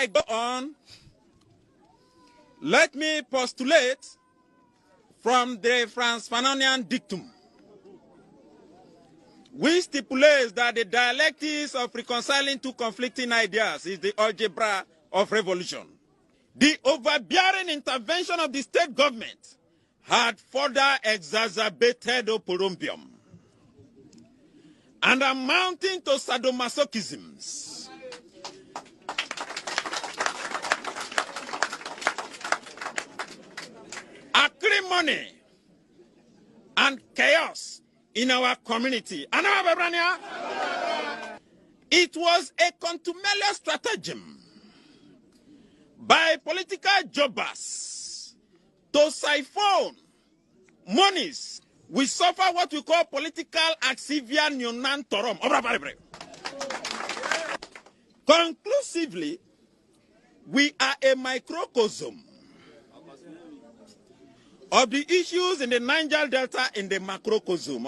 I go on, let me postulate from the Franz Fanonian dictum, which stipulates that the dialectics of reconciling two conflicting ideas is the algebra of revolution. The overbearing intervention of the state government had further exacerbated oporombium and amounting to sadomasochisms. Acrimony and chaos in our community. It was a contumelious stratagem by political jobbers to siphon monies. We suffer what we call political axivia nunan torum. Conclusively, we are a microcosm of the issues in the Niger Delta in the macrocosm.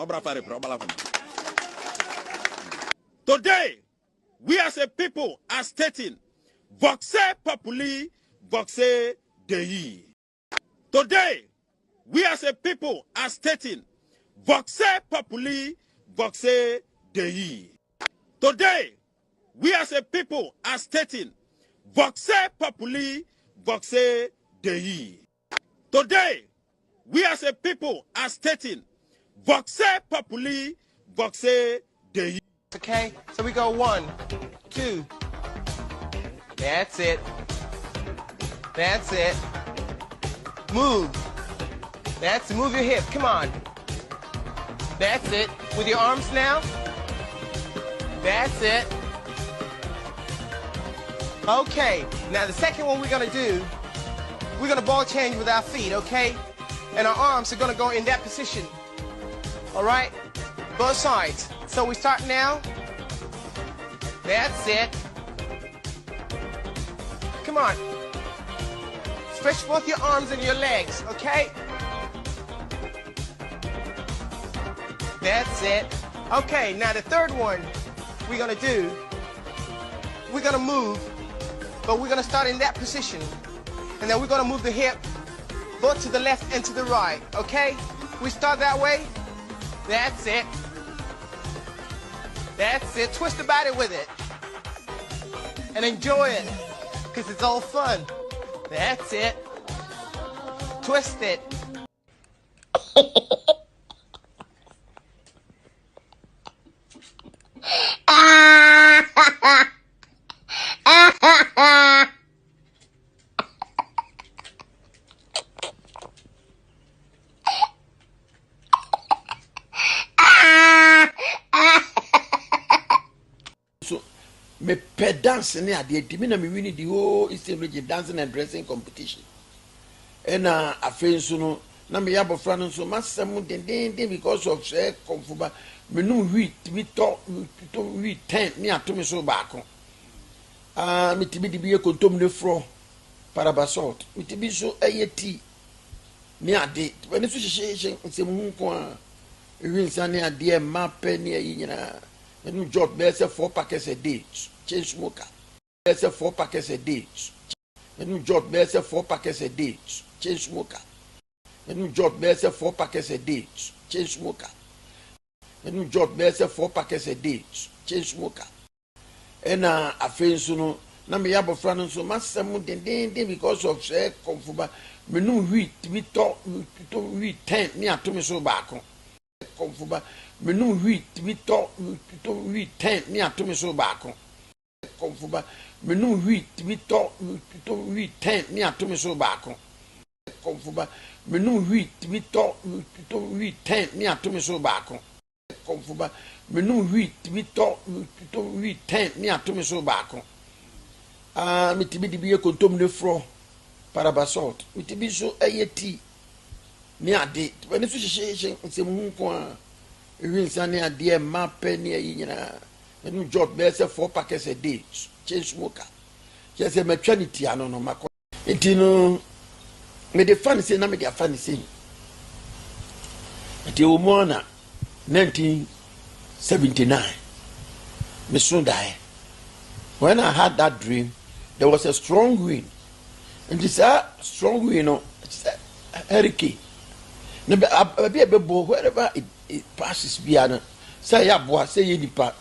Today, we as a people are stating, voxe populi, voxe Dei. Today, we as a people are stating, voxe populi, voxe Dei. Today, we as a people are stating, voxe populi, voxe Dei. Today, we as a people are stating, voxe populi, voxe Dei. Okay, so we go 1, 2. That's it. That's it. Move. That's it. Move your hip. Come on. That's it. With your arms now. That's it. Okay, now the second one we're going to do, we're going to ball change with our feet, okay? And our arms are going to go in that position. All right? Both sides. So we start now. That's it. Come on. Stretch both your arms and your legs, okay? That's it. Okay, now the third one we're going to do, we're going to move, but we're going to start in that position. And then we're going to move the hip both to the left and to the right, okay? We start that way. That's it. That's it. Twist the body with it. And enjoy it, because it's all fun. That's it. Twist it. So, me pe dance ne ade dimi na me win the whole Eastern Region dancing and dressing competition. And afenso no na me yabofra no so masem den because of say komfuba me no wi to wi 10 me atomi so baako. Me tibi di biye kontom ne fro parabasalt. Me tibi so ayeti me ade when so hye nsem hu ko a wi nsane ade ma pe ne ayi nyina. And you job there's 4 packets a day. Change smoker. There's 4 packets a day. And you job there's 4 packets a day. Change smoker. And you job there's 4 packets a day. Change smoker. And you job there's 4 packets a day. Change smoker. And afenso no na me yabofra no so masem den because of say komfuba me no wi to wi 10 me atomi so baako. Komfuba me no wi to wi 10 me atomi so baako. Komfuba me no wi to wi 10 me atomi so baako. Komfuba me no wi to wi 10 me atomi so baako. Komfuba me no wi to wi 10 me atomi so baako. Me tibi di biye kontom ne fro parabasalt. Me tibi so ayeti me ade when so hye nsem hu ko a wi nsane ade ma pe ne ayi nyina. Me no job there's 4 packets a day. Change smoker. Just a maternity ano no mako. Etino me de fan say na me de fan say. Eti o mo na 1979. Me soon die. When I had that dream, there was a strong wind. And this strong wind, it's a hurricane. Wherever it passes, say ya boy, say ye nipa,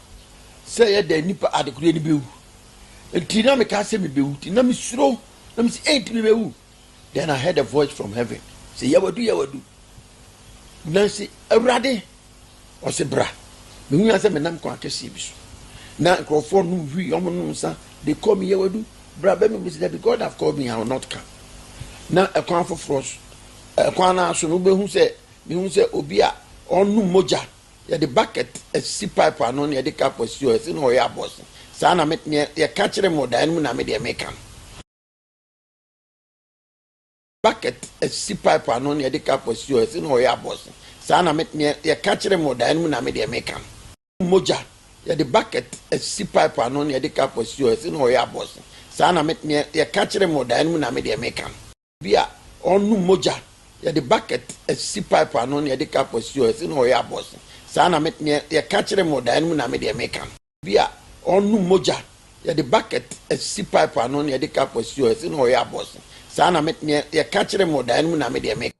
say the nipa adequate be. And Tina me can't say me be, Tina me slow, let me say ain't me be. Then I heard a voice from heaven. Say, ya would do. Nancy, a rade, or say, bra. Me answer me nam kwa kesi bisu. Na nkrofo no wi omo no nsa, they call me ya do. Bra be me say because have called me I will not come. Na e kwan for frost. E kwan na so no be hu say, me hu say obi a onu moja. Ya the bucket a si pipe anon ya the cap was yours in oya boss. Sa na me ya catch them more than na me dey make am. Bucket a si pipe anon ya the cap was yours in oya boss. Sa na me ya catch them more than na me dey make am. Moja ya the bucket a si pipe anon ya the cap was yours in oya boss. Sa na me ya catch them more than na me dey make am. Bia onu moja ya the bucket a si pipe anon ya the cap was yours in oya boss. Sa na me ya catch them more than na me dey make am. Bia onu moja ya the bucket a si pipe anon ya the cap was yours in oya boss. Sa na me ya catch them more than na me dey make.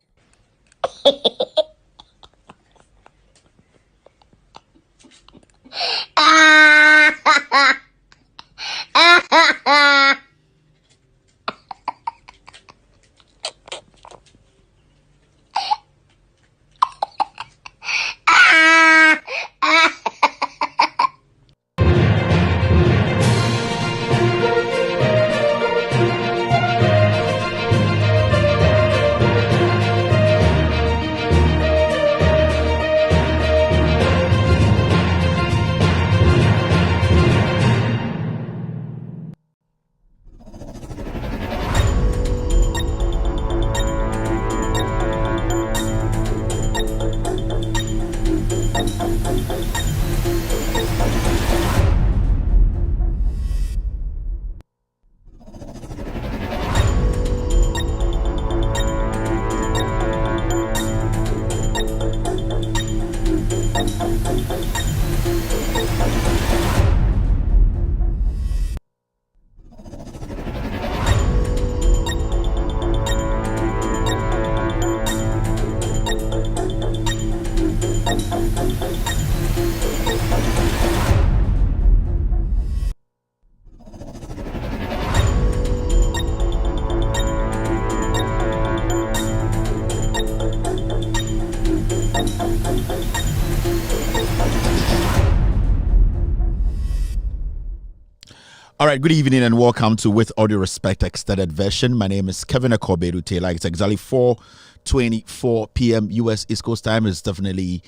All right, good evening and welcome to With Audio Respect Extended Version. My name is Kevin Akobedu Taylor. It's exactly 4:24 p.m. US East Coast time. It's definitely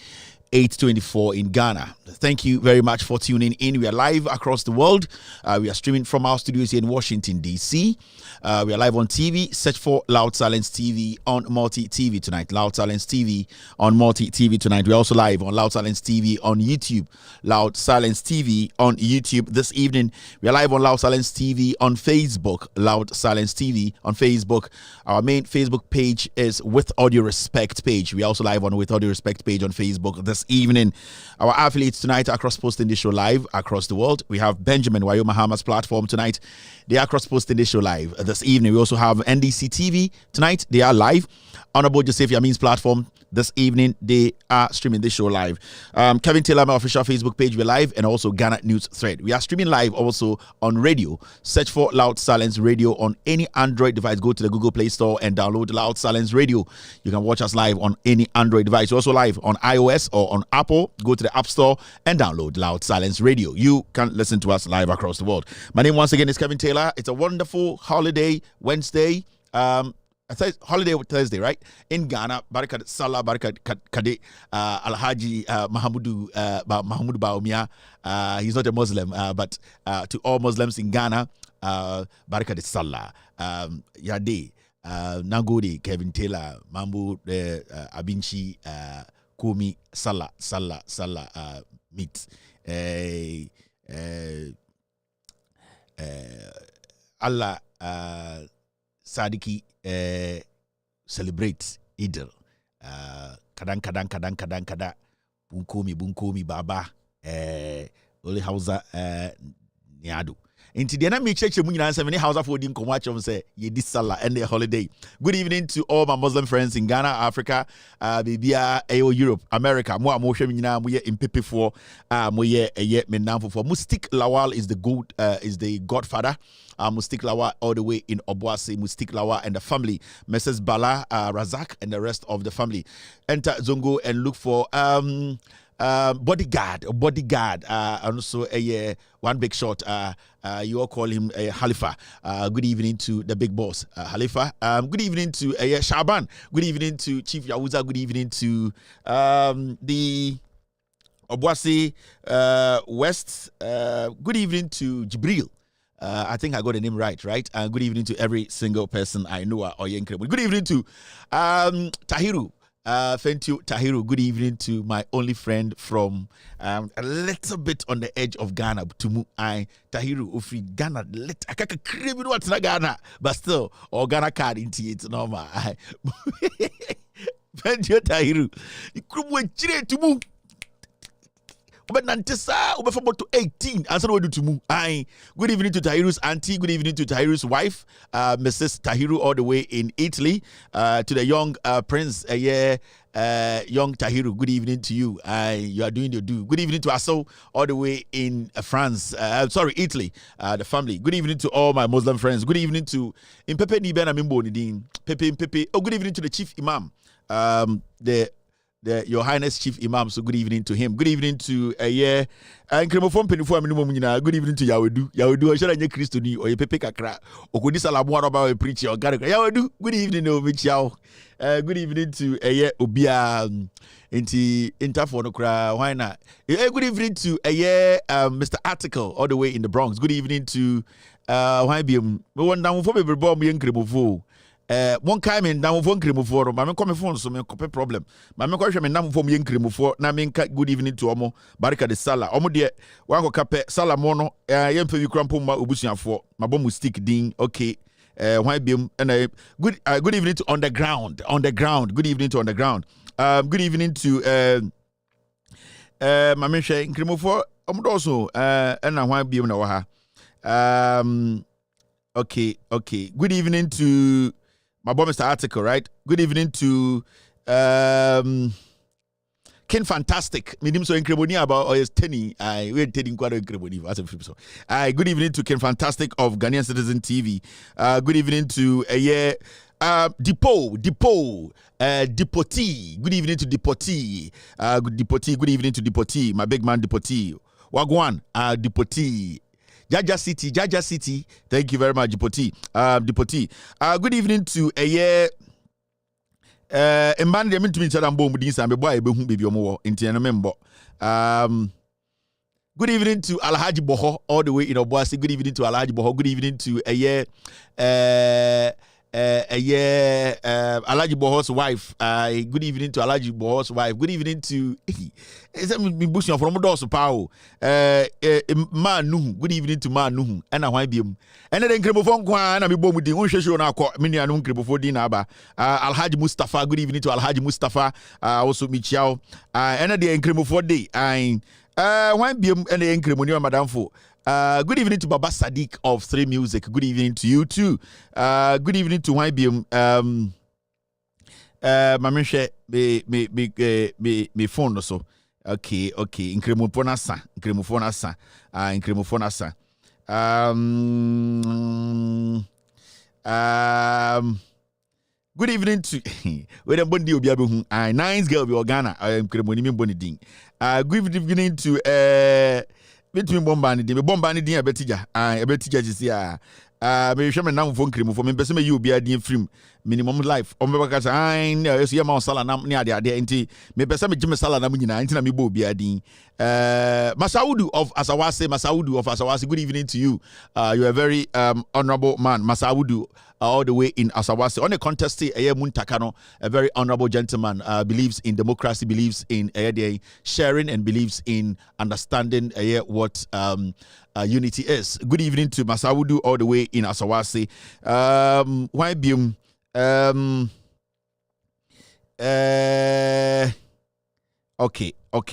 8:24 in Ghana. Thank you very much for tuning in. We are live across the world. We are streaming from our studios here in Washington, D.C. We are live on TV. Search for Loud Silence TV on Multi TV tonight. Loud Silence TV on Multi TV tonight. We're also live on Loud Silence TV on YouTube. Loud Silence TV on YouTube this evening. We are live on Loud Silence TV on Facebook. Loud Silence TV on Facebook. Our main Facebook page is With Audio Respect page. We are also live on With Audio Respect page on Facebook this evening. Our affiliates tonight are cross-posting this show live across the world. We have Benjamin Wayo Mahama's platform tonight. They are cross-posting this show live this evening. We also have NDC TV tonight. They are live. Honorable Joseph Yamin's platform this evening. They are streaming this show live. Kevin Taylor, my official Facebook page, we're live, and also Ghana News Thread. We are streaming live also on radio. Search for Loud Silence Radio on any Android device. Go to the Google Play Store and download Loud Silence Radio. You can watch us live on any Android device. We're also live on iOS or on Apple. Go to the App Store and download Loud Silence Radio. You can listen to us live across the world. My name once again is Kevin Taylor. It's a wonderful holiday Wednesday. Holiday Thursday, right? In Ghana, Barakat Salah, Barakat Kade, Alhaji Mahamudu Bawumia. He's not a Muslim, but to all Muslims in Ghana, Barakat Salah, Yade, Nagode, Kevin Taylor, Mambu, Abinchi, Kumi, Salah, meet. Allah, Sadiki, celebrate Idil. Kadang. Bunkomi Baba. Ole Hausa Niadu. Into the enemy church, many house of wedding come watch them say ye this Salah and the holiday. Good evening to all my Muslim friends in Ghana, Africa, Bibia, Europe, America. Mo shemina mo ye in Pepe for mo ye menam for Mustik Lawal is the godfather. Mustik Lawa all the way in Obuasi, Mustik Lawa and the family, Mrs. Bala, Razak and the rest of the family. Enter Zongo and look for bodyguard, and also a one big shot. You all call him Halifa. Good evening to the big boss, Halifa. Good evening to Shaban. Good evening to Chief Yahuza. Good evening to the Obuasi West. Good evening to Jibril. I think I got the name right? Good evening to every single person I know. Good evening to Tahiru. Thank you, Tahiru. Good evening to my only friend from a little bit on the edge of Ghana. To Tahiru, Ufri Ghana. I can't crave what's not Ghana, but still, or Ghana card into it. Normal. Thank you, Tahiru. You could wait to move. But Nantesa, over from to 18. Answer what do to move. Good evening to Tahiru's auntie. Good evening to Tahiru's wife, Mrs. Tahiru, all the way in Italy. To the young prince, young Tahiru. Good evening to you. You are doing your due. Good evening to Aso, all the way in France. Italy. The family. Good evening to all my Muslim friends. Good evening to Pepe Niben Amimbo Nidin. Pepe. Oh, good evening to the chief imam. Your Highness Chief Imam, so good evening to him. Good evening to good evening to Yawedu. I should have Christo ni or Pepe Kakra or could this alamu about a preacher or Yawedu. Good evening, Michao. Good evening to Obia Interphonocra. Why not? Good evening to Mr. Article all the way in the Bronx. Good evening to why be one down for every bomb young cremofo. One time in down phone cream for my come phone so me copy problem. My question me nam for me cream for na me good evening to omo barika de sala. Omo de wan ko kape sala mono yem pe wi krampo ma obusuafo. Ma bom stick din okay. Why be and good evening to underground. Good evening to underground. Good evening to my me share cream for omo do so na why be na wa ha. Okay. Good evening to my boy, Mr. Article, right? Good evening to Ken Fantastic. Minim so incredible about his tenny. We're telling quite incredible. Good evening to Ken Fantastic of Ghanaian Citizen TV. Good evening to Depotee. Good evening to Depotee. Good evening to Depotee. My big man Depotee. Wagwan. Depotee. Jaja City. Thank you very much, Dipoti. Good evening to a man de to me tell am bomb din sam boy be hu baby omo intino member. Good evening to Alhaji Boho all the way in Obuasi. Good evening to Alhaji Boho. Good evening to Alhaji Boho's wife. Good evening to Alhaji Boho's wife. Good evening to me bushing from Dosso Pao. Manu. Good evening to Manu. And I want him. And then Cremofon Kwan and me bomb with the own show now. Many anum Cremofo Dinaba. Alhaji Mustafa. Good evening to Alhaji Mustafa. Also Michao. And then Cremofo Day. One beam and the Cremonium Madame Fo. Good evening to Baba Sadiq of 3 Music. Good evening to you too. Good evening to YBM. Mamisha me phone also. Okay. Incremofona sa. Good evening to where the bondi obiabehu. Nice girl be Ghana. I am Cremoni Boniding. Good evening to between bombani din abetija abetija jisia me hwe me nam fo nkremu fo me pese me you bia din film minimum life o me baka say yesu ye ma sala nam ne ade enti me pese me gime sala nam nyina enti na me bo bia din Masaudu of Asawase. Good evening to you. You are a very honorable man, Masaudu, all the way in Asawase. On a contest, Muntakano, a very honorable gentleman, believes in democracy, believes in sharing, and believes in understanding what unity is. Good evening to Masaudu, all the way in Asawase. Why Okay. You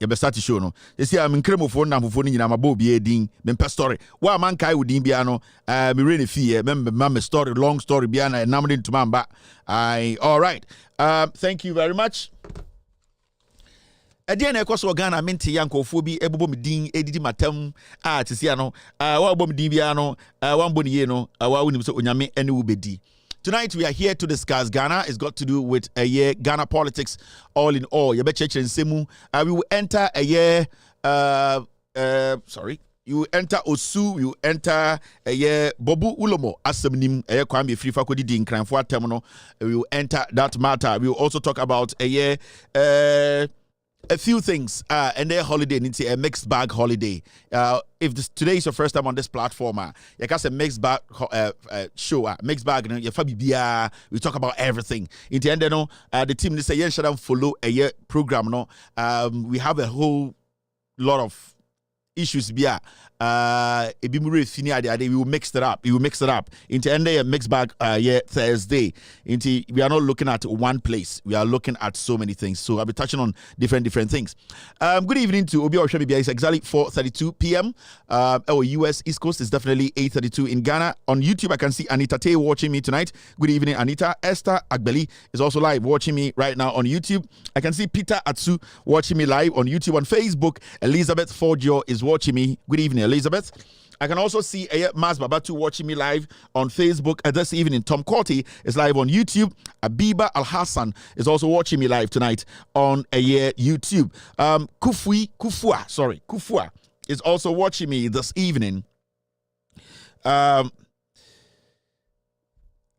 better start to show no. You see, I'm in cremo phone number phone in my Bobby Ding, member story. Why man kai would biano, me really fear, member story, long story, biana, and numbered into mamba. All right. Thank you very much. Again, of course, Ghana menti yanko phobi ebobo medin edidi matem to see ano wa bom din biano wa mboni ye no wa unim so onyame ene wo bedi. Tonight we are here to discuss Ghana. It's got to do with a year Ghana politics all in all. You bet church and semu. We will enter a year you enter Osu, you enter a year Bobu Ulomo Asemnim, a year Kwame Free Fakodi Din Cranfwa Terminal. We will enter that matter. We will also talk about a year a few things, and their holiday needs a mixed bag holiday. If today is your first time on this platform, you can say mixed bag show, mixed bag. We talk about everything. In the end, the team they say yeah, should follow a year program. No, we have a whole lot of issues. We will mix it up. We will mix it up into end a mixed bag. Thursday. Into we are not looking at one place. We are looking at so many things. So I'll be touching on different things. Good evening to Obi Oshabibia. It's exactly 4:32 p.m. Our US East Coast is definitely 8:32 in Ghana. On YouTube, I can see Anita Tay watching me tonight. Good evening, Anita. Esther Agbeli is also live watching me right now on YouTube. I can see Peter Atsu watching me live on YouTube. On Facebook, Elizabeth Forgio is watching me. Good evening, Elizabeth. I can also see Mas Babatu watching me live on Facebook this evening. Tom Corty is live on YouTube. Abiba Al-Hassan is also watching me live tonight on YouTube. Kufua is also watching me this evening.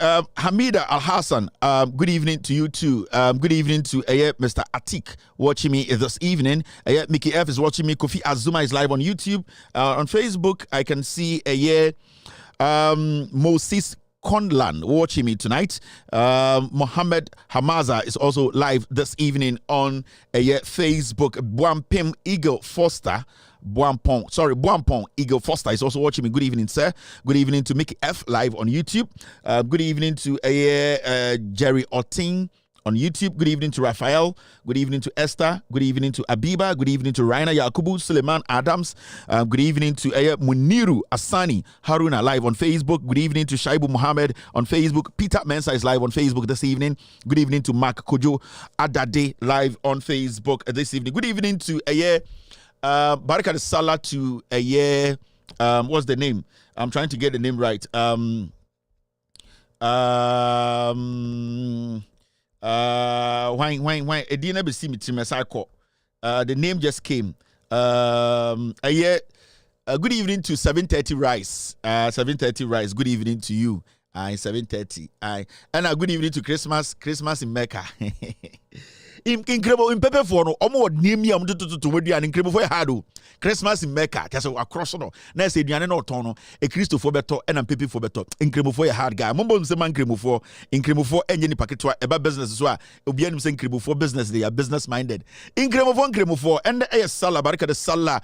Hamida Al-Hassan, good evening to you too. Good evening to Mr. Atik watching me this evening. Mickey F is watching me. Kofi Azuma is live on YouTube. On Facebook, I can see Moses Conlan watching me tonight. Mohammed Hamaza is also live this evening on Facebook. Buampim Eagle Foster. Buampong Eagle Foster is also watching me. Good evening, sir. Good evening to Mickey F live on YouTube. Good evening to Jerry Oting on YouTube. Good evening to Raphael. Good evening to Esther. Good evening to Abiba. Good evening to Raina Yakubu, Suleiman Adams. Good evening to Muniru Asani Haruna live on Facebook. Good evening to Shaibu Muhammad on Facebook. Peter Mensa is live on Facebook this evening. Good evening to Mark Kojo Adade live on Facebook this evening. Good evening to Baraka Salah to what's the name? I'm trying to get the name right. Why it didn't ever see me to the name just came. Good evening to 730 Rice. 730 Rice. Good evening to you. 730. And good evening to Christmas in Mecca. Incredible in Pepe for no name me to an incredible hard Christmas in Mecca. Just across no. Now say Diana no tono a Christopher beto and Pepe for beto. Incredible for a hard guy. Mumbo se man cremo for incredible for any packet about business as well. Obian saying cremo for business. They are business minded. Incredible for cremo for and a sala baraka the sala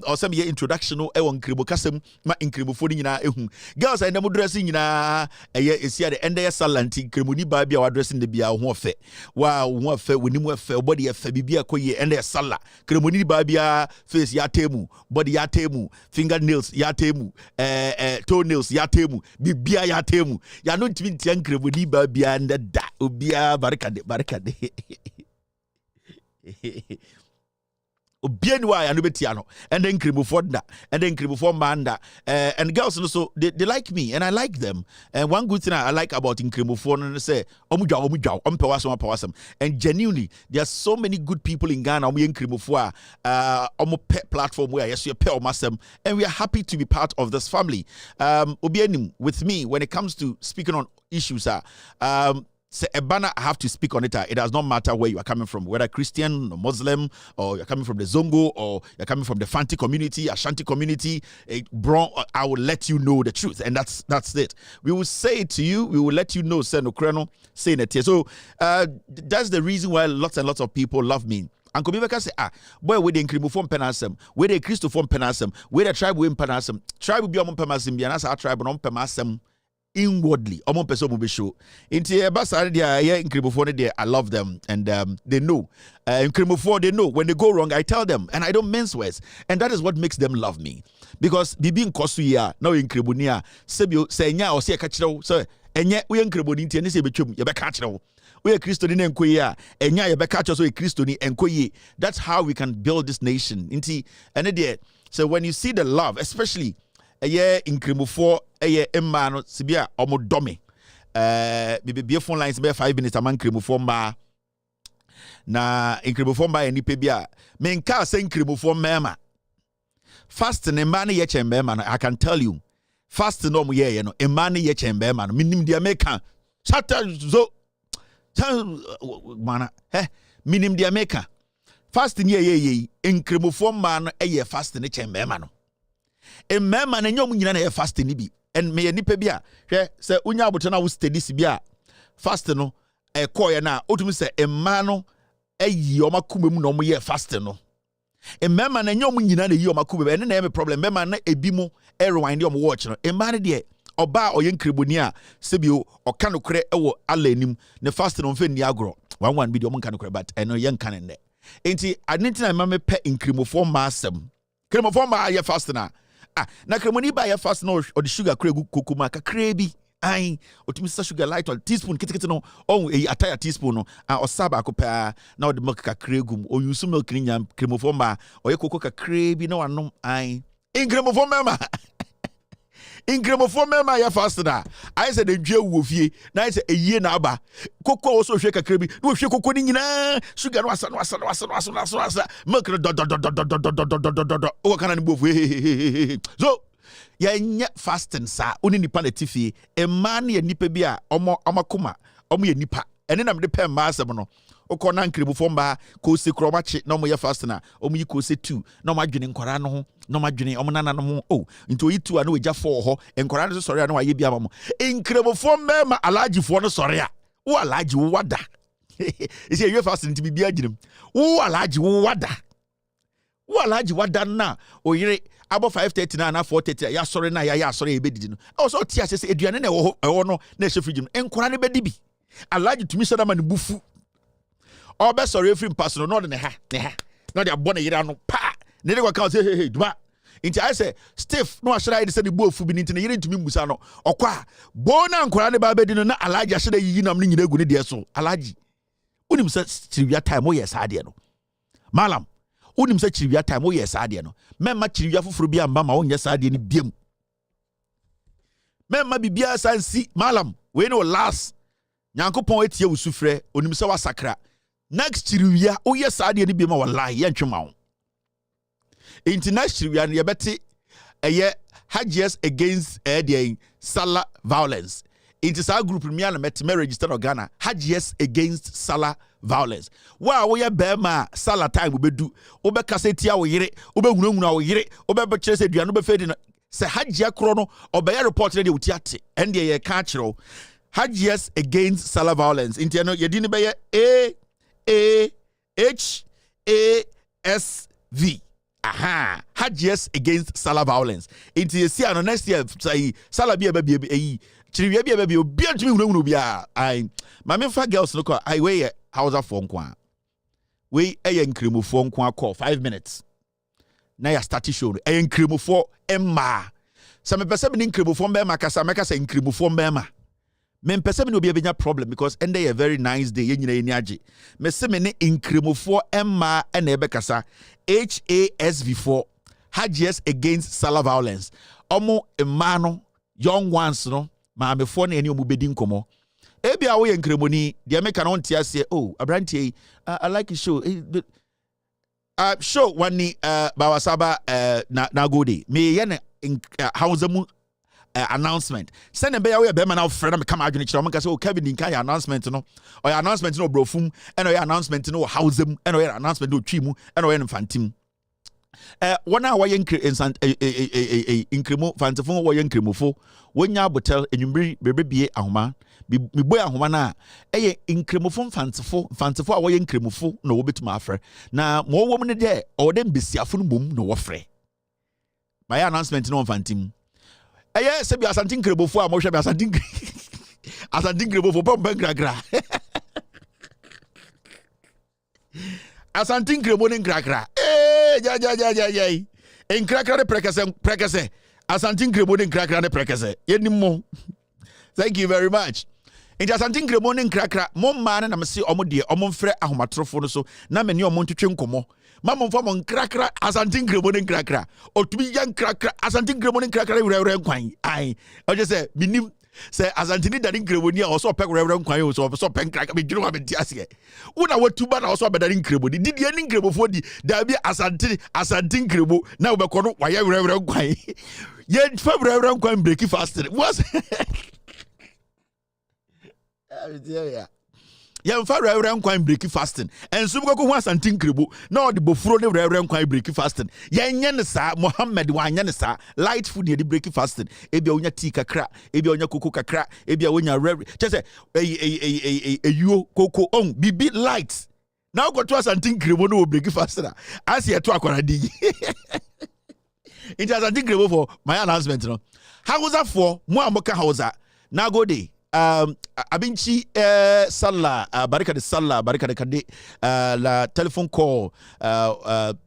or some year introduction no one cremo custom ma incredible for in girls I never dressing in a year is here the end of salanti cremoni baby or dressing the beer one fe. Wow, one fe. When you have body a fabibia koye and a sala, cremoni babia face yatemu, body yatemu, fingernails yatemu, toenails yatemu, bibia yatemu. Ya no twin tian cremoni babia and da ubia barcade. Obianwa and Ubetiano, and then Kribufonda, and then Kribufomanda, and girls also they like me and I like them. And one good thing I like about Inkrimufon and say, Omuja, and genuinely there are so many good people in Ghana, Inkrimufua, pet platform where yes, you pay masem, and we are happy to be part of this family. Obianim with me when it comes to speaking on issues, say Ebana, I have to speak on it. It does not matter where you are coming from, whether Christian or Muslim, or you're coming from the Zongo, or you're coming from the Fanti community, Ashanti community. I will let you know the truth, and that's it. We will say it to you. We will let you know. Say it here. So that's the reason why lots and lots of people love me. Uncle Bibeka say, boy, we the Incrimufon penasem, we the Christophone penasem, we the tribe win penasem, tribe will be on penasem, and as our tribe on penasem. inwardly. Omo person will be show. Inti basari dia yeah inkremofo there. I love them and they know. Inkremofo they know when they go wrong. I tell them and I don't mince words. And that is what makes them love me because bibi nkosu ya now inkrebonia sebio senya or se kachiro so enye we inkreboni nti ene se betwem ye be kachiro. We are Christian in Enkoya, and ya be catch us a Christian in Enkoye. That's how we can build this nation. Inti and there. So when you see the love, especially a year in Kremofo, a year Emma Sibia Omo Domi. Be phone lines be 5 minutes among Kremofo ma na in Kremofo ma and Nipebia. Men ka saying Kremofo mema. Fasting a man ye chembema, I can tell you. Fasting no ye, you know, a man ye chembema, minim the American. So mana minim dia maker fasting ye inkremofo man eye fasting chembe ma no emema na nyom nyina na fasting ni bi en me nipa bi a hwe se unya aboto na wo steady si bi a fasting no koye na otumi se emma no ayi o makuma mu na o ye fasting no emema na nyom nyina na yi o makuma be na problem emema na ebi mu rewind o watch no emma ne de oba oye nkreboni a sebio oka nokre ewo alanim ne fasting on fe ni agro one video mon ka nokre but eno ye nka ne enti adinti na me pe nkremofo ma asem kremofo ma ye fasting na kremoni ba ye fasting o the sugar kregu kokuma kakra bi ai otumi sa sugar light or teaspoon kitikiti no o ataya teaspoon no osaba ko pa na o de milk kakra gum o use milk ni nyam kremofo ma oye koko kakra bi na wanom ai nkremofo ma Inkremofo mema ya fastina. I said the Jew wofie. Na I said a year na aba. Koko also shake a crebi. No shake koko ni nyina. Sugar wasa. Milk do. O kana ni bofu. So ya nya fasting sa. Oni nipa na tifie. E man ye nipa bi a omo amakoma. Omo ye nipa. Ene na me de pe ma asem no. Okona nkremofo mba ko se kromache na omo ye fastina. Omo yi ko se 2. Na omo adwene nkora no ho. No madwene omo nana no ho oh into yitu a na weja 4 ho enkora no sori a na waye bia mamo inkremofo mema alagifo no sori a wo alagi wo wada isi ewe fast nti bibia aginem wo alagi wo wada na oyire abo 5:30 na 4:30 ya sori na ya sori ebedidi no o so ti ase eduane na ewo no na ehwe fridge no enkora ne bedi bi alagi tumi so na ma ne bufu obe sori efrim pass no de ne ha no de abone yira no pa ne de kwa say hey duma inti I say stiff no ashira ide say the bofu bi nti ne yire ntumi musa no okwa bona nkora ne ba bedi no na alaji ashira yiyi nam ne nyina egu ne de so alaji unim say chiriwia time o yes ade no malam unim say chiriwia time o yes ade no memma chiriwia foforo bi amba ma onye sa ade ne biem memma bibia sansi malam we no last nyankopon etie wusufre onim say wasakra next chiriwia o yes ade ne biem wallahi ye ntwema wo international we are yebeti Hajias against Salah violence. Into our group me and met me register Ghana. Hajias against Salah violence. Wa we bema Salah time we do. Obe kaseti we yire, obe hunhuna we yire, obe bechere se duano be fedi se Hajia krono obe report na de utiate. And ye catch ro. Hajias against Salah violence. Into no yedini be AHASV. Aha, Hajias against Salah violence. Into you see an next year say Salah be chiriwia be obi antumi hunhunu bia. I my memfa girls no I weigh house for nkwa. We nkremofo nkwa call 5 minutes. Na ya start show. Nkremofo emma. Sa me pese me nkremofo emma kasa me kasa nkremofo emma. Me pese me no be a problem because end day a very nice day ye nyina ni age. Me se me ne nkremofo emma e na ebe kasa HASV4 Hajias against Salah violence. Omo emano young ones no ma me fo na eni omu bedi nkomo. Ebi a wo ye nkremoni de me kan on tia se oh abrantie I like the show. Show wani bawasaba na gode. Me ye na house mu announcement. Send them be we be man now friend me come adwene kire o say oh Kevin din kan announcement no. Or announcement no brofum and or announcement no house mu and or announcement no twimu and or infantim. One hour inkremo fantefo wo yankremofo wonya botel enwumri bebie ahoma me boy ahoma na eye inkremofo fantefo a wo yankremofo no wo betuma afre na mo wo mu ne de o de mbesiafo no bom no wo frɛ my announcement no fantim Eye se bi asantin krebofo a mo hwe bi asantin krebofo pom bangragra. Asantin krebo ne nkrakra. Ja. Nkrakra de prekese. Asantin krebo ne nkrakra de prekese. Yenimo. Thank you very much. Inti asantin krebo ne nkrakra, mo ma na me se omo de omo mfre ahomatrofo no so na me ne omo ntwetwe nkomo. Mama mfa mo nkrakra asantin krebo ne nkrakra. Otumi ya nkrakra asantin krebo ne nkrakra wurewure nkwan. Ai. O je say minim say asantini dadin krebo ni a so pek wurewure nkwan o so pek nkrakra be dwuru ma be ti ase. Una watuba na so be dadin krebo di di ani krebo fo di da bi asantin krebo na wo be kono wa ya wurewure nkwan. Ye fa wurewure nkwan break fast. Was yeah, for reverend quine break fasting. And so go one santin krebo. No, the bofuro the reverend quine break fasting. Yan sa Mohammed wan sa light food near the break fasting. Ebia onya tea kakra, ebia onya cocoa kakra, ebia onya reverend. Just say a you cocoa on be light. Now go to a santin krebo no break fasting. As ye to akwara di. It has santin krebo for my announcement. No. How was that for? Mo amoka hausa. Now go day. Abinchi Salah barika de Salah barika de kade la telephone call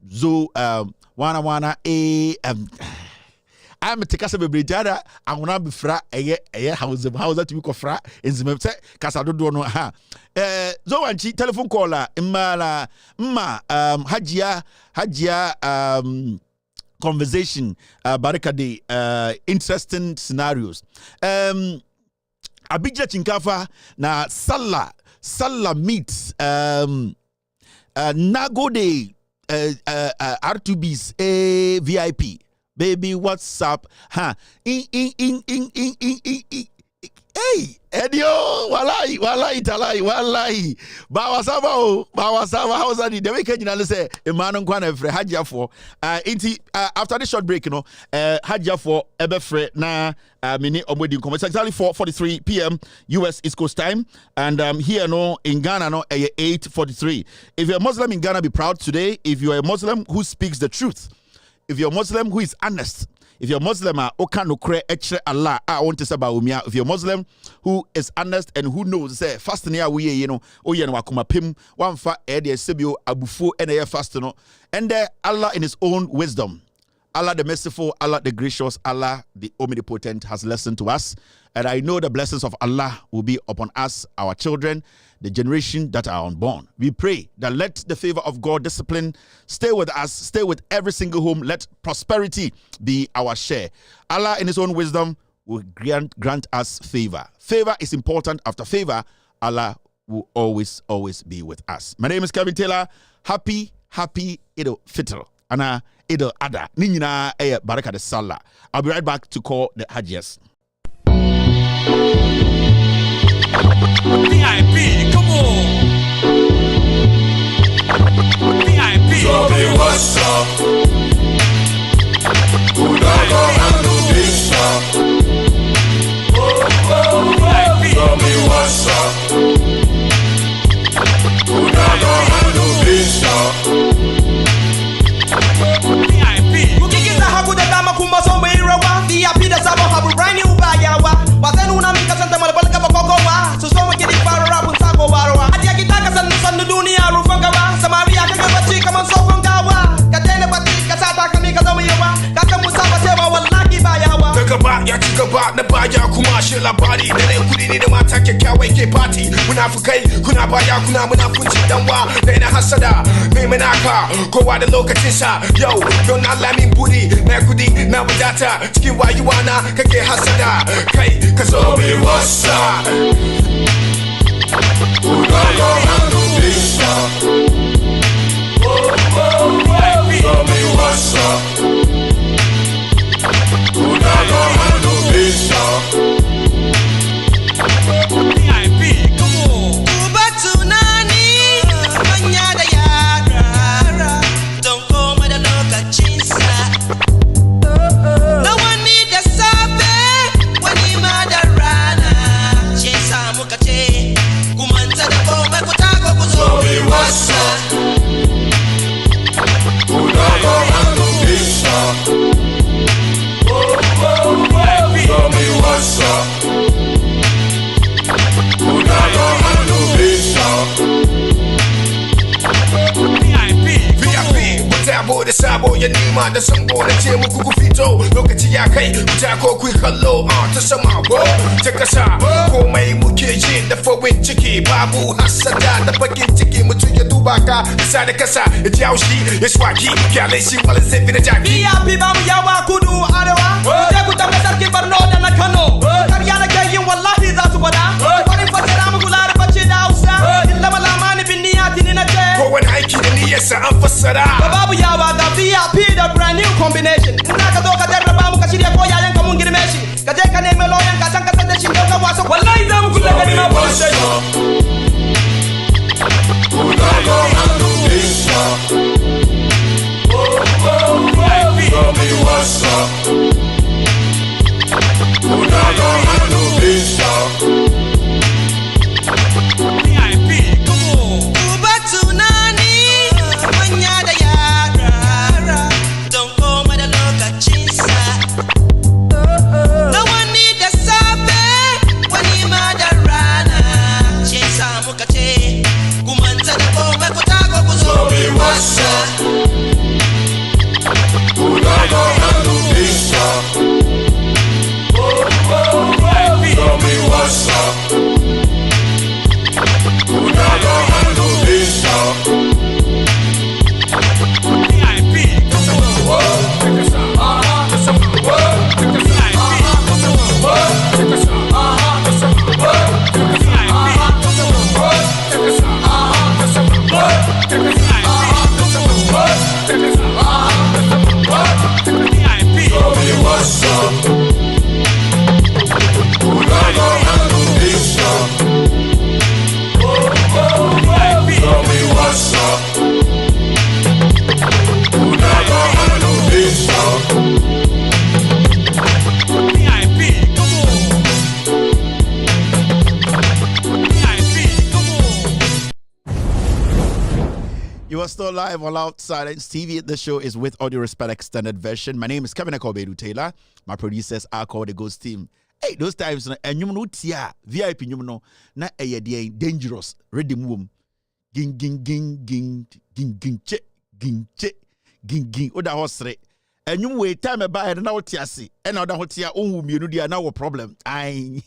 zo wana I'm a tekasa bebrejada amuna befra eye house that we kofra enzime se kasa dodo no ha zo wanchi telephone call la hajia conversation barika de interesting scenarios Abidja Chinkafa na Salah meets Nagode R2B's VIP baby what's up hey Edio wallahi bawasaba hausa ni the weekend you say emanu nkwana efre hajia for after this short break hajia for ebefre na mini omwedi nkomo. It's exactly 4:43 p.m. US East Coast time and here in Ghana 8:43. If you're a Muslim in Ghana, be proud today. If you're a Muslim who speaks the truth, if you're a Muslim who is honest, if you're a Muslim Allah, I want to say Bawumia. If you're a Muslim who is honest and who knows say fast near we wakuma pim one fa sebio abufu and fast and Allah in his own wisdom, Allah the merciful, Allah the gracious, Allah the omnipotent has listened to us. And I know the blessings of Allah will be upon us, our children, the generation that are unborn. We pray that let the favor of God, discipline, stay with us, stay with every single home. Let prosperity be our share. Allah in his own wisdom will grant us favor. Favor is important. After favor, Allah will always be with us. My name is Kevin Taylor. Happy Eid Fitr. Ana Eid Adha. Ninyina baraka de Salah. I'll be right back to call the Hajias. VIP, come on. VIP. Tell me what's up. Who never handle this up? Tell me what's up. Who never handle this up? VIP. Ukigiza haku da dama kuma sombe irawa. VIP da sabo habu brand new bayawa. Wazenu na mika santa malapalika bakogowa. So somo kidi faro rabu sako barwa. Adia kitaka san dunia rufangawa. Samari yake kabati kama sokongawa. Katene patika sata kamika zomiyawa. Kaka musaba sewa wallahi bayawa. Gaba ya cigaba na baya kuma shi labari da ne kudi ne da mata kyakkyawai ke party munafukai kuna baya kuna munafunci danwa da ina hasada mai manaka kowa da lokacin sa yo don Allah min budi na kudi na wadata cikin wayuwa na kake hasada kai ka zo mi wasa unaga handu bisa zo mi wasa unaga handu bisa VIP, come on. Ubatunani manyada yara. Don't go with the local chinsa. No one need a sabe when he madarana. Chinsa mukate kumanta da bomba kutako kuzobi wasa. unaga handu bisa VIP. boye nima da sambo na ce muku ku fito lokaci ya kai ku ta ko ku kallo ta sama ta kasa komai muke yin da farin ciki babu hasada da bakin ciki mutum ya duba ka kasa da kasa ya ji haushi ya swaki kyalai shi wala zai fi na jaki VIP babu yawa kudu arewa sai ku tambaye sarki Borno da na Kano karya na kai yin wallahi za su gwada wani fasara muku larabaci da Hausa illa malamani bin niyati ni na ce kowane aiki da niyyarsa an fassara babu yawa ga VIP da brand new combination ina ka zo ka jarraba mu ka shirya ko yayan ka mun girme shi ka je ka nemi lawyer ka san ka san da shi ka wasa wallahi za mu kula da ni ma police station Tell me what's up. Who not gonna handle this up? VIP, come on. Ubatunani manya da yara don't come da lokacin sa no one need the sabe wani ma da rana ce sa muka ce kumanta da komai ku tago ku zo Tell me what's up. Who not gonna handle this up? Tell me what's up. Who not gonna handle this up? VIP, come on. VIP, Tell me what's up. Who not gonna handle this up? Tell me what's up. Who not gonna handle this up? VIP, come on. VIP, come on. You are still live on Loud Silence TV. The show is with Audio Respect Extended Version. My name is Kevin Akobedu Taylor. My producers are called the Ghost Team. Hey, those times, and you know, VIP, you know, na dangerous. Ready move. Ging, ging, ging, ging, ging, ging, che, ging, che, ging, ging. Oda hosre. And you wait time about it now, Tiasi. And now that here, oh, you know, now a problem. I,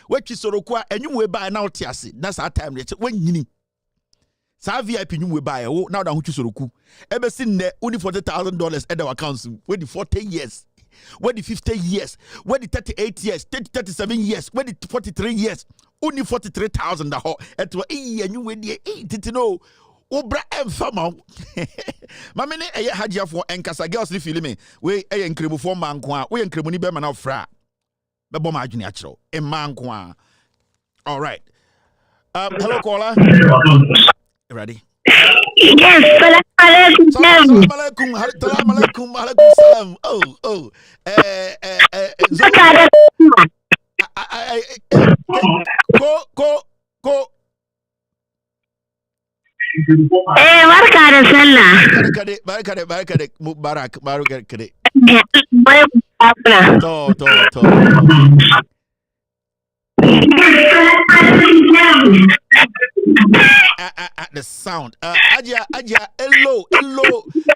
what you so require, and you wait by now, Tiasi. That's our time. When you need. Sa VIP you will buy now that who soroku ever seen there only $40,000 at our council where the 40 years where the 50 years where the 38 years 37 years where the 43 years only 43,000 the whole at what and you when the 8 know obra em fama mamene eye hajia for enkasa girls if you me we eye nkremu for man kwa we nkremu ni be man afra be bom adwene achiro e man kwa. All right, hello caller. Ready? Yes, salam alaikum. Salam alaikum. Salam alaikum. Alaikum salam. Oh. Go. Barka da sallah. Barka Mubarak. Barka. The sound. Aja, low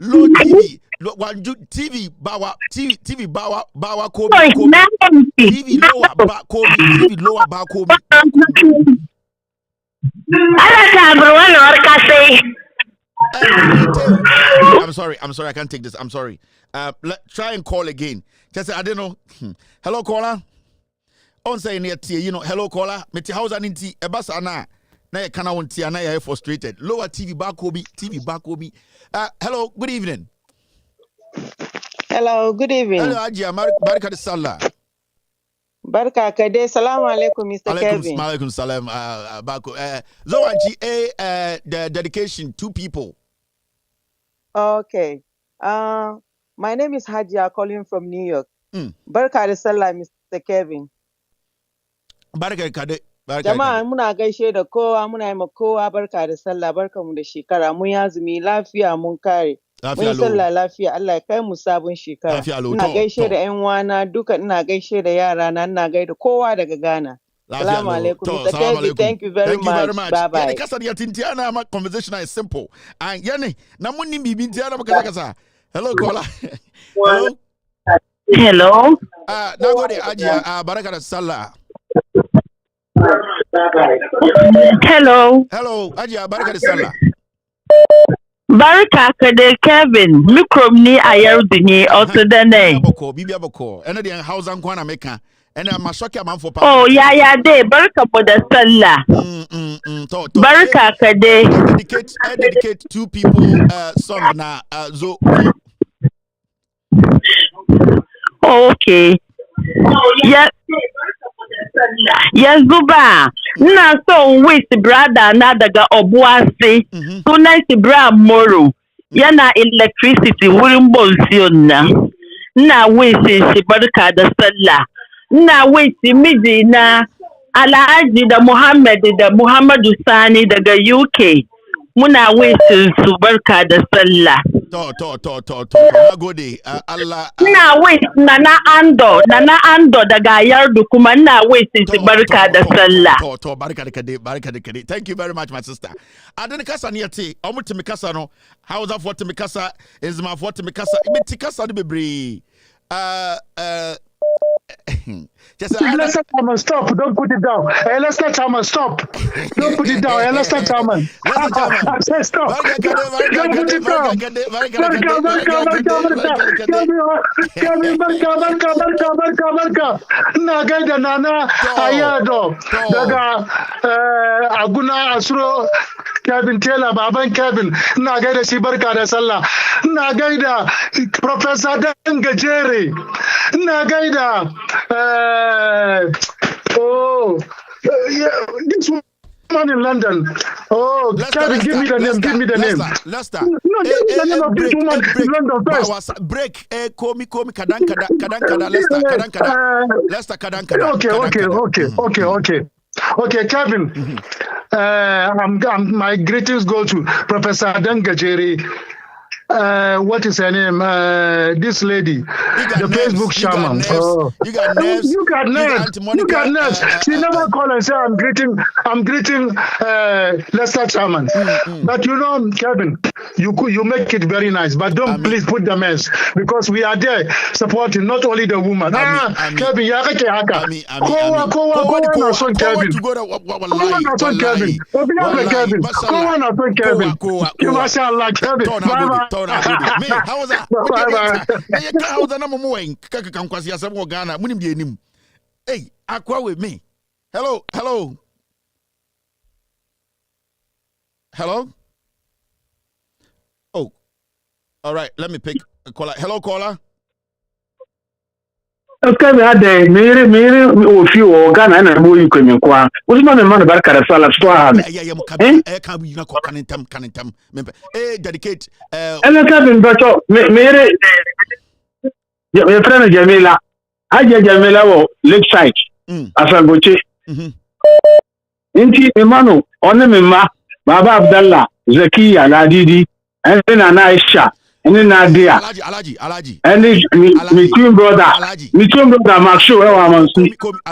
TV. TV, bawa, TV, bawa, Kobe. TV, lower, Kobe. I'm sorry, I can't take this. I'm sorry. Try and call again. Just I don't know. Hello, caller. On say near you know, hello caller. Meti house and inti ebasana. Na you kana wonti na you frustrated. Lower TV back Kobe. Hello, good evening. Hello, good evening. Hello, Ajia, barka da sallah. Barka ka dai. Salamu alaikum, Mr. Kevin. Alaikum salam. Bako. Zoanchi, the dedication, 2 people. Okay. My name is Hajia, calling from New York. Barka da sallah, Mr. Kevin. Barka kade. Jama'a muna gaishe da kowa, muna yi ma kowa barka da sallah, barka mu da shekara, mun yazumi lafiya mun kare. Mun yi sallah lafiya, Allah ya kai mu sabon shekara. Ina gaishe da ƴan wana duka, ina gaishe da yara na, ina gaida kowa daga Ghana. Assalamu alaikum. Mr. Kevin, thank you very much. Bye bye. Yani kasa ya tintiana ma conversation is simple. And yani na muni bibi tintiana ma kasa. Hello, caller. Hello. Hello. Nagode Ajia. Baraka Salah. Hello. Hello, Ajia. Baraka Salah. Baraka kade Kevin. Mikrom ni ayardini otodene. Bibi aboko. Ena the house and kwana meka. Ena mashoki man for papa. Oh ya de baraka boda sallah. Baraka kade. Dedicate two people song na zo. Okay. Yes, Guba. Na so with brother na daga obuasi. Tonight bra moro. Yana electricity wurin bonsion na. Na wait si barka da sallah. Na wait miji na Alhaji da Muhammadu Sani daga UK. Muna wait su barka da sallah. Nagode Allah. Na wait nana ando daga yardu kuma na wait si barka da sallah. Barka da kade. Thank you very much my sister. Adeni kasa ni ate omuti mikasa no. Hausa for te mikasa, Ezma for te mikasa. Ibeti kasa de bebre. Lester Chairman, stop. Don't put it down. Lester Chairman, stop. Don't put it down. Lester Chairman. Stop. Don't put it down. Barka. Na gaida nana ayado. Daga Aguna Asro Kevin Taylor, Baban Kevin. Na gaida shi barka da sallah. Na gaida Professor Dangajere. Na gaida this woman in London. Oh, Kevin, give me the name. Lester. No, give me the name of this woman in London first. Break. Komi kadankada. Lester kadankada. Okay, Kevin. My greetings go to Professor Dangajeri. What is her name? This lady, the Facebook shaman. You got nerves. You got nerves. She never called and said, I'm greeting Lester Chairman. But you know, Kevin, you make it very nice. But don't please put the mess because we are there supporting not only the woman. Kevin, Me, how was that? How was that? I'm moving. Kakankwasi asamo Ghana. Munim di enim. Hey, akwa with me. Hello. Oh, all right. Let me pick a caller. Hello, caller. Okay, me ade mere o fi o Ghana na mo yiko mi kwa. Usman me man barka da sala sto ha me. Yeah, can we na ko kanintam. Dedicate Ela ka bin bacho mere me friend Jamila. Aje Jamila wo Lakeside. Asangoche. Inti Emmanuel one me ma Baba Abdallah Zakiya Ladidi and na Aisha. And then Alaji. And my twin brother, Maxo,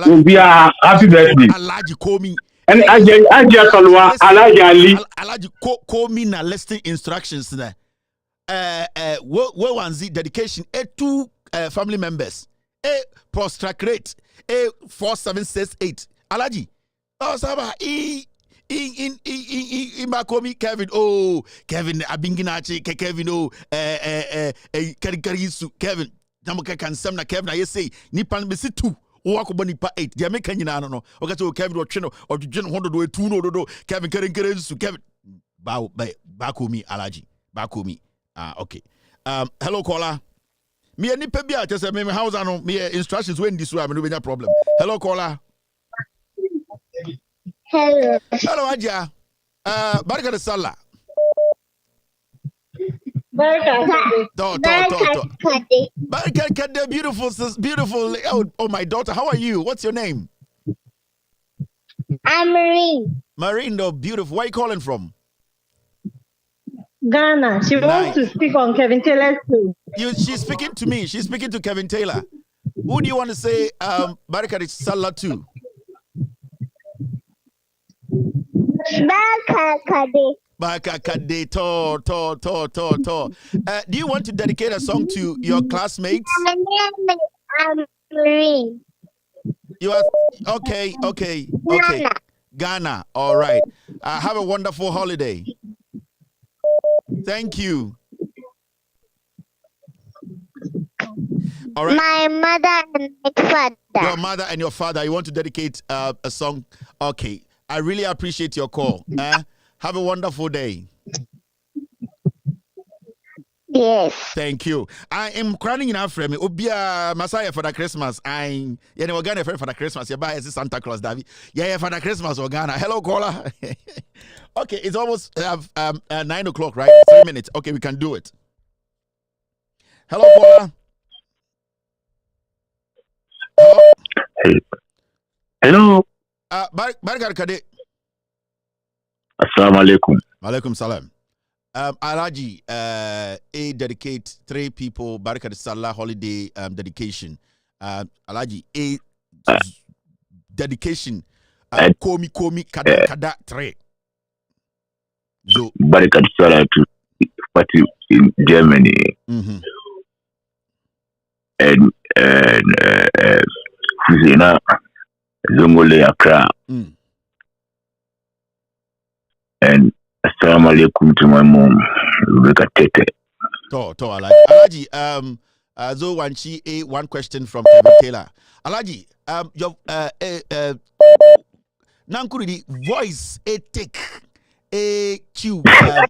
will be a happy birthday. Alaji call me. And Ajia Kalwa, Alaji Ali. Alaji call me na listing instructions there. What one's the dedication? Two family members. Prostrate. 4768. Alaji. Oh, Saba. In Makomi Kevin. Oh, Kevin Abinginachi Kevin. Oh, Karikarisu Kevin. Namoka can na Kevin. I say Nipan Messi 2. Wako boni pa 8. The American no. Okay, so Kevin or Chino or Jen Hondo do 2 no. Kevin Karikarisu Kevin. Bakumi Alaji. Bakumi. Okay. Hello caller. Me any pebia just say me house ano me instructions when this way I'm no problem. Hello caller. Hello, Aja. Baraka da Sallah. Baraka Kade, beautiful. Oh, my daughter. How are you? What's your name? I'm Marine. Marine, though, beautiful. Where are you calling from? Ghana. She wants to speak on Kevin Taylor too. She's speaking to me. She's speaking to Kevin Taylor. Who do you want to say Baraka da Sallah to? Bakakade, to. Do you want to dedicate a song to your classmates? My name is Maureen. You are okay. Ghana. All right. Have a wonderful holiday. Thank you. All right. My mother and my father. Your mother and your father. You want to dedicate a song? Okay. I really appreciate your call. Have a wonderful day. Yes. Thank you. I am crying in Africa. Obia Messiah for the Christmas. I'm Ghana for the Christmas. You buy Santa Claus, David. Yeah, for the Christmas or Ghana. Hello, caller. Okay, it's almost 9 o'clock, right? 3 minutes. Okay, we can do it. Hello, caller. Hello. Barkar Kade. Assalamu alaikum. Alaikum salam. Alaji, dedicate 3 people Barakat Salah holiday dedication. Alaji, dedication. Komi kada 3. So Barakat Salah to party in Germany. Mm-hmm. And Fuzina Zongole Accra. And assalamu alaikum to my mom, Rebecca Tete. Alaji, so one question from Kevin Taylor. Alaji, your Nankuridi voice take a chew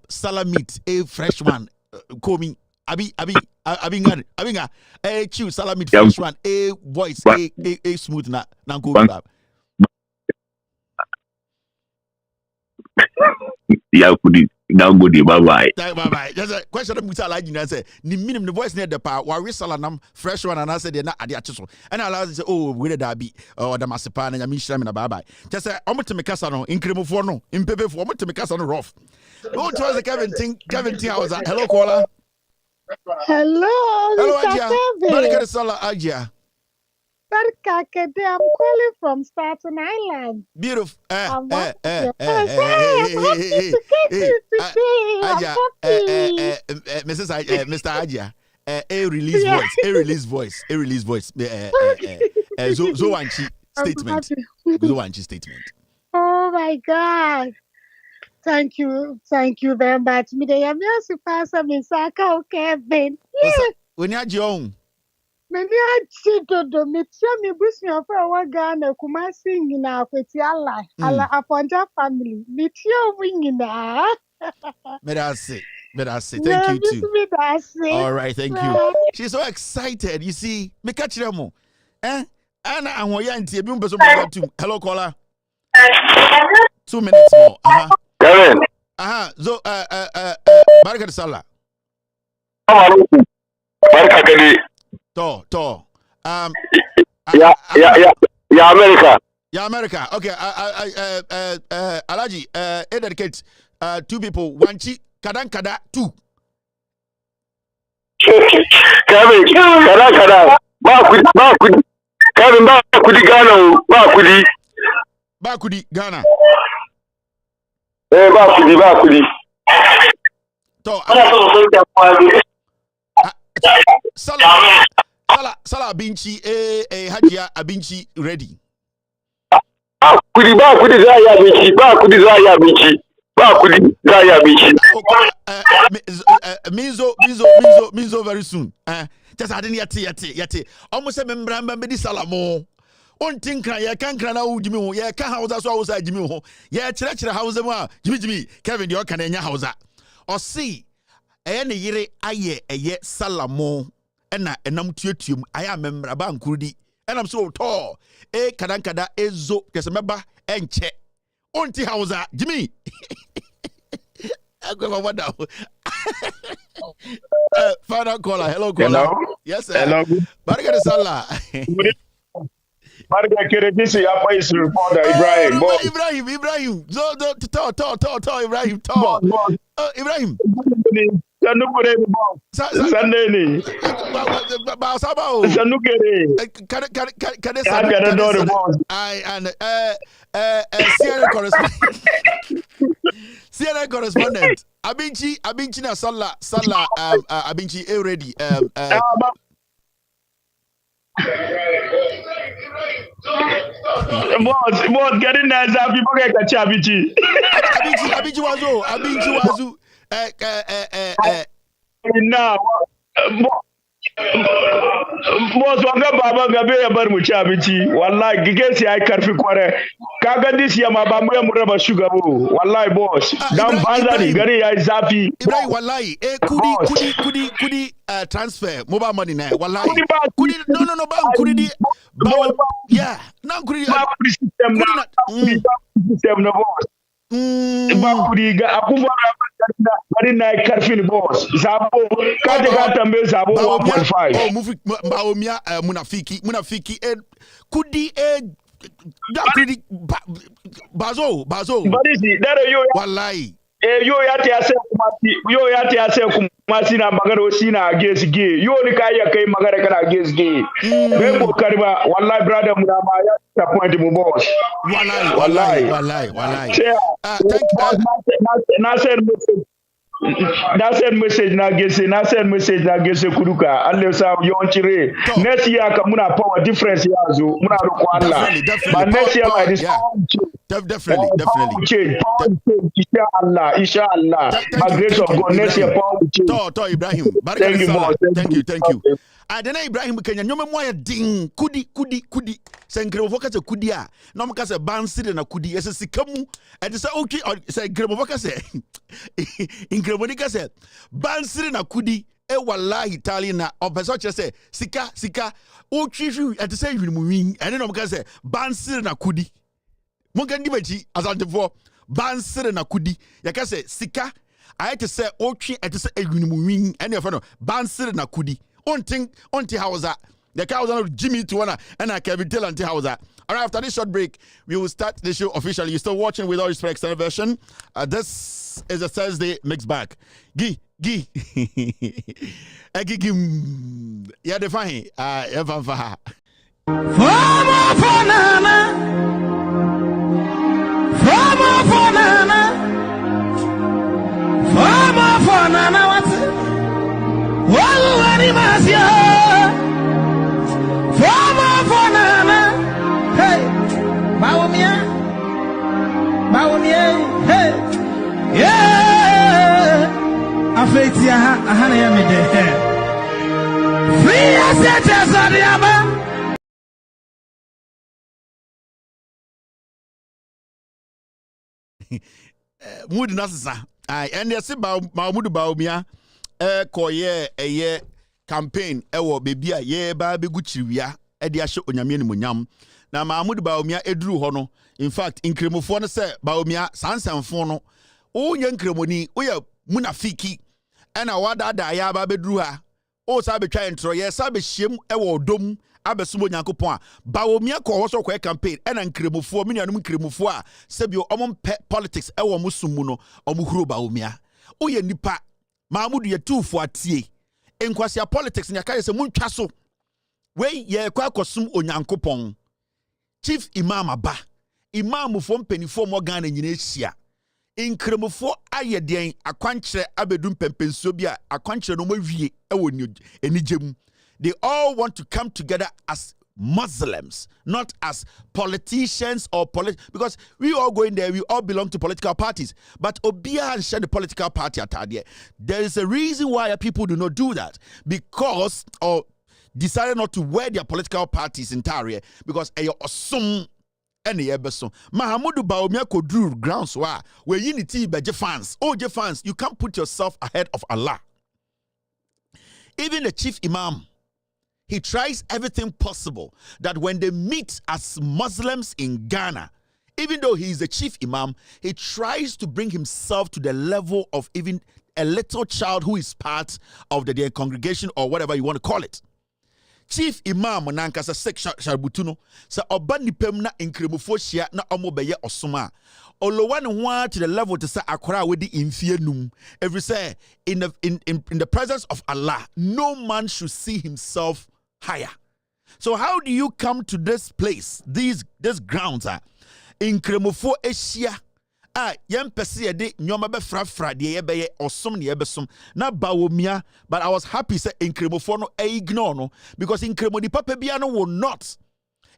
salamit a fresh one komi abinga a chew salamit fresh one a voice a smooth na Nankuri. Yeah, now good bye. There's a question of Alaji and say the minimum the voice near the power while we salanam fresh one and I said they're not at the and I allow to say, oh, where did I be? Or the Massipan and Yamisha and a bye. Just say, I'm to make us on in Cremoforno, in Pepe for to make us on rough. Don't try the Kevin T. House. Hello, caller. Hello, Aja. Baraka Sala Aja. I'm calling from Staten Island. Beautiful. I'm happy to Mr. Aja. A release voice. Zoanchi statement. Oh my God. Thank you very much. Me dey am here to pass me Saka Kevin. When you're young. Many achidodo metia me busia for one Ghana Kumasi nyina akweti ala Aponja family metia winyina. Medase. Thank you too. All right, thank you. She's so excited. You see, me catch them. Anna and Wayanti, hello, caller. 2 minutes more. Kevin. So, Barakat Salah. Barakat To. Yeah, America. Yeah, America. Okay. Alaji, dedicate 2 people. Wanchi kada 2. Kevin, kada. Bakudi. Kevin, bakudi Ghana. Bakudi Ghana. Bakudi. To. Salah Abinchi, Hajia Abinchi ready. Bakudi Zaya Bichi. Minzo very soon. Just I didn't yet. Almost a member Salamo. On Tinkra, ya can't cry now, Jimmy, ya can't house as well as Jimmy. Ya church house, Jimmy, Kevin, your Canania house. Or see, any yere aye a ye Salamo. And I'm tutum. I am member about Kudi. And I'm so tall. Kadankada ezo. Just remember and check. Onti hausa Jimmy. I go over now. Final caller. Hello, caller. Hello? Yes, sir. Hello. Baraka Salah. Baraka Keredisi Apa is reporter Ibrahim. Ibrahim. To Ibrahim. Ibrahim. Sanukere Saneni. Sanukere. I and Sierra correspondent. correspondent. Abinchi na Salah, Abinchi already. Boss, getting nice. People get a chabichi. Abinchi wazu. Now, boss, wanga baba gabe ya bar mu chabichi. Wallahi, gigesi ay karfi kware. Kaga this ya mabamu ya muraba sugar bo. Wallahi, boss. Dan banza ni gari ya zafi. Ibrahim, wallahi, kudi transfer mobile money na. Wallahi. Kudi no ba kudi di. Yeah, na kudi system na. System na boss. Ba kudi ga akuba bari na karfin boss. Zabo kaje ka tambe zabo 1.5. Oh, mufi Bawumia munafiki kudi da kudi bazo. Bari si dare yo wallahi. Yo ya ta ase kumasi na magana osi na against gay. Yo ni kai magana kana against gay. Be kokari ba wallahi brother mu na ma ya disappoint mu boss. Wallahi. Thank you. Na send message na gese kuduka alle sa yonchire next year ka muna power difference yazo muna roko Allah but next year by this definitely inshallah by grace of God next year power change to Ibrahim thank you adena Ibrahim Kenya nyome moya ding kudi senkre focus kudi a na mo ka se bansire na kudi ese sikamu e de se okay se gremo focus inkremo ni ka se bansire na kudi e wallahi tali na opeso che se sika o twihwi e de se hwinimu win ene na mo ka se bansire na kudi mo kan di bachi asantefo bansire na kudi ya ka se sika ayete se o twi e de se hwinimu win ene e fa no bansire na kudi onti hausa the cows are Jimmy to one and I Kevin Taylor anti hausa. All right, after this short break, we will start the show officially. You're still watching with All Respect Extended Version. This is a Thursday mixed bag. Gi. Yeah, define. Fama banana. Hey, Bawumia, hey, yeah, Afetia, Ahana Yamide, free as Adiaba. Mood Nasa, and yes, Mahmudu Bawumia, koye campaign, baby, ye baby Guchivia, Ediasho Onyamian Munyam. Na Mahmudu Bawumia edru hono. In fact, inkremofo no se Bawumia sansanfo no. O nyankremoni, o ya munafiki. Ena wada ya ba bedru ha. O sa betwa entro ye sa be hiem e wo dom abesumo nyankopon a Bawumia ko wo so ko campaign ena nkremofo minyanum nkremofo a sebio omon politics e wo musumu no omuhuro Bawumia. O ye nipa Mahmudu ye tufo atie. Enkwasi politics nya kai se muntwa so. We ye kwa kosum onyankopon. Chief Imam Aba, Imam from penifo Morgan and Yinesia. In Kremofo Ayedian, a quantre abedum pempensobia, a quantre no more vie, enijem. They all want to come together as Muslims, not as politicians or because we all go in there, we all belong to political parties. But Obia and share the political party at Tadia. There is a reason why people do not do that. Because of decided not to wear their political parties in Taria because some any ebeson. Mahmudu Bawumia could drew grounds where unity by fans. Oh, fans, you can't put yourself ahead of Allah. Even the chief imam, he tries everything possible that when they meet as Muslims in Ghana, even though he is the chief imam, he tries to bring himself to the level of even a little child who is part of their congregation or whatever you want to call it. Chief Imam nankasa section sharbutuno sa oba nipem na nkremufo hia na omobeye osoma olowa ne ho to the level to say akora we di infie num every say in the presence of Allah no man should see himself higher. So how do you come to this place, these grounds nkremufo ehia yem pesi de nyoma be fra de ye be osom ne ye be som na Bawumia, but I was happy say inkremofo no ignore no because inkremo di papa bia no will not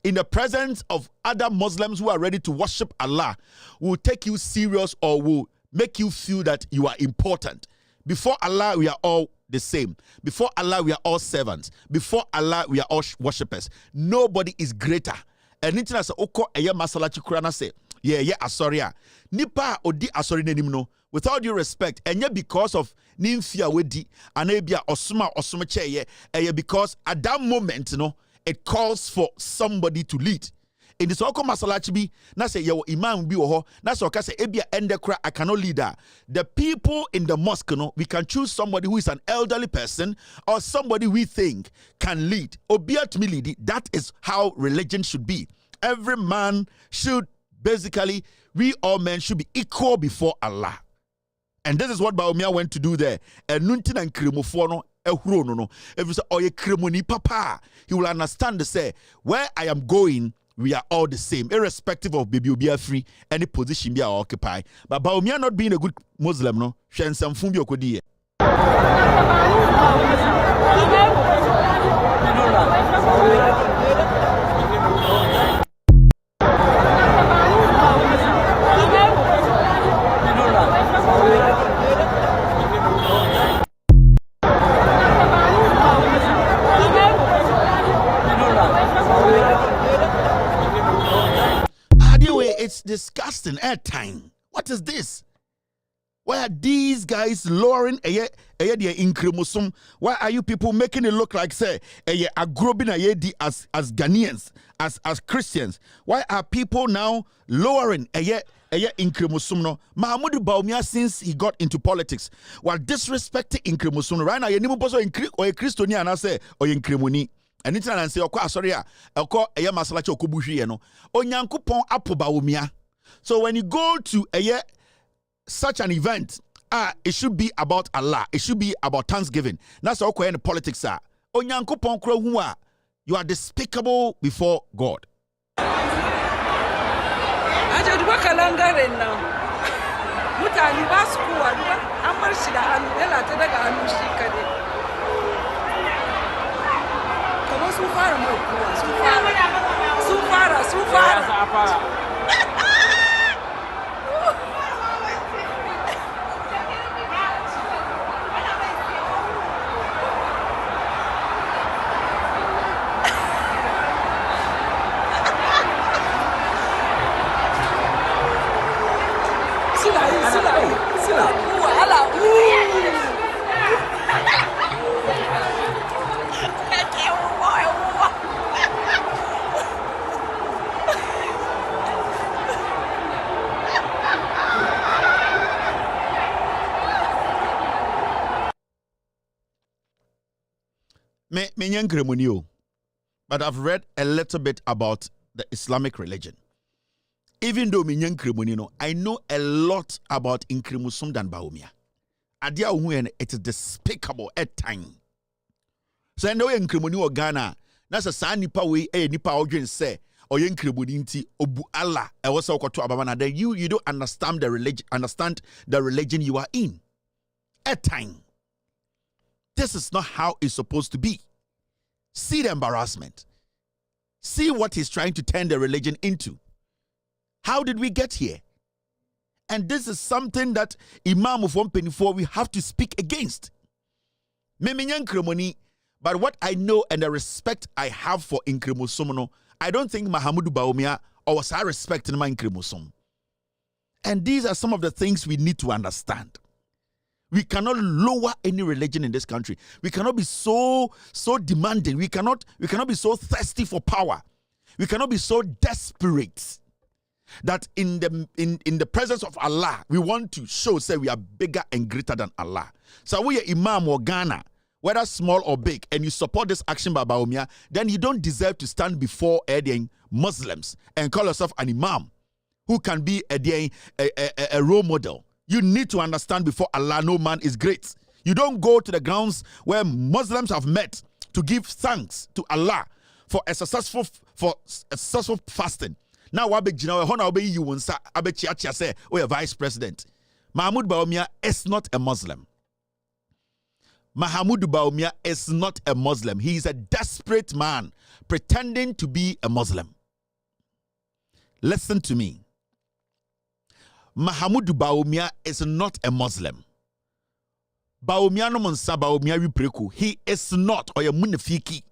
in the presence of other Muslims who are ready to worship Allah will take you serious or will make you feel that you are important. Before Allah, we are all the same. Before Allah, we are all servants. Before Allah, we are all worshippers. Nobody is greater. And anything as oko eye masala chikurana say, yeah, asoria. Nipa odi asori nenim no. Without due respect, and yet because of nimfia wedi, anebia osuma cheye, because at that moment, it calls for somebody to lead. In the so-called masalachi na say your imam bi wo na so ka say ebia endekra I cannot lead her. The people in the mosque we can choose somebody who is an elderly person or somebody we think can lead. Obia to me lead. That is how religion should be. Every man should basically, we all men should be equal before Allah. And this is what Bawumia went to do there. And nuntin and kremofo no. If you say oh ye kremoni papa, he will understand to say where I am going. We are all the same, irrespective of baby be free any position be occupy. But Bawumia not being a good Muslim, no, shen some fumbi okodi. It's disgusting at time. What is this? Why are these guys lowering their incremusum? Why are you people making it look like say a growing as Ghanaians, as Christians? Why are people now lowering incremusum no? Mahamudu Bawumia, since he got into politics, while disrespecting incremusum right now, you need to or a Christian and I say or incremuni. And it's an say, sorry, I'll call a masalachi okubushi, Onyankopon apo Bawumia. So when you go to such an event, it should be about Allah. It should be about Thanksgiving. That's all the politics are. Onyankopon kro huwa, you are despicable before God. Aja duwa kalanga renna. Mutani basku wa duwa amar shi da hannu yana ta daga hannu shi kade. Sun fara mai kuwa sun fara sila ala But I've read a little bit about the Islamic religion. Even though I know a lot about Inkremusum than Bawumia. It is despicable at time. So I know Inkremuni or Ghana. That's a sign nipa way nipa audience say or Inkremuninti obu Allah. I was so to Abamana. Then you don't understand the religion you are in. At time. This is not how it's supposed to be. See the embarrassment. See what he's trying to turn the religion into. How did we get here? And this is something that Imam of 124 we have to speak against. But what I know and the respect I have for Inkremusum, I don't think Mahamudu Bawumia or was I respecting my Inkremusum. And these are some of the things we need to understand. We cannot lower any religion in this country. We cannot be so demanding. We cannot be so thirsty for power. We cannot be so desperate that in the presence of Allah, we want to say we are bigger and greater than Allah. So we are Imam or Ghana, whether small or big, and you support this action by Bawumia, then you don't deserve to stand before Muslims and call yourself an Imam who can be a role model. You need to understand before Allah, no man is great. You don't go to the grounds where Muslims have met to give thanks to Allah for a successful fasting. Now wabe jina hona obe you wonsa abe chia say we vice president. Mahmoud Bawumia is not a Muslim. Mahmoud Bawumia is not a Muslim. He is a desperate man pretending to be a Muslim. Listen to me. Mahmoud Bawumia is not a Muslim. Bawumia no monsa Bawumia wipreku. He is not or a munafiki.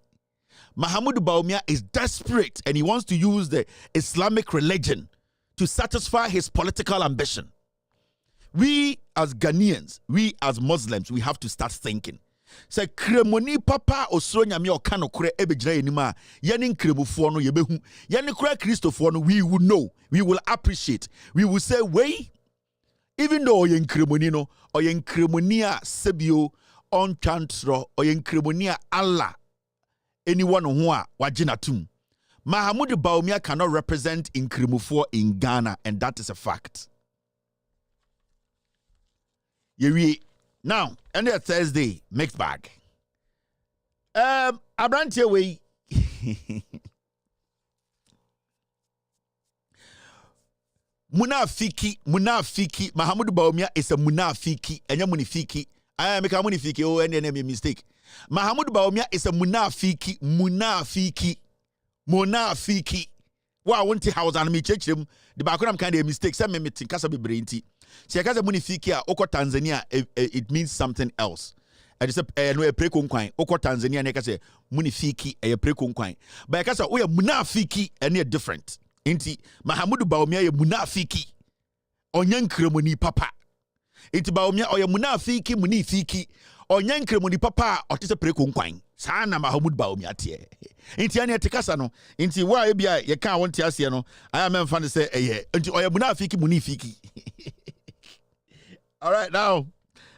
Mahmoud Bawumia is desperate and he wants to use the Islamic religion to satisfy his political ambition. We as Ghanaians, we as Muslims, we have to start thinking. Say kremoni papa osro nyame okano kure ebegyina enima yene nkremufo no yebehu yene kura Christopher no we will know, we will appreciate, we will say wey even though oyen kremoni no oyen kremoni a sebio on chantro oyen kremoni a Allah anyone who a wagina tum. Mahmoud Bawumia cannot represent nkremufo in Ghana, and that is a fact. Now, and Thursday, mixed bag. Abrantie way. Munafiki. Mahmoud Bawumia is a munafiki. Enya munifiki. I make a munifiki. Oh, and then mistake. Mahmoud Bawumia is a munafiki. Munafiki. Wa won't house and me church him. The background kind of mistake. Some me think kasa be brainty. Si akaza munifiki a oko Tanzania it means something else. I just no e preko nkwan. Oko Tanzania na kasa munifiki e preko nkwan. But kasa o ya munafiki e different. Inti Mahmoud Bawumia ye munafiki. Onye nkremoni papa. Inti Bawumia o ya munafiki munifiki. Onye nkremoni papa o tese preko nkwan. Sana Mahmoud Bawumia tie. Inti ane tekasa no. Inti wa e bia ye kan wonte ase no. Aya men fan say eye. Inti o ya munafiki munifiki. All right, now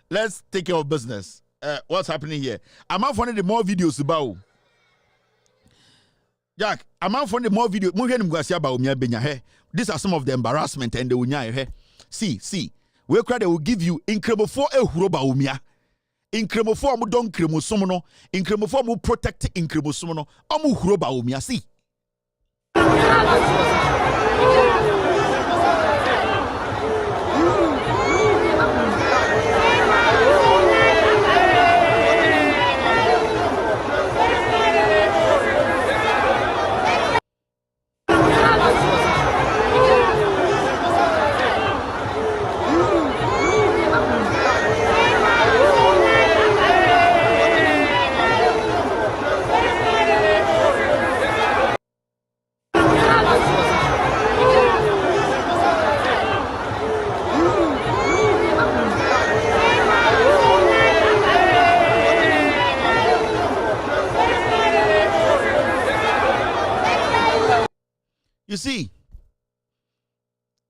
let's take care of business. What's happening here? I'm out finding the more videos about Jack. I'm out finding more videos. These are some of the embarrassment and the unya. See. We cry they will give you incredible for a Bawumia. Incredible for mu don cremosomono. Incredible for mu protect incredible Amu Bawumia. See.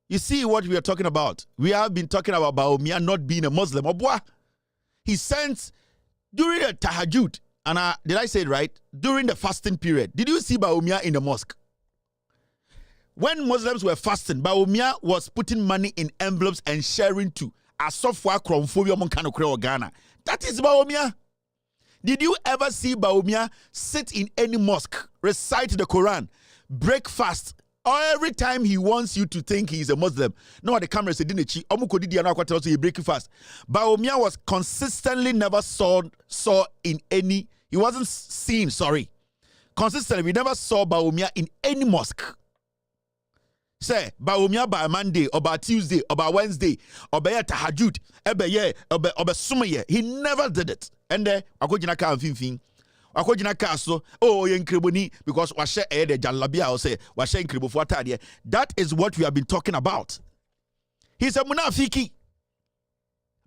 You see what we are talking about. We have been talking about Bawumia not being a Muslim. He sent during the tahajjud, and did I say it right? During the fasting period. Did you see Bawumia in the mosque? When Muslims were fasting, Bawumia was putting money in envelopes and sharing to a software chromophobia Monkano Ghana. That is Bawumia. Did you ever see Bawumia sit in any mosque, recite the Quran, break fast? Or every time he wants you to think he's a Muslim. No, the camera said, didn't he? He break fast. Bawumia was consistently never saw in any, he wasn't seen, consistently, we never saw Bawumia in any mosque. Say, Bawumia by Monday, or by Tuesday, or by Wednesday, or by tahajjud, or by Sumaye. He never did it. And then, I go to Fin. Akojina kaso yenkreboni because washe the jalabia or say washe nkrebu fuatade. That is what we have been talking about. He's a munafiki.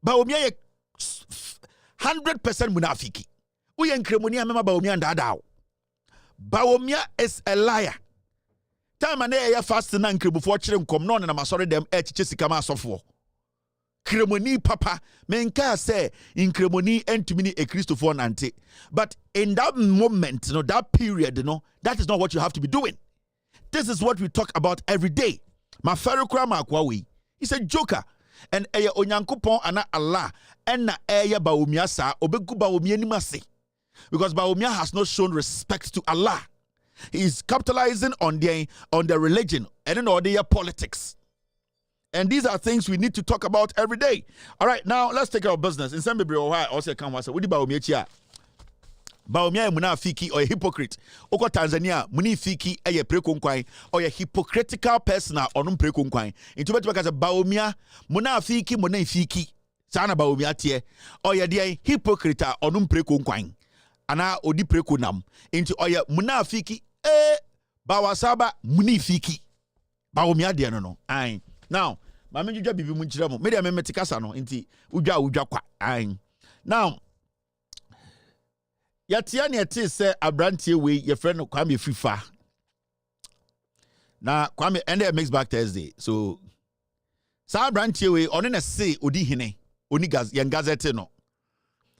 Bawumia 100% munafiki. Uyenkreboni amema Bawumia ndadao. Bawumia is a liar. Time ane ya fast na nkrebu fuachire nkom no na masore dem echiche sikama asofo. Kremoni papa menka say in kremoni entumini a Christopher nante. But in that moment, that period, that is not what you have to be doing. This is what we talk about every day. Mafarukra makwawi. He's a joker. And eya onyankopon ana Allah enna eya Bawumia sa obegu Bawumia ni mase. Because Bawumia has not shown respect to Allah. He's capitalizing on the religion and then all the politics. And these are things we need to talk about every day. All right, now let's take care of business. In some people, also come what the Bawumia? Bawumia munafiki or a hypocrite. Oko Tanzania munifiki a prekunkwai or a hypocritical person or prekunkwai. Into what because Bawumia munafiki munafiki sana Bawumia tie or ya dia hypocrite or prekunkwai. Ana odi prekunam into or ya munafiki bawasaba munifiki. Bawumia dia no. Aye. Now, mama juja bibi munchira mo. Media memetikasa no inti uja kwa. Aye. Now, yatia ne ete se abrantie we your friend Kwame Fifa. Na Kwame ende mix back Thursday. So sa abrantie we ono na say odi hene, oni yan gazette no.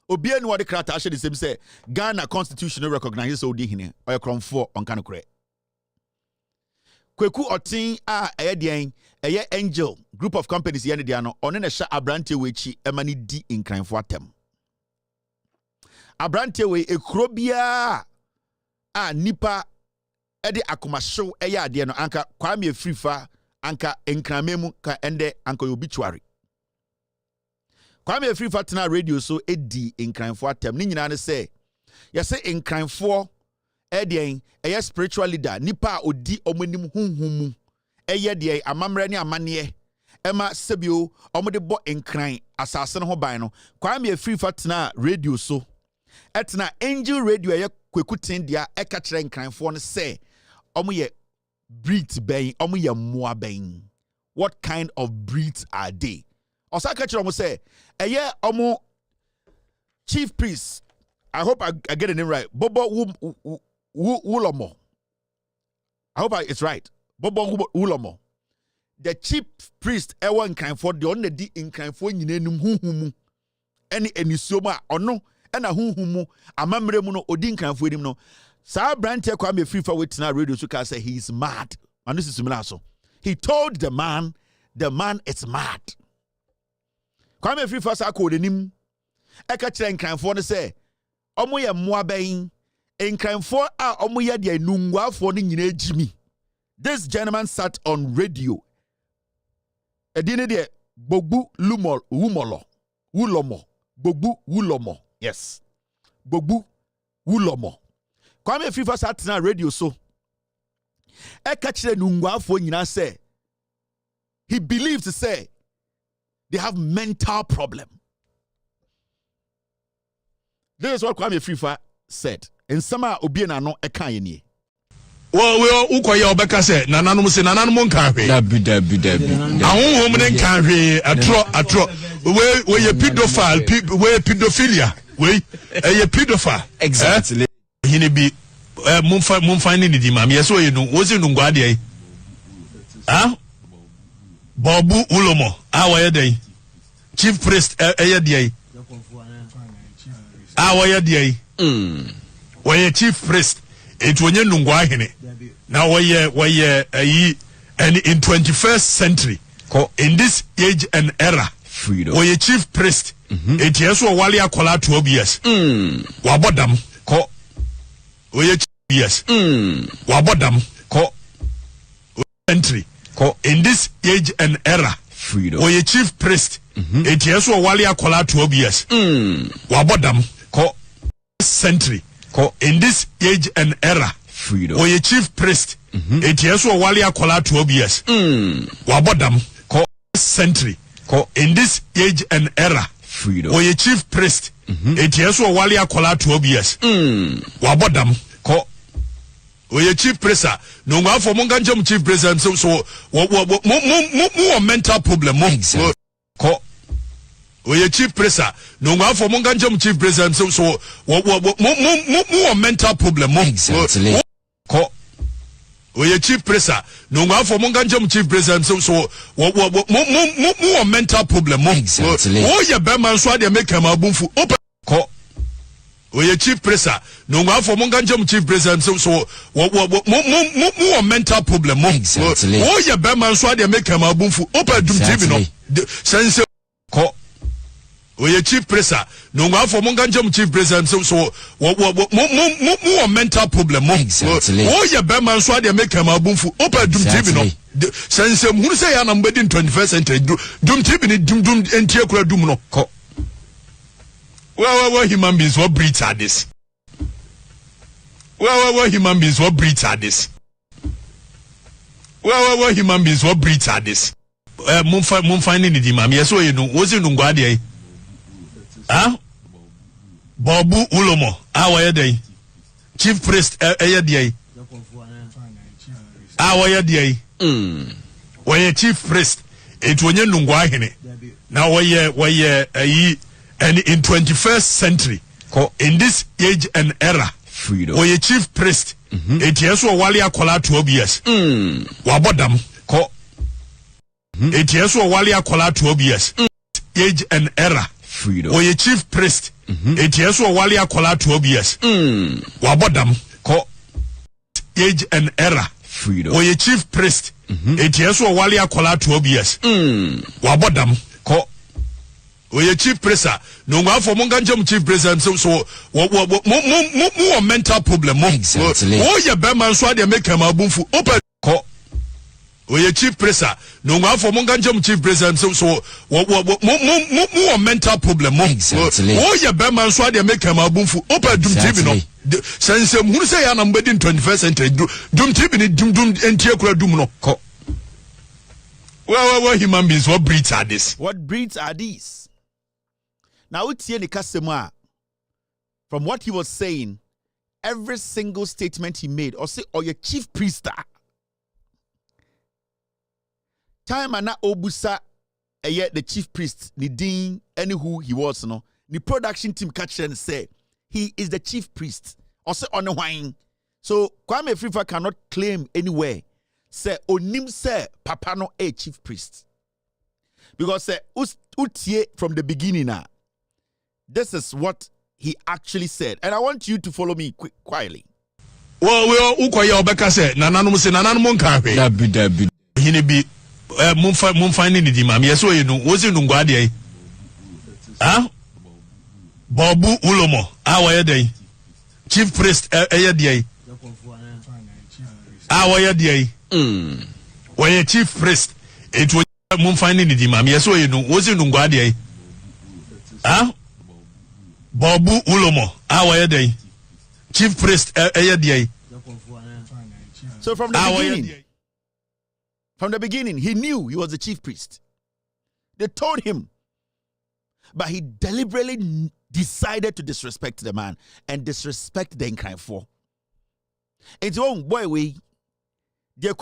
Obi enu wode krata ahye the same say Ghana constitution recognizes odi hene oy kromfo onka no kure. Kweku Otin eye Angel group of companies yene dia no ono na sha abrantie we chi emani di nkranfo atem. Abrante we ekrobia nipa ede akomashow eya ade no anka Kwame Fifa anka enkramemu ka ende anka obituary. Kwame Fifa tena radio so edi enkranfo atem ni nyina ne say yese enkranfo ede eya spiritual leader nipa odi omonim hunhumu eye de amamre ne amane ema sebio omode bo enkran asase ne ho ban no Kwame Fifa tena radio so etna Angel Radio ye kwekutin dia eka kire nkranfo no say omo ye breed ben omo ye moa ben. What kind of breeds are they? Osaka kire omo say eye omo chief priest, I hope I get the name right, Bobo Wulomo. I hope it's right. Bobo Wulomo. The chief priest ewa nkranfo de on di nkranfo nyinanum huhumu ene enisoma ono na huhumu amamre mu no odi nkanfo enim no sa brand Kwame Fifa wetina radio so ka say he is mad. And this is similar so he told the man is mad. Kwame Fifa sa ko denim e ka kire nkanfo no say omo ye moa ben nkanfo a omo ye de nungwafo no nyina ejimi. This gentleman sat on radio edine de Bogbu Wulomo Bogbu Wulomo. Yes. Bogbu Wulomo. Kwame Fifa sat na radio so. Eka kire nungwafo nyina say he believes to say they have mental problem. This is what Kwame Fifa said. In sama obi na no eka ye nie. Well, ukoye obeka say nananom se nananom nka hwe. Dabi. Ahonhom ne nka hwe atro. We ye pedophile, we pedophilia. We a pedophile. Exactly. Hini bi mumfa ni di mam. Yes, we no wozi no ngwade. Bobu Ulomo. Awaye dey. Chief priest eye dey. Awaye dey. We chief priest etwonye nungwa hene. Now we and in 21st century in this age and era freedom. We chief priest it yes wali akola 12 years wabodam ko we yes wabodam ko century ko in this age and era freedom. We chief priest it yes wali akola 12 years wabodam ko century ko in this age and era freedom. We chief priest it yes wali akola 12 years wabodam ko century ko in this age and era freedom. We chief priest it yes wali akola 12 years wabodam ko we chief priest no ngwa for monga jam chief priest so mo mental problem ko we chief priest no ngwa for monga jam chief priest so mo mental problem ko we chief priest no ngwa for monga jam chief priest so mo mental problem oh ye be man so dey make am abunfu ko we chief priest no ngwa for monga jam chief priest so mo mental problem oh ye be man so dey make am abunfu open dum tv no sense ko Oye chief presser. No go for monganjam chief presser so more mental problem. Exactly. Oh yeah, Berman so they make him a boomfu. Open doom TV no. Since who say I'm in 21st century. Doom TV ni doom and teakura doom no. Well, human beings, what breeds are this? Well, human beings, what breeds are this? Well, human beings, what breeds are this? Mumfinding the imam, yes, you know, was in Ungwadi. Ah? Babu Ulomo, our day. Chief priest, day. Our day. Why a chief priest? It when you Nungwahine. Now, why and in 21st century, in this age and era, freedom. Why a chief priest? It yes, wali akola 12 years. Wabodam. It yes, wali akola 12 years. Age and era. Freedom. Why a chief priest? It yes, wali akola 12 years. Wabodam. Age and era. Freedom. Why a chief priest? It yes, wali akola 12 years. Wabodam. Oye chief presser. No go for monganjam chief presser so more mental problem. Exactly. Oh yeah, Berman so they make him a boomfu. Open. Oye chief presser. No go for monganjam chief presser so more mental problem. Exactly. Oh yeah, Berman so they make him a boomfu. Open doom TV no. Since who say I'm in 21st century. Doom TV ni doom and teakura doom no. Well, human beings, what breeds are this? What breeds are these? Now, it's here the customer. From what he was saying, every single statement he made, or say, or your chief priest, time and obusa, yet the chief priest, the dean, any who he was, no, the production team catch and say he is the chief priest, or say on the wine. So Kwame Frifa cannot claim anywhere. Say onim say papa no a chief priest, because say utie from the beginning now. This is what he actually said, and I want you to follow me quietly. Well, ukoya obeka say nananum say nananum nkawe. Dabi. Hini bi mumfinding the imam. Yes, you know, was in Ungwadi. Ah? Babu Ulomo, our day. Chief priest day. Our day. When a chief priest, it was mumfinding the imam. Yes, you know, was in Ungwadi. Ah? Babu Ulomo, our day. Chief priest day. So from the beginning, he knew he was the chief priest. They told him, but he deliberately decided to disrespect the man and disrespect the incline for. It's one boy way. They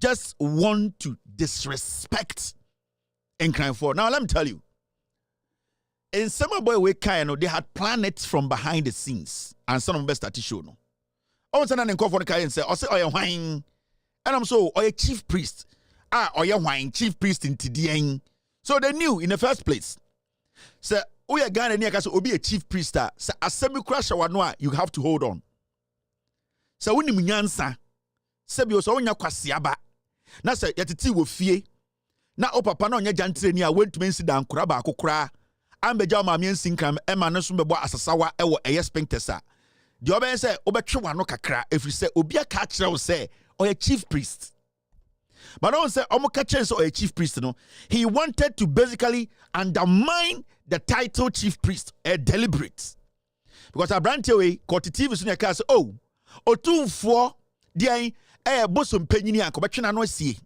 just want to disrespect incline for. Now let me tell you. In some boy way they had planned it from behind the scenes, and some of them best at show no. I was an for the and say, "I say, oh, you're wine," and I'm so, "Oh, you chief priest, oh, you're wine, chief priest in TDN." So they knew in the first place. So, oh, you're Ghana near because be a chief priest. So, a semi crash you have to hold on. So, when you nyansa, sebi so when you kwasiaba, na say yatiti wo fie, na o papa na onye jantre ni a went to mensi dan kura ba akokora. Ambeja ma miensinkram ema no so bebo asasawa ewo eye sphincters. The oben say obetwe wano kakra efri say obi aka kire wo say oye chief priest. But don't say omo ka kire say oye chief priest no. He wanted to basically undermine the title chief priest, deliberate. Because Abrante we TV so na say oh otumfo dia bosom panyini ankobetwe na no asie.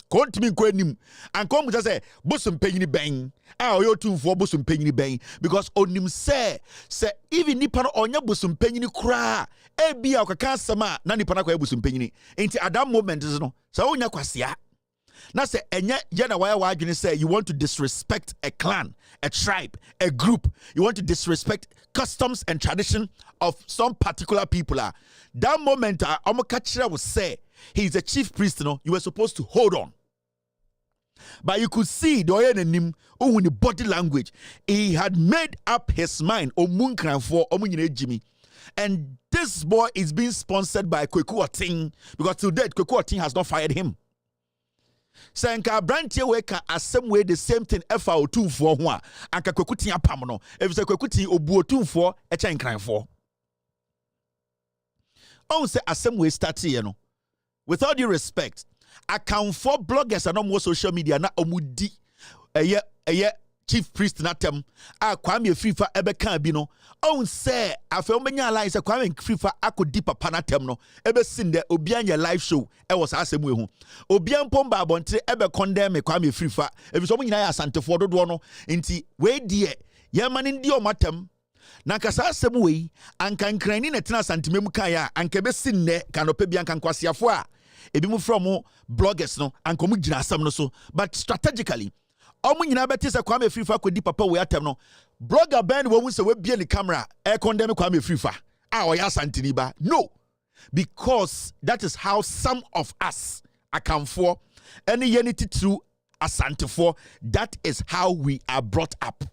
Kontimi nkwanim ankom mu say bosom panyini ben oyotumfo bosom panyini ben because onim say even nipa no onya bosom panyini kura bia okaka asama na nipa na kwa bosom panyini enti at that moment no say onya kwasea na say enya ye na why adwene say you want to disrespect a clan, a tribe, a group, you want to disrespect customs and tradition of some particular people. That moment Omokachira will say he's a chief priest, you were supposed to hold on. But you could see the body language. He had made up his mind. And this boy is being sponsored by Kweku Oting because to date Kweku Oting has not fired him. Senka branche we ka asem we the same thing efa otumfo ho a anka kwakuti apam no efise kwakuti obu otumfo eche nkranfo. On say asem we start here no. With all due respect, account for bloggers and no social media na omudi eye chief priest natem a Kwame Frifa ebeka bi no on say afa omenya line say Kwame Frifa akodi papa natem no ebe sin de obianye live show e was asem we hu obian pomba abontre ebe condemn Kwame Frifa ebi so nyina ya asantefo dodo no nti we die ye mane ndi o matem na kasa asem we anka nkrani na tena santimem kan ya anka be sin ne kanope bi anka nkwasiafo a ebi mu from bloggers no anka mu gina asem no so but strategically omu nyina beti se Kwame Frifa kodi papa we atem no blogger band wo hu se we bie ni camera e condemn Kwame Frifa a o ya santini ba no, because that is how some of us account for any unity through asante for. That is how we are brought up.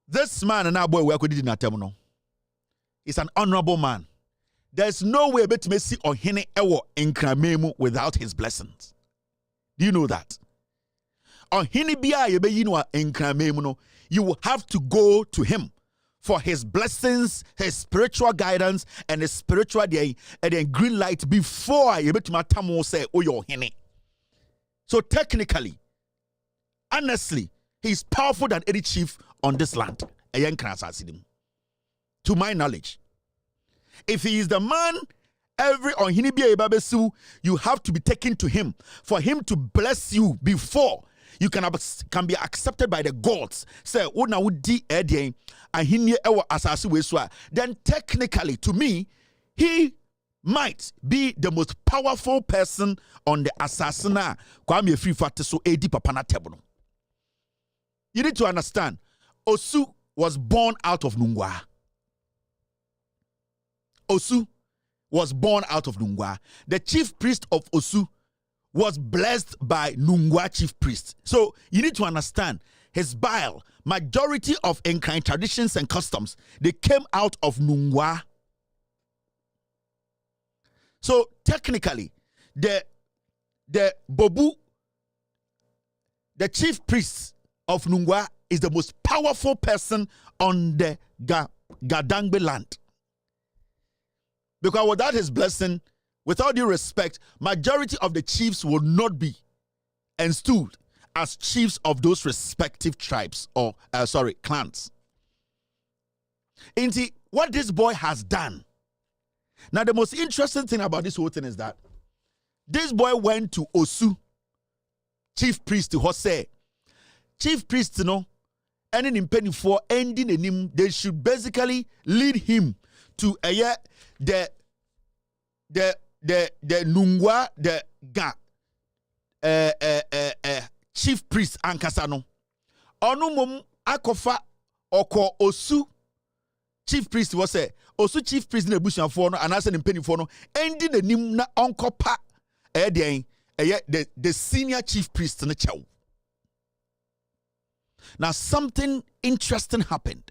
This man and our boy we akodi na tem no is an honorable man. There's no way bet me see ohene ewo nkramemu without his blessings. Do you know that? Ohene bia ye be yino nkramemu no, you will have to go to him for his blessings, his spiritual guidance, and his spiritual day and then green light before you bet matamo say oh your ohene. So technically, honestly, he's powerful than any chief on this land. To my knowledge. If he is the man, every onhinibia ebabesu, you have to be taken to him for him to bless you before you can be accepted by the gods. Say, una wudi edien ahinie ewa asasi weswa. Then technically, to me, he might be the most powerful person on the assassina. Kwame Frifa so edi papana tebono. You need to understand, Osu was born out of Nungwa. Osu was born out of Nungwa. The chief priest of Osu was blessed by Nungwa chief priest. So you need to understand his bile. Majority of Enkai traditions and customs, they came out of Nungwa. So technically, the Bobu, the chief priest of Nungwa, is the most powerful person on the Gadangbe land. Because without his blessing, with all due respect, majority of the chiefs will not be installed as chiefs of those respective tribes or, clans. And what this boy has done. Now, the most interesting thing about this whole thing is that this boy went to Osu, chief priest to Jose. Chief priest, and in penny for ending in him, they should basically lead him to the Nungwa, the chief priest Ankasano. Onumum akofa oko Osu chief priest was say Osu chief priest in the bush and for no and as an penny for no ending the nim na onkopa the senior chief priest in the chow. Now something interesting happened.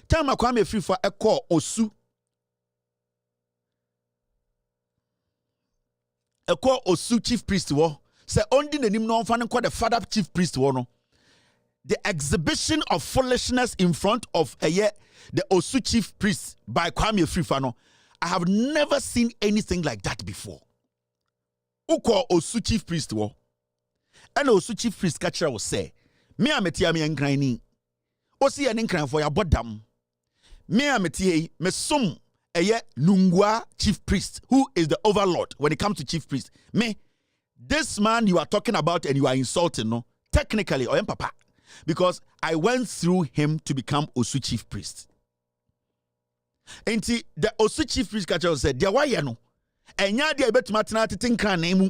Tell me Kwame Frifa a call Osu. A call Osu chief priest wo. Say only the name no fan call the father chief priest wo no. The exhibition of foolishness in front of the Osu chief priest by Kwame Frifa no. I have never seen anything like that before. Who call Osu chief priest wo? And Osu chief priest catcher will say, me ametia me engrani. Osi an enkran for your bodam. Me ametie me sum Nungwa chief priest, who is the overlord when it comes to chief priest. Me, this man you are talking about and you are insulting, no? Technically, I am papa. Because I went through him to become Osu chief priest. And the Osu chief priest catcher said, "Dia why no? Enya dia betumatena tetenkran na mu."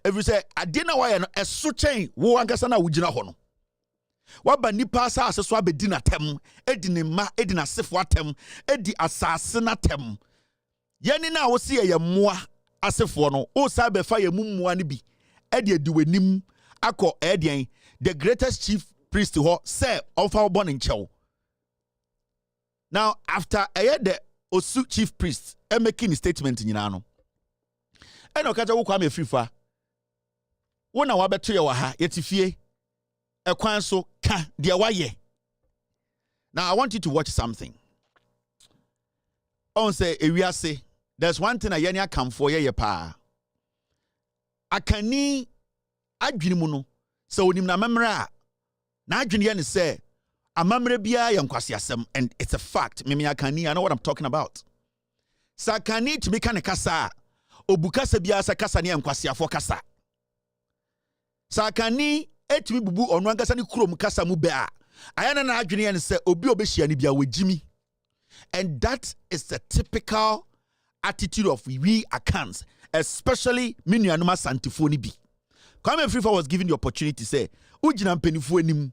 If you say, "I didn't why no esu chen wo ankasa na wugina ho no." Waba nipa asase so abedi na tem edi ne ma edi na sefo atem edi asase na tem yeni na wo se ye moa asefo no o sa be fa ye mummoa ne bi edi edi wanim akọ edien the greatest chief priest ho say onfa obo ne nchew. Now after the Osu chief priest making a statement nyina no eno kaja wo kwa me frifa wo na wabeto ye wa ha yetifie ekwan so ka de waye. Now I want you to watch something. On say ewiase, there's one thing ayenya come for ye pa. Akani adwini mu no se onim na memra na adwini ye ne se amamre bia ye nkwase asem, and it's a fact. Mimi akani, I know what I'm talking about. Sakani to be kan kasa obukasa bia sa kasa ne nkwase afo kasa. Sakani etimi bubu onu ankasa ne kurom kasa mu ba ayana na adwene ye se obi obehia ne bia wajimi. And that is the typical attitude of we accounts, especially minuanuma santifoni bi. Kwame Frifa was given the opportunity to say ujina mpenifo anim.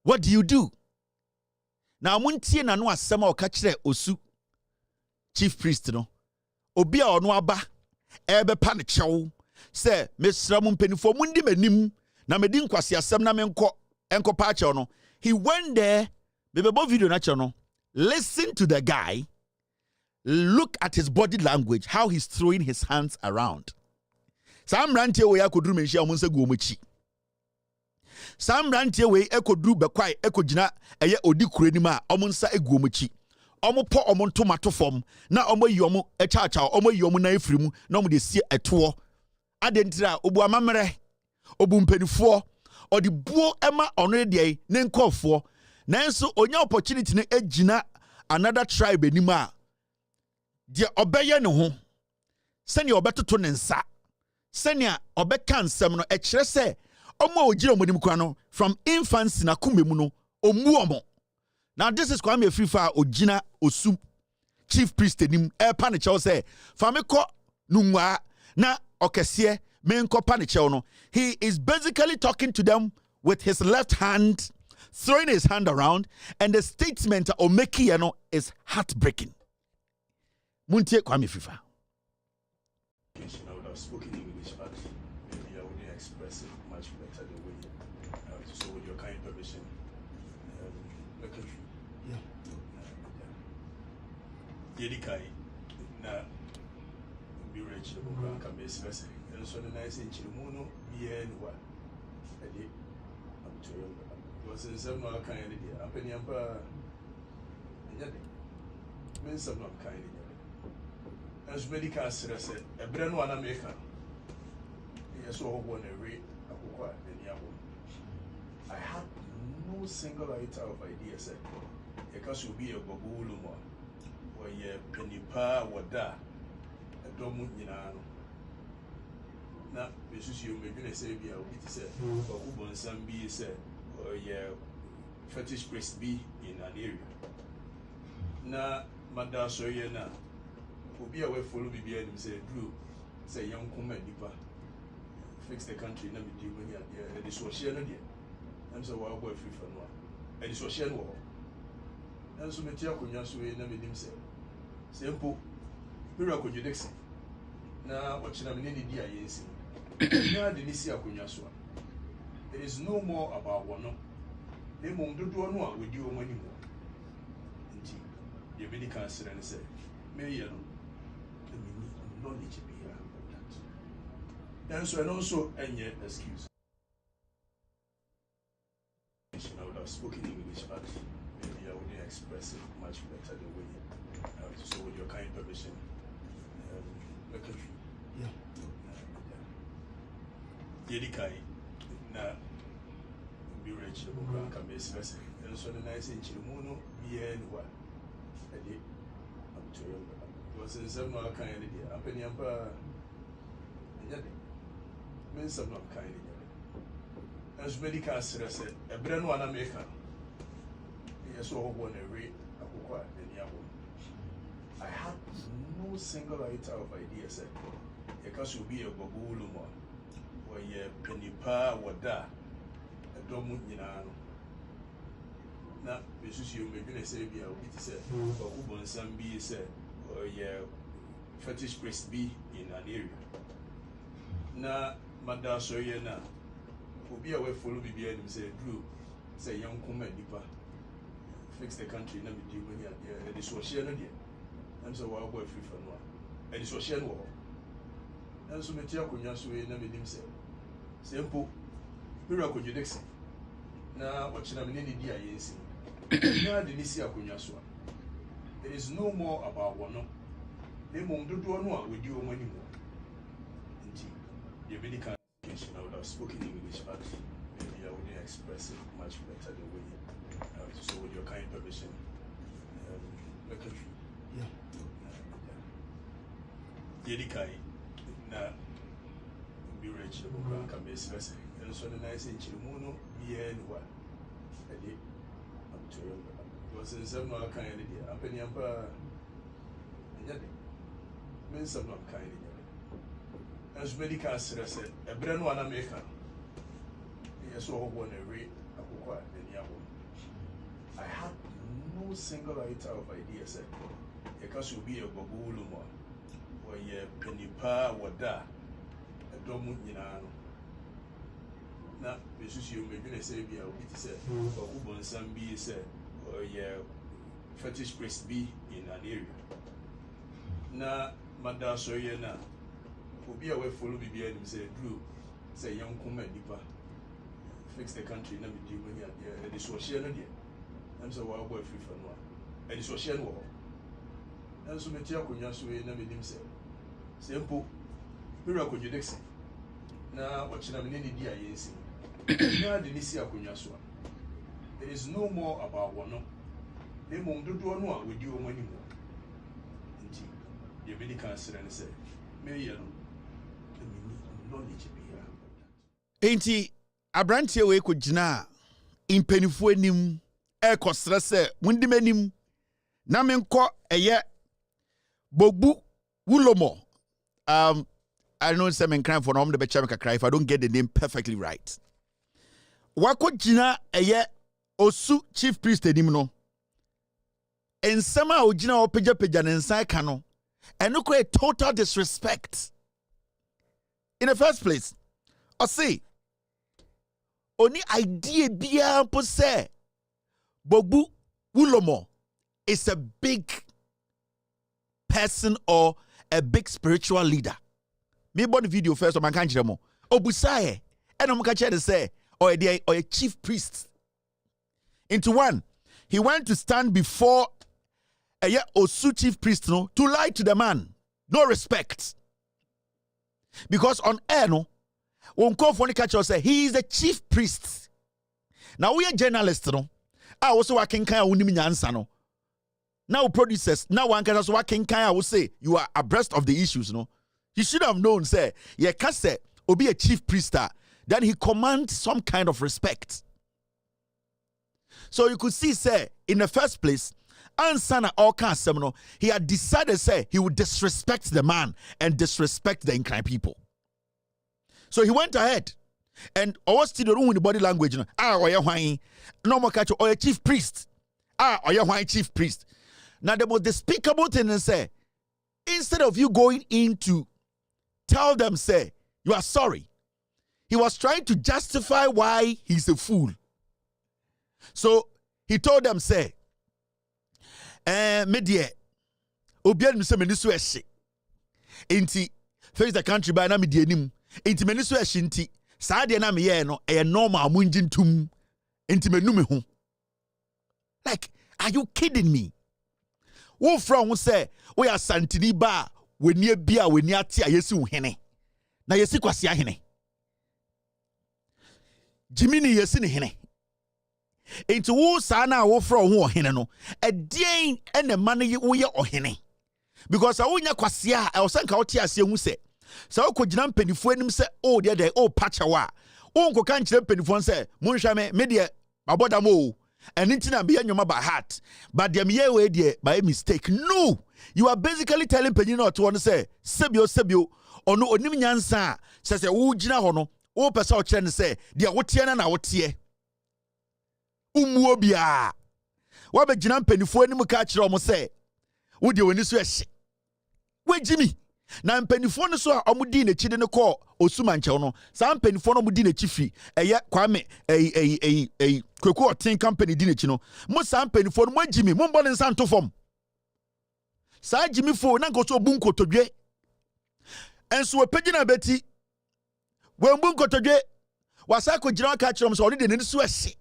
What do you do? Now muntie na no asema o ka kire osu chief priest no obi a ono aba ebe pa ne chew say mesra mu mpenifo mundi manim na medi nkwase asem na menko pa chew no. He went there, bebebo video na chew no. Listen to the guy. Look at his body language, how he's throwing his hands around. Sam rantie we akoduru menhia omonse guomochi. Sam rantie we ekoduru bekwai ekogina eye odi kurani ma omonsa eguomochi. Omo po omo ntomato fom na omo yi omo echacha omo yi omo na efrimu na omo de sie eto. Adentira obu amamere obu mpenifo odi buo ema ono de ne nkofo. Nanso onya opportunity ne ejina another tribe anima de obeye ne ho sene obetoto ne nsa sene obeka nsem no ekire se omo ogire omonim kwa no from infancy na kumemu no omu omo. Now this is Kwame Frifa ogina osu chief priest enim pa ne chew se fa me ko nunwa na okese me nko pa ne chew no. He is basically talking to them with his left hand, throwing his hand around, and the statement of Meki is heartbreaking. Muntie Kwame Frifa. I would have spoken English, but maybe I wouldn't express it much better the way. So with your kind permission, the country. Yeah. Yedikai na be rich the book can be expressed. And so the nice in Chimuno be anywhere. I'm to you. Was in some kind of idea. Up in the emperor. Men some not kind of as medical said, a brand one American. Yes, all one a rate. I had no single item of idea said, because you be a babuluma or ye penny pa or da a domunina. Now, Mrs. You may be say, be a wit said, or who some be said, or ye fetish priest be in an area. Now, Madame Soyena. Be away follow me and say, Drew, say young woman, fix the country, let me do when you're there. This was she, and so I'll go free from one. And this was she, and so Matia Kunyasu, never him say, simple miracle, you Dixon. Now, what you have any idea, yes, now the Nisia Kunyasu. It is no more about one. They won't do one with you anymore. Indeed, you really can't sit and say, May knowledge be about that. And so, and also, any excuse. I would have spoken English, but maybe I wouldn't express it much better the way. So, with your kind permission, the country. Yeah. Yedikai na be rich the book can be expressed. And so, the nice in Chimuno be anywhere. I'm to you. Was in some kind of idea. Up in the emperor, men some not kind of as medical said, a brand one American. Yes, all one a rate, I had no single item of idea said, because you be a babuluma or ye penny pa or da a domunina. Now, Mrs. You may be say, be a wit said, or who some be said. Or yeah, fetish priest be in an area. Na Madame Soyena, who be away follow me and say, Drew, say young woman, fix the country, let me do when you're there. And this was she, and so I'll go free from one. And this was she, And so Metia Kunyasu, never dim say. Simple. Miracle Judex. Now, watching a mini dear yes. Now, the Nisia Kunyasu. It is no more about one. They won't do one with you anymore. Indeed, the medical education I would have spoken English, but maybe I wouldn't express it much better the way. So, with your kind permission, yeah. Yedikai, na be rich, can be stressed, and so the nice in Chimuno, be anywhere. I did up to you. Was in some kind of idea. Up in Yampa, and yet, men some kind of as medical stress, a brand one American. Yes, so one a rate, a book, and Yahoo. I had no single item of ideas. Because you be a Bawumia, or ye penipa wada, a domunina. Now, Mrs. You may be say, be a witty said, or who wants some be said, or ye fetish priest be in an area. Now, Madame Soyena, who be away follow me and say, Drew, say young common deeper, fix the country, never do when you're there, and it's what she and I'm so well free from one, and it's what she and war. And so Metia Kunyasu, never dim say. Simple. Miracle Judex. Now, watching a mini dear yes. Now, the Nisia Kunyasu. It is no more about one. They won't do one with you anymore. Indeed, the medical and say, may you know, knowledge be here. Ain't he? Abrantia we could jina in pennyfuenim, air costress, windimenim, Namenko, a year. Bobu Wulomo. I know some crime for the Bechamaka cry if I don't get the name perfectly right. Wako Jina eye Osu chief priest edimno. And somehow Ojina opeja peja nensai kano. And look a total disrespect. In the first place, I say only idea bia pose Bobu Wulomo is a big person or a big spiritual leader. Me born the video first on my country mo. Obusaye, and I'm catch to say or a chief priest. Into one, he went to stand before a Osu chief priest no to lie to the man. No respect. Because on air no, when call for the catcher say he is the chief priest. Now we are journalists no. I also working kind of unimi no. Now producers, now one can also work in I will say you are abreast of the issues, no? He should have known, say, yeah, can say, or be a chief priest, then he commands some kind of respect. So you could see, say, in the first place, Ansana Oka Semino, he had decided, say, he would disrespect the man and disrespect the inclined people. So he went ahead and always still the room with the body language, no more catch or a chief priest. Or your chief priest. Now the most despicable thing is say, instead of you going in to tell them, say, you are sorry, he was trying to justify why he's a fool. So he told them, say, media, obian mi se menisu eshi. Inti face the country by na media nim. Inti menisu eshi inti. Saade na me ye no e normal munjin tum. Inti menu me ho. Like, are you kidding me? Wo from say we are santini ba we nie bia we ni ate ayesi wo hene. Na yesi kwase ahene. Jimini yesi ne hene. Enti wo sa na wo from ho hene no. Edien ene man ye wo ye ohene. Because awonya kwase a e osanka wo te ase hu se. Sa wo kogina mpanifo anim se o de de o pachawa. Wo nkoka nkire mpanifo se monhwa me de maboda mo. And it's not be by heart, but the way by mistake. No, you are basically telling Penino to want to say Sebio or no Onimiansa says a Ujina Hono, or Pesa Chen say, dear Wotiana na Wotie Umwobia. What about Jinam Penifo and Mukachi almost say, would you win this wish? Wait, Jimmy. Na mpenifo no so a omudi na chide no call osumanche no sa mpenifo no mudi na chifi eye kwame kweku otin company di na chi no mo sa mpenifo no mo agimi mo mbɔ ne nsanto fom sa agimi fo na nkoto bunko todwe And so a pagina betty. When Bunko today was I could catch them so only the Swiss.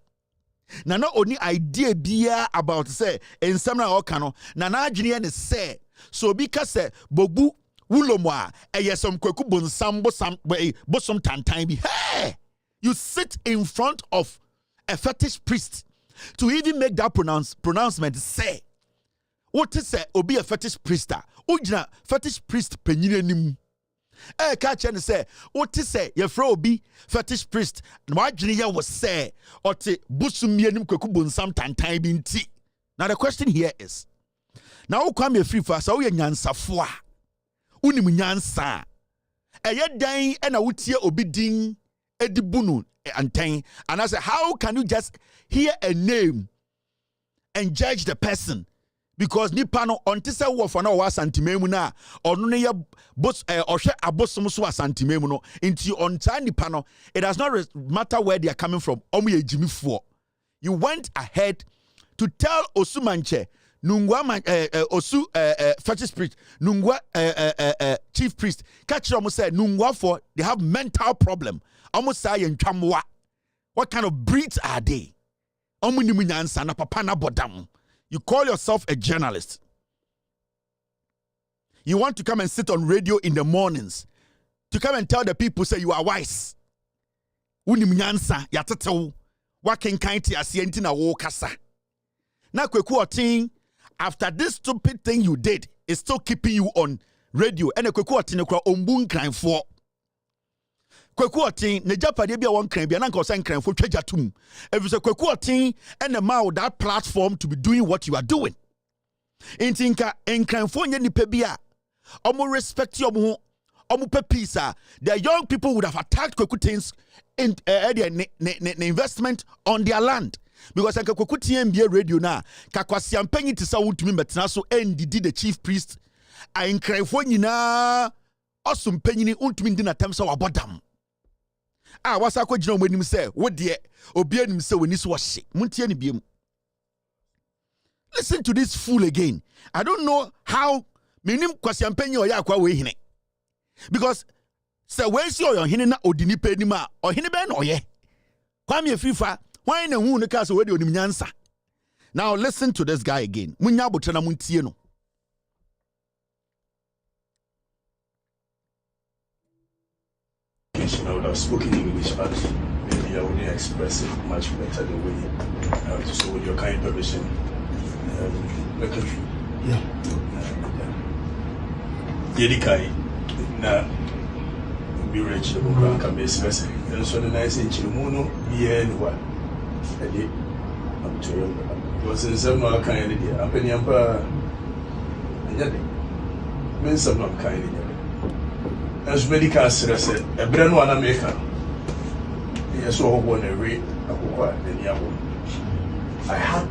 Na no only idea beer about say in some okano na na agene ne say so because say bogu wulomwa some kweku bonsam bosom tantan bi hey you sit in front of a fetish priest to even make that pronouncement say what is say obi a fetish priester ugina fetish priest penyine nim catch and say, what to say? Your fro be fetish priest. My junior was say, or te busumianum kokubun sometime time in tea. Now the question here is now come your free fast, so we nyansa foa. Unim nyansa. A yet dying and a would obi ding edibunu and time. And I say, how can you just hear a name and judge the person? Because Nipano on Tisa Wafana was Santimemuna or Nunia Bus or She Abosumus was Santimemuno into on Tiny Pano. It does not matter where they are coming from. Omi Jimmy 4. You went ahead to tell Osumanche, Nungwa Osu fetish priest, Nungwa chief priest. Catch almost said Nungwa for they have mental problem. Almost say in Chamwa. What kind of breeds are they? Omunimunyansa na papana bodam. You call yourself a journalist. You want to come and sit on radio in the mornings to come and tell the people, say you are wise. Unimnyansa yatetew waken kainti asienti na wo kasa. Na kweku otin after this stupid thing you did is still keeping you on radio. And kweku otin kwa ombun kranfo. Kweku otin ne japade bia won kran bia na nka osan kranfo twaja tum. If you say kweku otin and the mouth that platform to be doing what you are doing. Intinka enkranfo nye nipa bia omo respect your omo pe peace. The young people would have attacked kweku tins in the investment on their land. Because anka kweku tin bia radio na kakwasi ampanyi tisa wuntumi metena so ndidi the chief priest a enkranfo nyina osum panyini untumi ndi na temsa wabodam. Wasa ko jina omanim say wo de obi anim say woni so hye muntie ne biem. Listen to this fool again. I don't know how menim kwasiampanyi oya akwa we hine. Because say we see oyo hine na odini pa anim a ohine be na oye. Kwame afifa why na hu ne ka so we de onim nyansa. Now listen to this guy again. Munya botre na muntie no. I would have spoken English, but maybe I wouldn't express it much better the way. So with your kind permission, yeah. Yedikai na be rich the book can be expressed. And so the nice in Chimuno, be anywhere. I did. I'm to you. It was in some kind of idea. I'm penny emperor. And yet, men some not kind of idea. As medical said, a brand one American. Yes, all one a rate, I had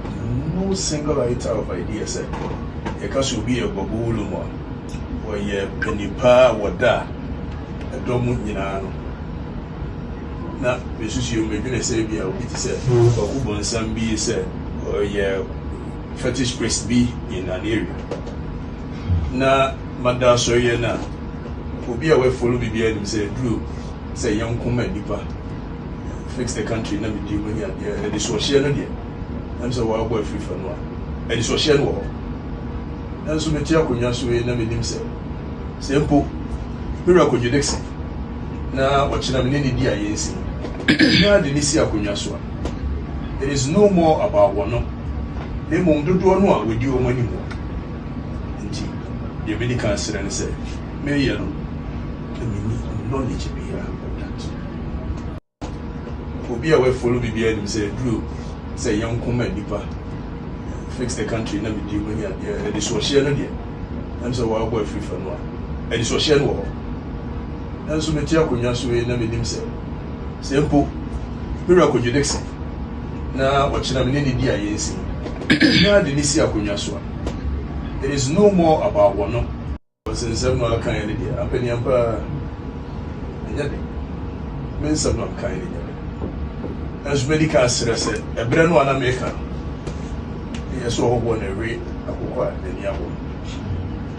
no single item of idea said, because you'll be a babuluma, or ye penipa, what that, a domunino. Now, Mrs. You may be a savior, it said, or who wants some be said, or ye fetish priest be in an area. Now, Madame Soyena. Obi a we follow be behind him say Drew say young woman nipa fix the country na me di money and the social no there am say wa boy free for no and the social no and so me tia konya so na me nim say simple miracle judex na ochina me ni di ayensi na de ni si akonya so it is no more about one no e mo dodo no a we di o mani mo nti the medical sire say me ye no knowledge be important. Obi a we follow be behind him say Drew say young woman nipa fix the country na me di money and the social no there. I'm say wa boy free for no. And the social no. And so me tia konya so na me dim say simple miracle judex na ochina me ni di ayensi. Na de ni si akonya so. It is no more about one no. Since I'm not kind of idea, I'm penny emperor. Men some not kind of as medical said, a brand one American. Yes, all one a rate,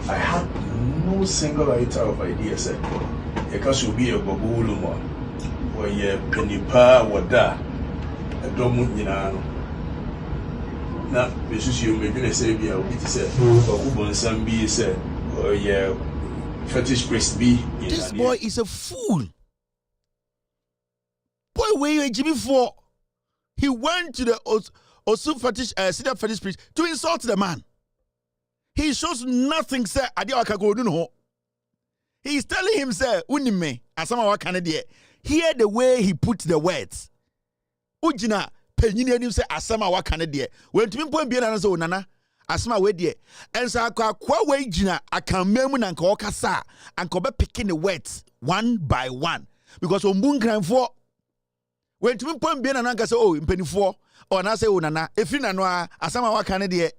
I had no single writer of ideas said, because you'll be a babuluma, or ye penipa wada, a domunino. Now, Mrs. You may be say, be a witty said, or who some be said, or ye fetish priest be. This boy is a fool. Boy, where you Jimmy for? He went to the Osu fetish, city fetish priest to insult the man. He shows nothing, sir. He is telling him, sir, unime, asama wakanedie. Hear the way he put the words. Ujina, penyini him say asama wakanedie. When to me point be na so nana, asama wedie. And so kwa we jina akamemu na nka okasa, anka be picking the words one by one. Because ombun kran for when to me point be na nka say oh mpenifo or na say oh nana, efi na no asama wakanedie.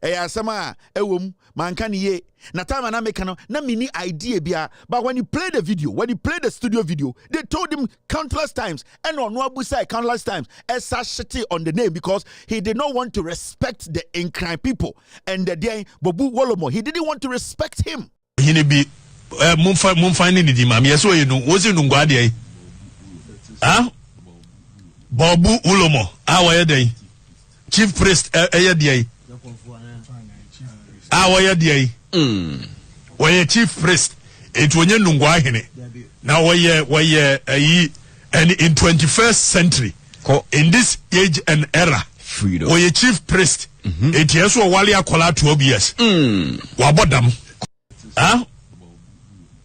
Asama ewom manka ye na time na make na mini idea bia, but when you play the video, when you play the studio video, they told him countless times and on Wabusa countless times esa shitty on the name because he did not want to respect the Nkran people and the day Bobu Wolomo, he didn't want to respect him. Hini be mumfa ni di mami yeso ye no wozi no ngwade Bobu Wolomo awaye dey chief priest dey why a chief priest it when you nungwahine now why and in 21st century in this age and era freedom why a chief priest it yes wali akola 12 years wabodam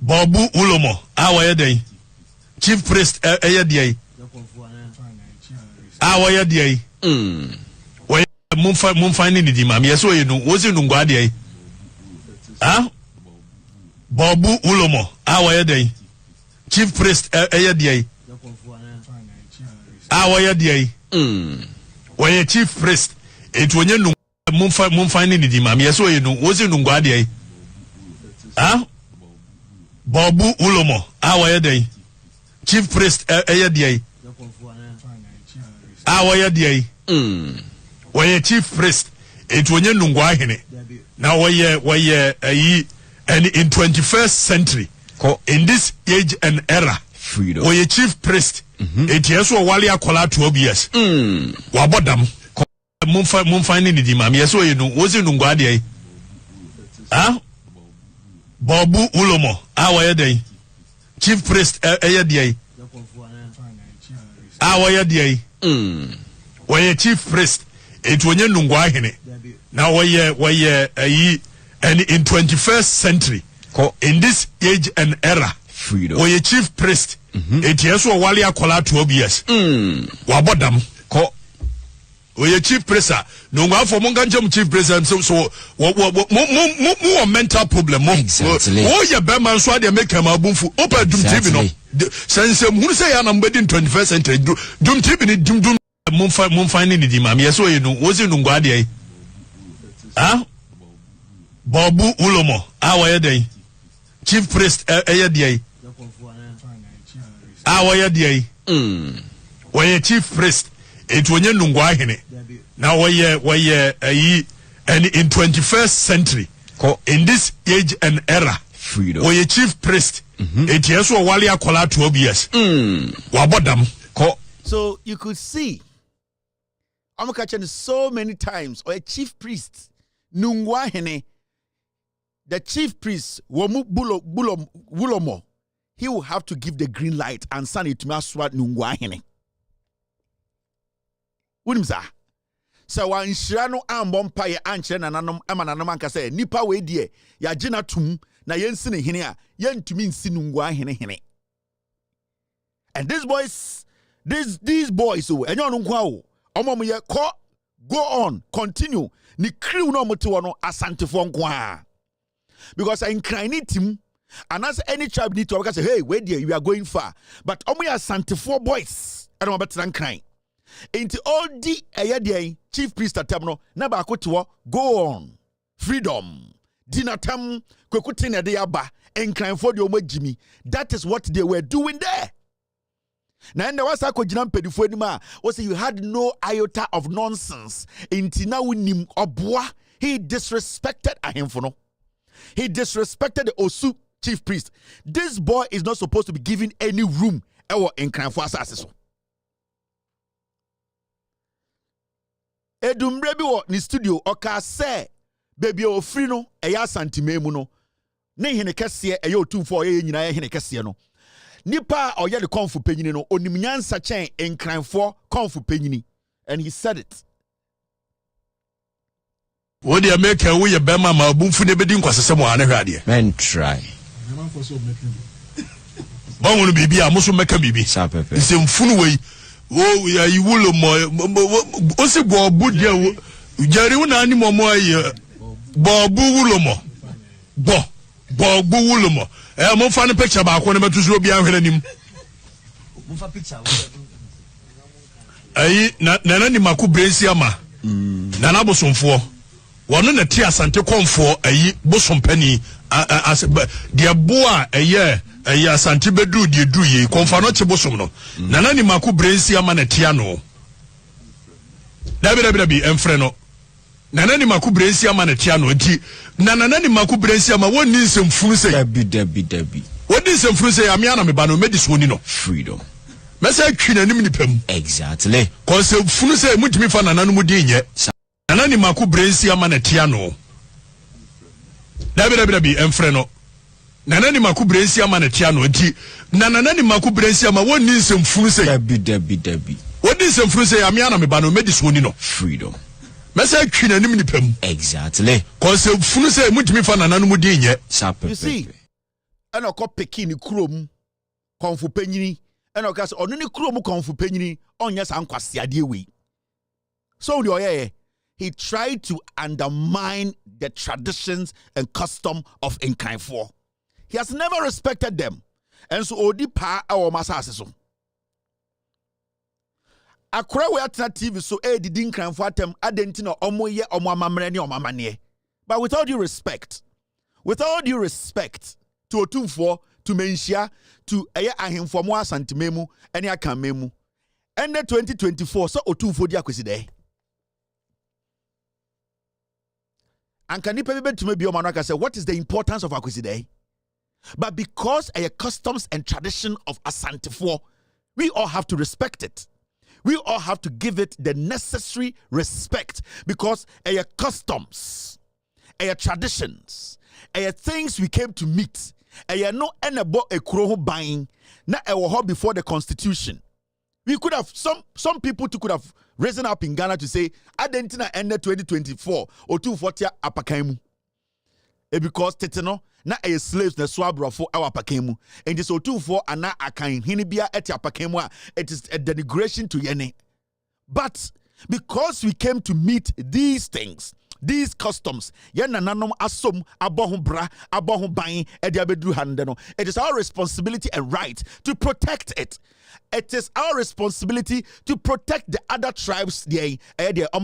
Bobu Ulomo why day chief priest day why day why mumfa ni di mami yeso ye no wozi nungwade Bobu Ulomo why day chief priest day why day why a chief priest it when you mumfa ni di mami yeso ye no wozi nungwade Bobu Ulomo why day chief priest day why day why a chief priest it when you nungwahine now why and in 21st century in this age and era freedom why a chief priest it yes wali akola 12 years wabodam mumfa ni di mami yeso ye no wozi nungwade Bobu Ulomo why day chief priest day why day why a chief priest it when you nungwahine now why and in 21st century in this age and era freedom why a chief priest it yes wali akola 12 years wabodam why a chief priest no go for monga chief priest so more mental problem exactly your beman so dey make am abunfu open dum tv no sense who say ya na mbedi in 21st century dum tv ni dum mumfa ni di mami yeso ye no wozi nungwade Bobu Ulomo why day chief priest day why day why a chief priest it when you nungwahine now why and in 21st century in this age and era freedom why a chief priest it yes wali akola 12 years wabodam so you could see I'm catching so many times or a chief priest nungwahine the chief priest Wulomo he will have to give the green light and send it to Maswat nungwahine Unimza so wan shirano ambom pa ye anche na nanom amananom anka say nipa we die ya gina tum na yensi ne hene a yentumi nsi nungwahine and these boys oh enyo no nkwa oh omom ye go on continue ni crew no mote wono asantefo nkwa because I incline him and as any tribe need to say hey where there you are going far but omo ya asantefo boys and omo better crying into all the chief priest atamno na ba akoto go on freedom dinatam kwekuti na de aba enkranfo de omo jimi that is what they were doing there. Now, in the was was you had no iota of nonsense. Intina winim obwa he disrespected a him for no. He disrespected the Osu chief priest. This boy is not supposed to be given any room ever in Kranfo Asase. Edumbre bi wo ni studio oka say baby ofri no eya santimemu no ne hene kese eya otumfo ye nyina ye hene kese no nipa oye de konfu penyini no onimnyansa chen enkranfo konfu penyini, and he said it. What do you make a way bema ma bumfu ne bedi nkwasese mo ane hwade men try ba wonu bibi a muso meka bibi nsemfunu wei wo ya yiwulo mo o se bo budia wo jari wona ani mo mo aye bo bu wulo mo bo bu wulo mo mo fa ne picture ba ko ne betu so obi ahwere nim mo fa picture ayi na ni maku brensi ama na na bosomfo wono na ti asante konfo ayi bosompani de boa eye asante bedu de du ye konfa no che bosom no na ni maku brensi ama na tia no dabi emfre no na ni maku brensi ama na tia no nti na ni maku brensi ama woni nsemfunu se dabi woni nsemfunu se amia na me ba no medicine ni no freedom mesa twi na nim nipam exactly cause funu se mutimi fa nana no mu de nye na ni maku brensi ama na tia no dabi emfre no na ni maku brensi ama na tia no nti na ni maku brensi ama woni nsemfunu se dabi woni nsemfunu se amia na me ba no medicine ni no freedom mesa twi na nim nipam exactly cause funu se mutimi fa nana no mu de nye you see ana ko peki ni krom konfu penyini ana ka se onu ni krom konfu penyini onye sa nkwase ade we so the oye he tried to undermine the traditions and custom of Nkaifo. He has never respected them, and so odi pa awo masase so akora we atna TV so didi Nkaifo atem adenti na omo ye omo amamre ne omo amane. But with all due respect to Otumfo, to Menshia, to Aya Ahimfo mo asantememu ene akamemu, and 2024 so Otumfo di akweside. And can you to me be your say what is the importance of akweside? But because a customs and tradition of Asantefo, we all have to respect it. We all have to give it the necessary respect because a customs, a traditions, a things we came to meet. No enabo a kroho buying na a before the constitution. We could have some people could have risen up in Ghana to say Argentina ended 2024 or 240 apakaimu. Because teteno na a slaves na swabra for our apakaimu. And this 224 and na akain hinibia eti apakaimu. It is a denigration to yene. But because we came to meet these things, these customs, nanom asom abohum bra abohum bain ediabedru handeno. It is our responsibility and right to protect it. It is our responsibility to protect the other tribes, their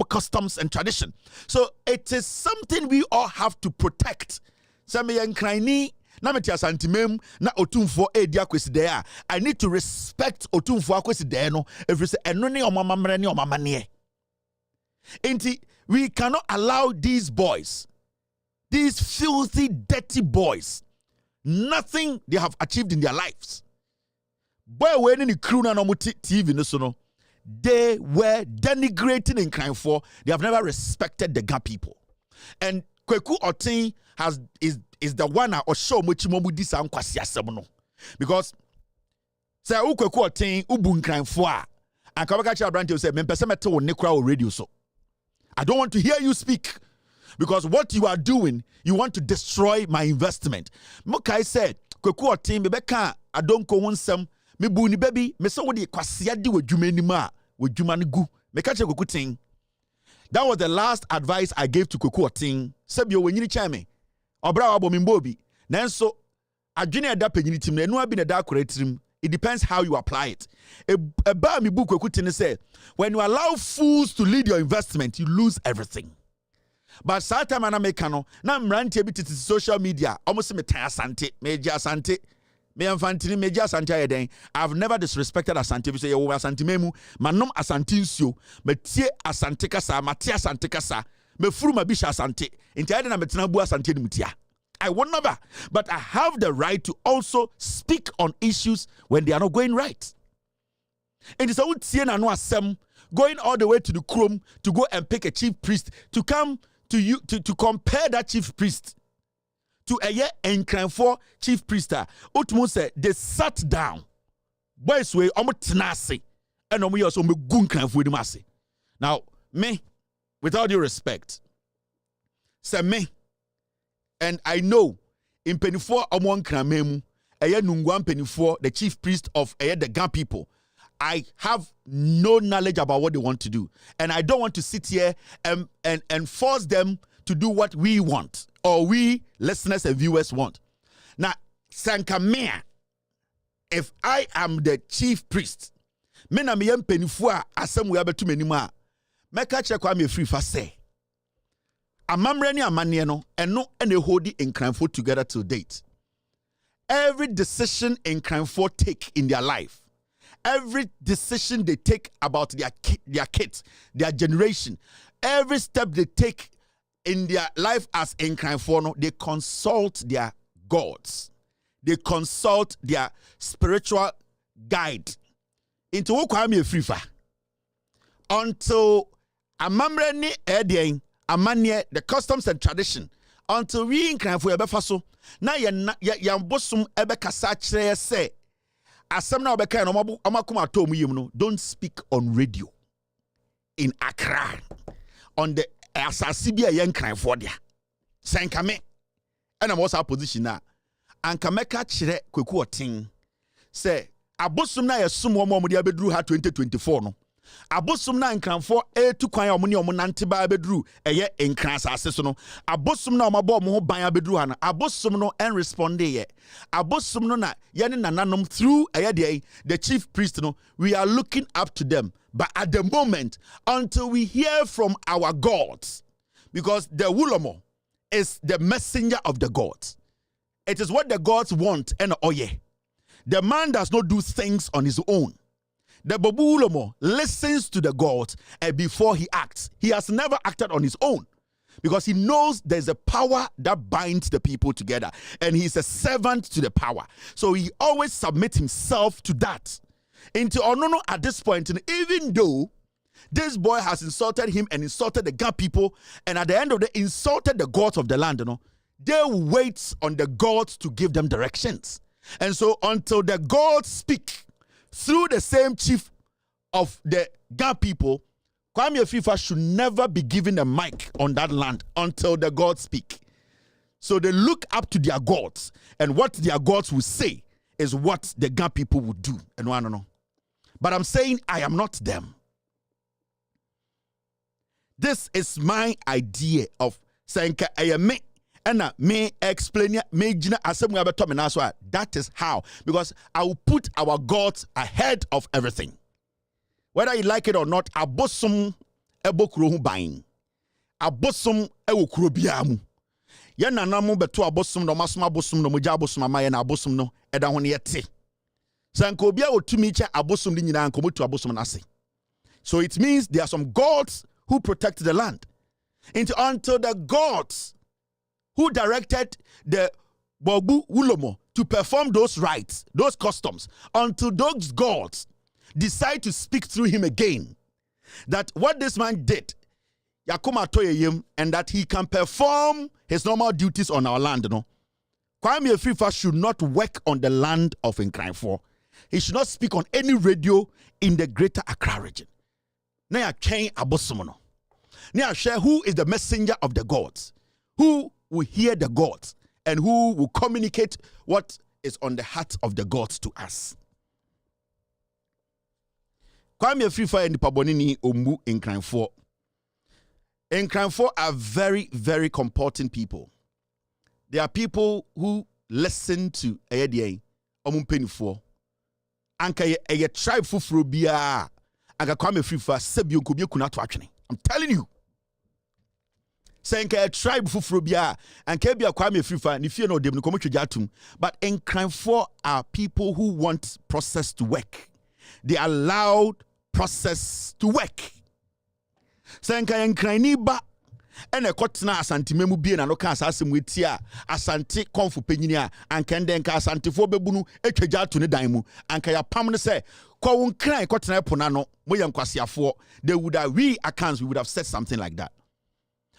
customs and tradition. So it is something we all have to protect. I need to respect Otumfo akweside no. If you say enone omamamre ne omamane. Enti we cannot allow these boys, these filthy, dirty boys, nothing they have achieved in their lives. Boy, when in the crew na no TV no, they were denigrating in crime for. They have never respected the Ga people. And Kweku Otin is the one or show much more with this no. Because say Kweku Otin ubun crime for and Kabakacha Branch say me pese meto nekra radio so. I don't want to hear you speak because what you are doing, you want to destroy my investment. Mokai said, Kweku Otin bebeka adonko wonsem me buni baby me so wodi kwasia di wadwuma ni ma wadwuma ni gu me ka che Kweku Tin. That was the last advice I gave to Kweku Otin. Sebio wenyini chame obra wa bomimbo bi nanso adwene eda panyini tim na enu abi na da akora tirim. It depends how you apply it. A bar me book Kweku Tin say when you allow fools to lead your investment you lose everything. But Satan man make no na mrantie bi titi social media almost me tan asante meji asante me amfantini meji asante ayeden. I've never disrespected asante. We say wo asante memu manom asante nsuo metie asante kasa matie asante kasa me furu ma bisha asante enti ayeden na metena bu asante ni mutia. I will never. But I have the right to also speak on issues when they are not going right. And it's all going all the way to the Chrome to go and pick a chief priest to come to you to compare that chief priest to a year and crime for chief priest. Utmu said they sat down. Boys way tenacity and we also gun crime for the mass. Now, me, with all due respect, say me, and I know in Penny4 among Kramemu, a year Nungwan Penny4, the chief priest of the Gan people. I have no knowledge about what they want to do. And I don't want to sit here and force them to do what we want or we listeners and viewers want. Now, Sankamea, if I am the chief priest, mena me yem penifua asem we abetu menima, meka chekwa me free fa say. Amamre ni amane no, eno ene hodi enkranfo together till date. Every decision enkranfo take in their life, every decision they take about their kids, their generation, every step they take in their life as enkranfo, they consult their gods. They consult their spiritual guide. Into Wokwame Frifa. Until Amamre ni Edien, Amanye, the customs and tradition, until we enkranfo ebefaso, na yambosum ebe kasachre se. Asem na obeka no amakuma tomu yim no, don't speak on radio in Accra on the asasibia yen cry for dia senkame and I'm also opposition na ankameka kire kweku otin say abosum na yesum wo mo dia beduru ha 2024 no abosum na nkranfo etu kwan ya omne omonante ba beduru eye nkran asase so no abosum na omabo mo ho ban beduru ha na abosum no en responde ye abosum no na ye ne nananom through eye the chief priest no we are looking up to them, but at the moment until we hear from our gods, because the wulomo is the messenger of the gods, it is what the gods want. And oh yeah, the man does not do things on his own. The Babulomo listens to the gods and before he acts. He has never acted on his own because he knows there's a power that binds the people together and he's a servant to the power. So he always submits himself to that. Into Onono at this point, and even though this boy has insulted him and insulted the God people, and at the end of the insulted the gods of the land, you know, they wait on the gods to give them directions. And so until the gods speak through the same chief of the God people, Kwame Fifa should never be given a mic on that land until the gods speak. So they look up to their gods, and what their gods will say is what the God people would do. And I don't know. But I'm saying I am not them. This is my idea of saying I am me. And me explain me that is how, because I will put our gods ahead of everything. Whether you like it or not, abosum ebokro buying. Abosum ewokro biamu. Yen nanamu beto abosum no masuma abosum no moja abosum ama yen abosum no eda ho ne yete. Sanko obia otumi cha abosum ni nyina anko motu abosum na ase. So it means there are some gods who protect the land. Until the gods who directed the Bobu Ulomo to perform those rites, those customs, until those gods decide to speak through him again, that what this man did, Yakuma Toyeyim, and that he can perform his normal duties on our land, no? Kwame Fifa should not work on the land of Nkraifor. He should not speak on any radio in the greater Accra region. Now, share who is the messenger of the gods, who will hear the gods, and who will communicate what is on the heart of the gods to us. Kwame Fifa and Pabonini Omu in Nkraifor. Nkraifor are very, very comporting people. They are people who listen to Ayediye Omunpenifo. Anka ye tribe fufuro bia. Anka Kwame Fifa sebi onkobie kuna to atwene. I'm telling you. Saying a tribe fufuro bia anka bia Kwame Fifa ni fie no dem no komotweja atum. But Nkraifor are people who want process to work. They allowed process to work. Saying Nkraini ba ene kotena asante memu bie na no ka asase mu etia asante konfo panyini a anka nden ka asantefo bebunu etwaja to ne dan mu anka ya pam ne se ko won kran kotena epona no moye nkwasiafo they would have accounts we would have said something like that.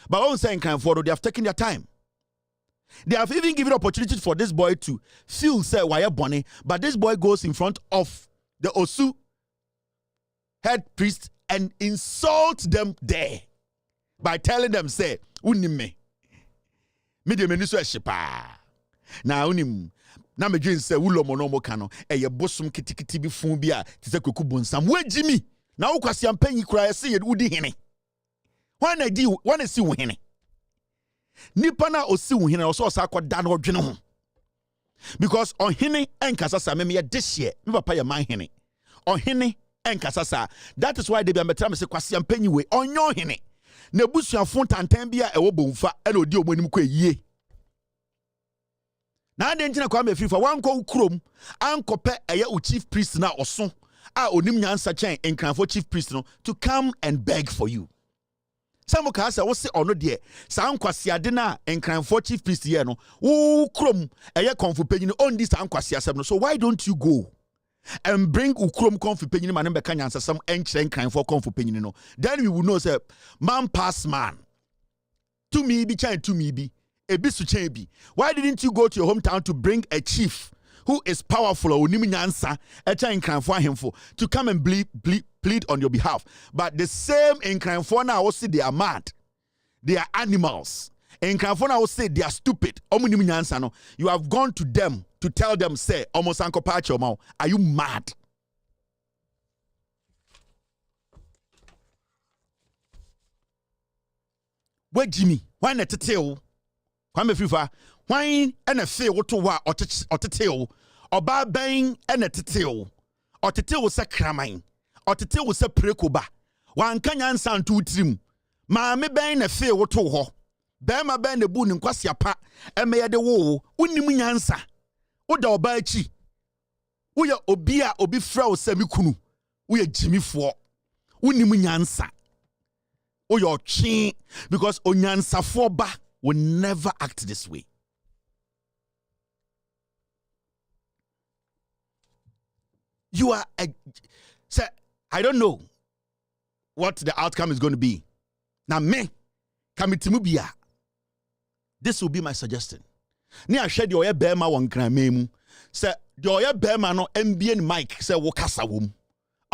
But when saying kran for they have taken their time. They have even given opportunity for this boy to feel say why bonny, but this boy goes in front of the Osu head priest and insult them there by telling them say unime me de meni so ehyepa na unim na me dwen say ulomo no mo kano eye bosom kitikiti bi fun bi a ti se koku bonsam wagimi na wo kwase ampanyi kura ye se ye udi hene wana si wo hene nipa na osi wo hene so sa akoda na odwene ho because on hene enkasa sa me this year me papa ye man hene on hene enkasa sa that is why they be ametra me se kwase ampanyi we onyo hene na busuafo tantan bia ewo bomfa e na odi omonim kwa yie na ade ntina kwa me frifa wanko ukrom ankope eye u chief priest na oso a onim nyansa chen enkranfo chief priest no to come and beg for you. Some ka say wo se ono de sa ankwase ade na enkranfo chief priest ye no ukrom eye konfo panyini on this ankwase asem no, so why don't you go and bring ukrom konfo panyini man be ka nyansasam enkyere enkranfo konfo panyini no, then we will know say man pass man to me be chan to me be ebi su chen bi. Why didn't you go to your hometown to bring a chief who is powerful or onim nyansa echa enkranfo ahemfo to come and plead on your behalf? But the same enkranfo na wo say they are mad, they are animals, enkranfo na wo say they are stupid, omunim nyansa no, you have gone to them to tell them say almost anko pacho ma, are you mad? Where Jimmy why na teteo kwame frifa why na fe woto wa oteteo oba ben na teteo oteteo se kraman oteteo se prekoba wanka nyansa nto utrim maame ben na fe woto ho bema ben na bu ni nkwasiapa emeyede wo unim nyansa woda oba achi uya obi a obi fra wo se mikunu uya jimifo unim nyansa uya otwe because onyansafo ba will never act this way. You are sir, I don't know what the outcome is going to be. Now me Kamitimubia, this will be my suggestion. Ni a shed your bema wan kramemu. Sir, your bema no MBN Mike say wokasa wom.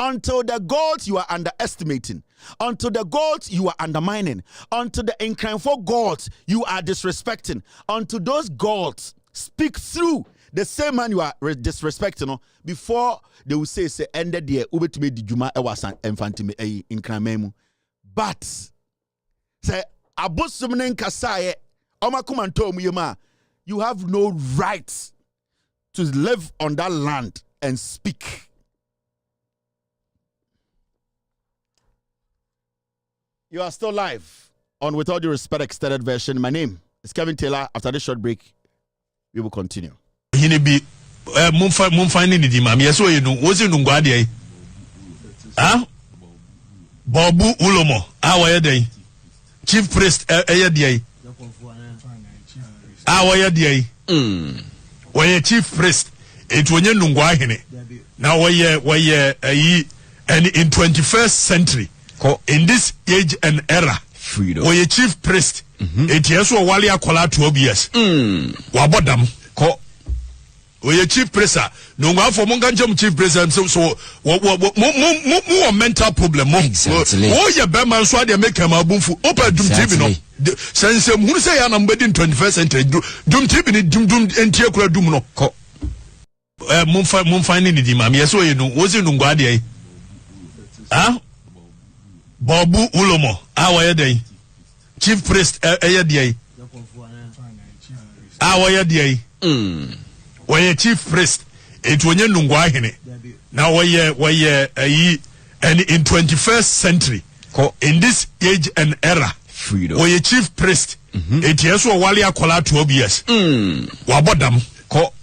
Until the gods you are underestimating, until the gods you are undermining, until the enkranfo gods you are disrespecting, until those gods speak through the same man you are disrespecting, before they will say ended the ubetime di juma ewasan enfantime enkramemu. But say abosumnen kasaye omakumanto muyema, you have no right to live on that land and speak. You are still live on With All Due Respect Extended Version. My name is Kevin Taylor. After this short break, we will continue. Hinibi mumfani ni di mami yeso yenu wosi nungwa de ah Bobu Ulomo awaye de chief priest eye de awaye de waye chief priest etwonye nungwa hene na waye ayi and in 21st century in this age and era freedom waye chief priest etieso wale akola 12 years wabodam ko oye chief priest no ngwa for monga jam chief priest so mo mental problem mo oye be man so ade make am abunfu open dum tv no sense hunu say ya na mbedi 21st century dum tv ni dum entie kura dum no ko mum find ni di mam yeso ye no wozi no ngwa ade ah Bobu Ulomo awaye de chief priest eye de awaye de waye chief priest etwonye nungwa hene na waye ayi and in 21st century in this age and era freedom waye chief priest etieso wale akola 12 years wabodam ko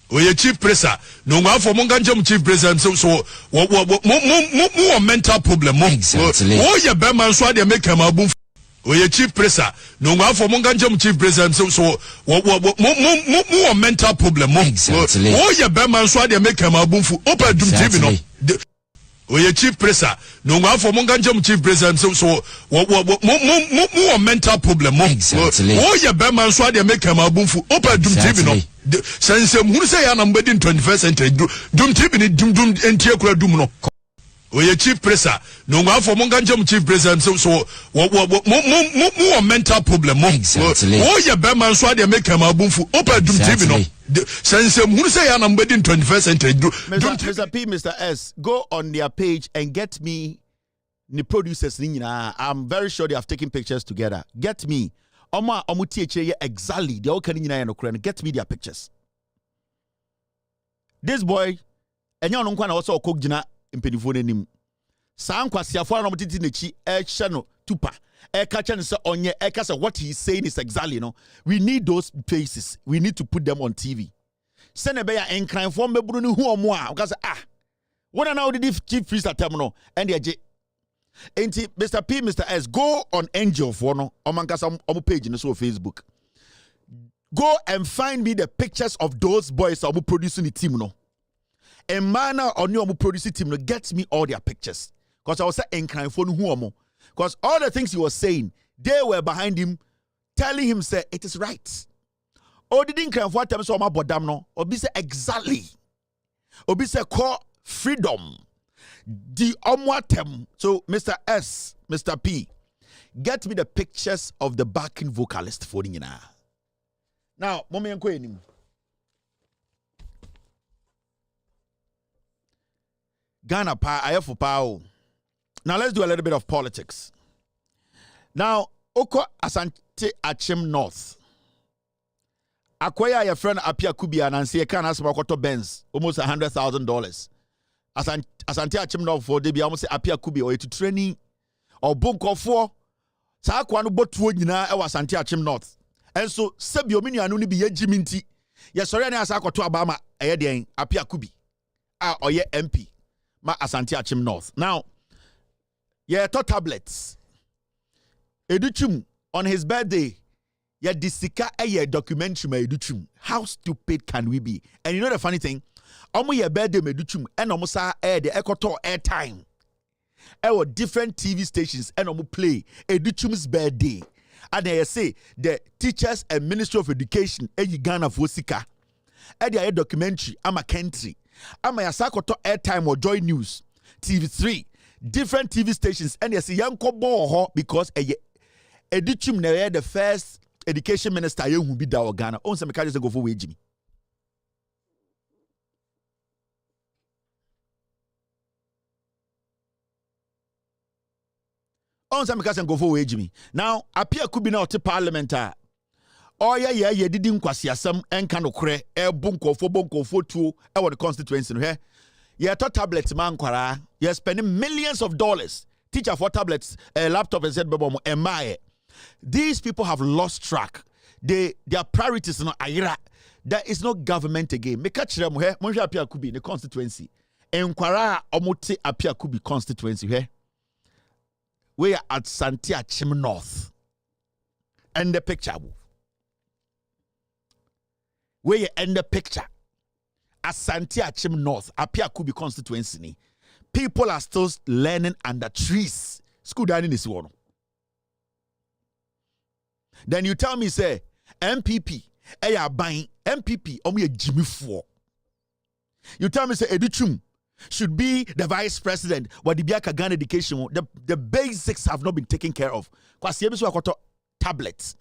waye chief priest no ngwa for monga jam chief priest so mo mental problem mo oye be man so ade make am abun Oye chief presser. No one for Monganjam chief presser. So more mental problem. Exactly. Oh, yeah, Berman, so they make him a boom for open doom TV. Oye chief presser. No one for Monganjam chief presser. So more mental problem. Exactly. Oh, yeah, Berman, so they make him a boom for open doom TV. Since who say I'm in 21st century, doom TV, doom and Tiakura Dumno. Oye chief presser. No one for Monganjam chief presser. So more mental problem. Exactly. Oh, yeah, Berman, so they make him a boom for open doom TV. Since who say I'm in 21st century, Mr. P, Mr. S, go on their page and get me the producers. I'm very sure they have taken pictures together. Get me. Oma omutie exactly. They all can get me their pictures. This boy, and you know, also cook jina impenifone nim. Sam kwasiafo na motiti nechi channel tupa. Catch and say onye say what he's saying is exactly we need those faces. We need to put them on TV. Send a beya en crime form bebru ni hu omo a because what now the chief priest at terminal and the Enti Mr. P, Mr. S, go on Angel for no omankasa omu page in so Facebook. Go and find me the pictures of those boys omu producing the team no. And manner on you omu producing team no get me all their pictures. Because I was saying crime for no omo. Because all the things he was saying, they were behind him, telling him say it is right. Oh, didn't crime for them so my bodam no. Obi say exactly. Obi say call freedom. The omwatem. So, Mr. S, Mr. P, get me the pictures of the backing vocalist for you now. Now, Mommy and Queen. Ghana pa, I have for power. Now, let's do a little bit of politics. Now, Oko Asante Achim North. Akwaya your friend Apia Kubi and Nancy Kan as Makoto Benz, almost $100,000. Asante Achim North for Debi almost Apia Kubi or to training or bunko for Sa Kwanu Botu Nina Ewa Asante Achim North. And so Sebio Mini Anuni be Jiminti. Yes, sorry, I saw to Obama a Apia Kubi. Or ye MP. Ma Asante Achim North. Now, yeah, to tablets. Educhum on his birthday. Yeah, disika a documentary ma educhum. How stupid can we be? And you know the funny thing? Omo ye birthday me educhum and omo sa air the ekoto air time. Ewo different TV stations and omo play educhum's birthday. And they say the teachers and Ministry of Education Ghana for sika. And the documentary ama country. Ama yasakoto air time or Joy News. TV3. Different TV stations and they say yanko bo because educhum na the first education minister who be da Ghana. On some just go for wage me. On some go for wage me. Now appear could be now to parliament. Oh yeah, didn't kwasiasam and kanokre bunko for two our the constituency here. Yeah, to tablets man kwara. You're spending millions of dollars. Teacher for tablets, laptop and said bebo emaye. These people have lost track. Their priorities are not ayira. There is no government again. Me catch them here. Monja apia kubi the constituency. Enkwara omote apia kubi constituency here. We are at Asante Achim North. And the picture. We are in the picture. Asante Achim North, Apia Kubi constituency. People are still learning under trees. School dining is one. Then you tell me, say, MPP, buying MPP, only a Jimmy 4. You tell me, say, Educhum should be the vice president. What the Biaka Ghana education, the basics have not been taken care of. Kwasiebiso akoto tablets.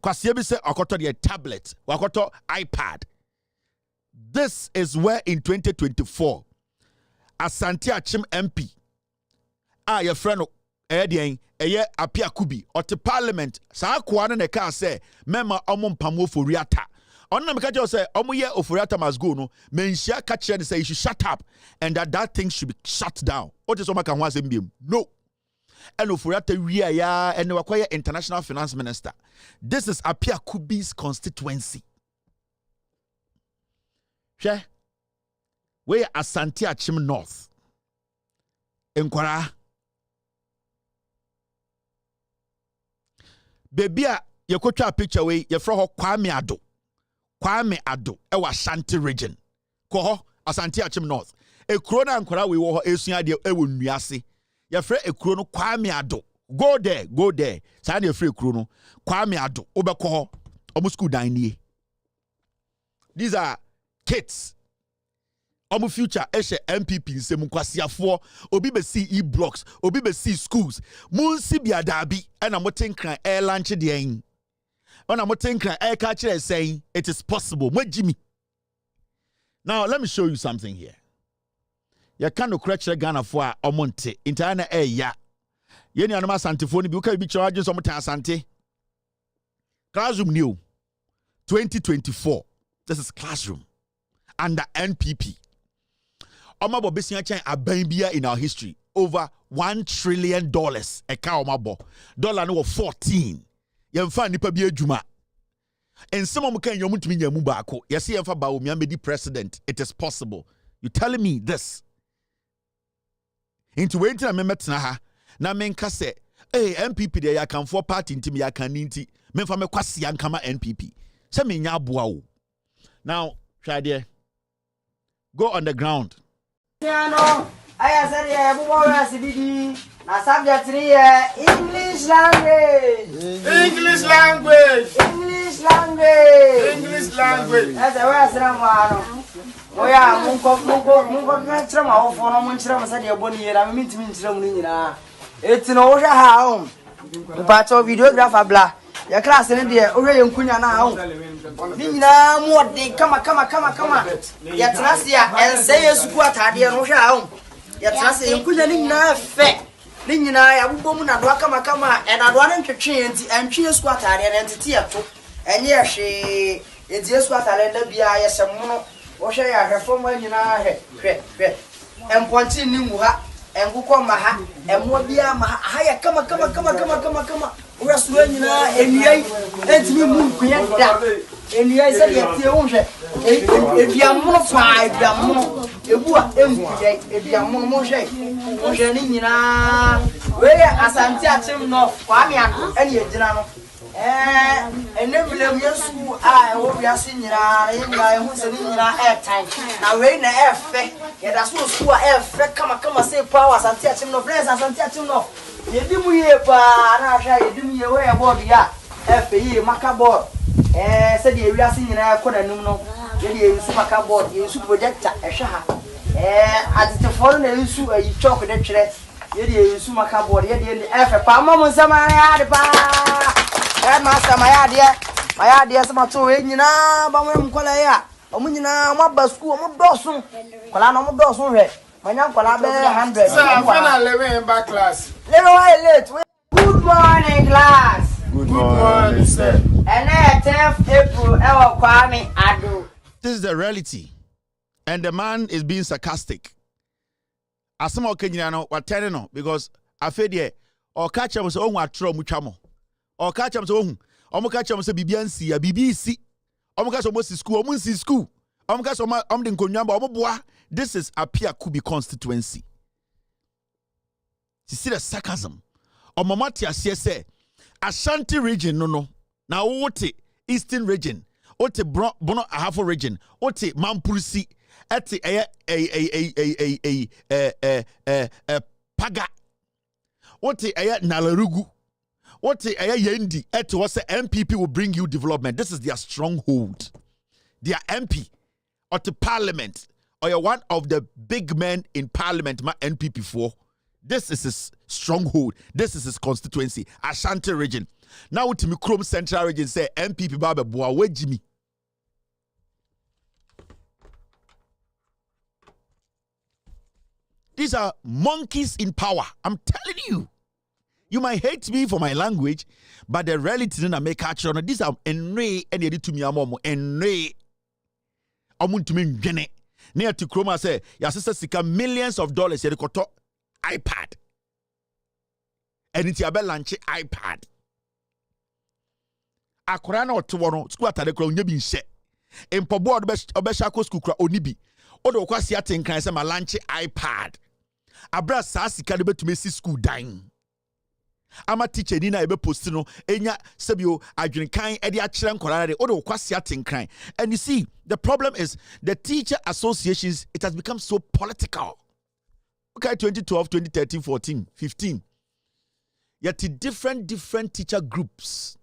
Kwasiebiso akoto the tablet. Wakoto iPad. This is where in 2024, Asante Achim MP, your friend Apia Kubi, or the parliament, sa akwana ne ka say, mema omum pamo for riata. On na mekaje say, omuye ofuriata must go no, menshia kache say you should shut up, and that thing should be shut down. What is omaka nwa sembiem? No. And ofuriata ria ya, and wakwaya international finance minister. This is Apia Kubi's constituency. Where Asante Achim North. Enkwara. baby a yekotwa picture we yefro ho Kwame Ado ewa Ashanti region ko ho Asante Achim North ekuro na nkora we wo ho esua de ewo nnuase yefre ekuro no Kwame Ado go there sa na yefre ekuro no Kwame Ado obekọ ho omo school dan nie. These are kids omo future ehye MPP nsem kwasiafo obi be see e-blocks obi be see schools munsi biadabi na motenkran air lunch de en ona motenkran air ka kire saying it is possible Jimmy. Now let me show you something here. You can't correct Ghana for omonte intana air ya yeni anoma asante fo ni bi uka bi charge so mota asante classroom new 2024. This is classroom under NPP. Omabo besia chan abambia in our history over $1 trillion. Eka omabo dollar no 14. Yemfa nipa bi adwuma. And some of can yomutumi nyamu baako. Yesi yemfa Bawumia be the president. It is possible. You telling me this? Into waiting na memetna ha na menka se hey NPP de ya kan for party ntimi ya kan nti memfa me kwase yankama NPP. Se menya aboa o. Now, try there. Go on the ground. I said, na subject English language. English language. English language. English language. That's the way I oh yeah, munko menchira ma ofo no munchira ma said eboni yera me ntimi nchira mu nyina. Eti no wo hwa ha o. Ba videographer bla. Ya class ne de wo hwa yenkunya na ha o. Ni nyina mu de kama. Ya trase ya ense yesu ku atade no hwa ha o. Ya trase yenkunya ni nyina fe. Ni nyina ya bubom na do kama e na do na ntwetwe enti antwe yesu atade na ntete yato. Enye ya hwe enti yesu atade na bia ya semono. Wo hwe ya hwefo ma nyina hwe. Emponti ni mu ha. Enguko ma ha. Emo bia ma ha ya kama. Ura suwe nyina eniyai entimi mu kuya da eniyai se ye tie unhwe ebiamono fa ebiamono ebua enkuyai ebiamono mo hwe ni nyina we Asante Achim no Kwame Ado ene yegina no enemblem yesu a wo biase nyina yina ehu se ni nyina airtime na we na efe ye da so su a efe kama say power Asante Achim no friends Asante Achim no yedi mu ye pa na hwa yedi mu ye we board ya efe ye maka board se de wiase nyina ko nanum no yedi ye su maka board ye su projector ehwa ha atete for na ye su ayi chalk de twere yedi ye su maka board yedi efe pa mama nsama ya de pa ma sama ya de sama to we nyina ba mo mkola ya omu nyina mo ba school mo dosun kola no mo dosun hwe manya kola be 100 so I finally in back class. Level why late. Good morning, class. Good morning, sir. And 10th April, Kwame Ado. This is the reality. And the man is being sarcastic. As some Kenyano were telling no because I feel there or catch him so on tro muchamo. Or catch him so on catch him so BBNC, a BBC. Catch almost school, almost school. Catch the Konyamba. This is Apia Kubi constituency. You see the sarcasm. Omamati say Ashanti region no. Now what Eastern region, what Bono Ahafo region, what Mampursi, at Paga, what Nalarugu, what Yendi, at what MPP will bring you development. This is their stronghold. Their MP or the parliament or you're one of the big men in parliament, my NPP 4. This is his stronghold. This is his constituency. Ashanti region. Now to me Chrome Central region say MPP Baba Boa Jimmy. These are monkeys in power. I'm telling you. You might hate me for my language, but the reality in America, these are enre and you to me amomo enre. Amun to me gene. Near to Chroma say your sister sika millions of dollars here to iPad. And it's a launch iPad. Akorana otowono school atade kro nya bi nse. Empo board obeshako school kra onibi. Odo kwasi atenkan se ma launch iPad. Abra sa sika de betumi si school dan. ama teacher ni na ebe post no enya sebio adwenkan e de akire nkorare de o de kwase atenkran. And you see, the problem is the teacher associations, it has become so political. Okay, 2012, 2013, 14, 15. Yet different teacher groups.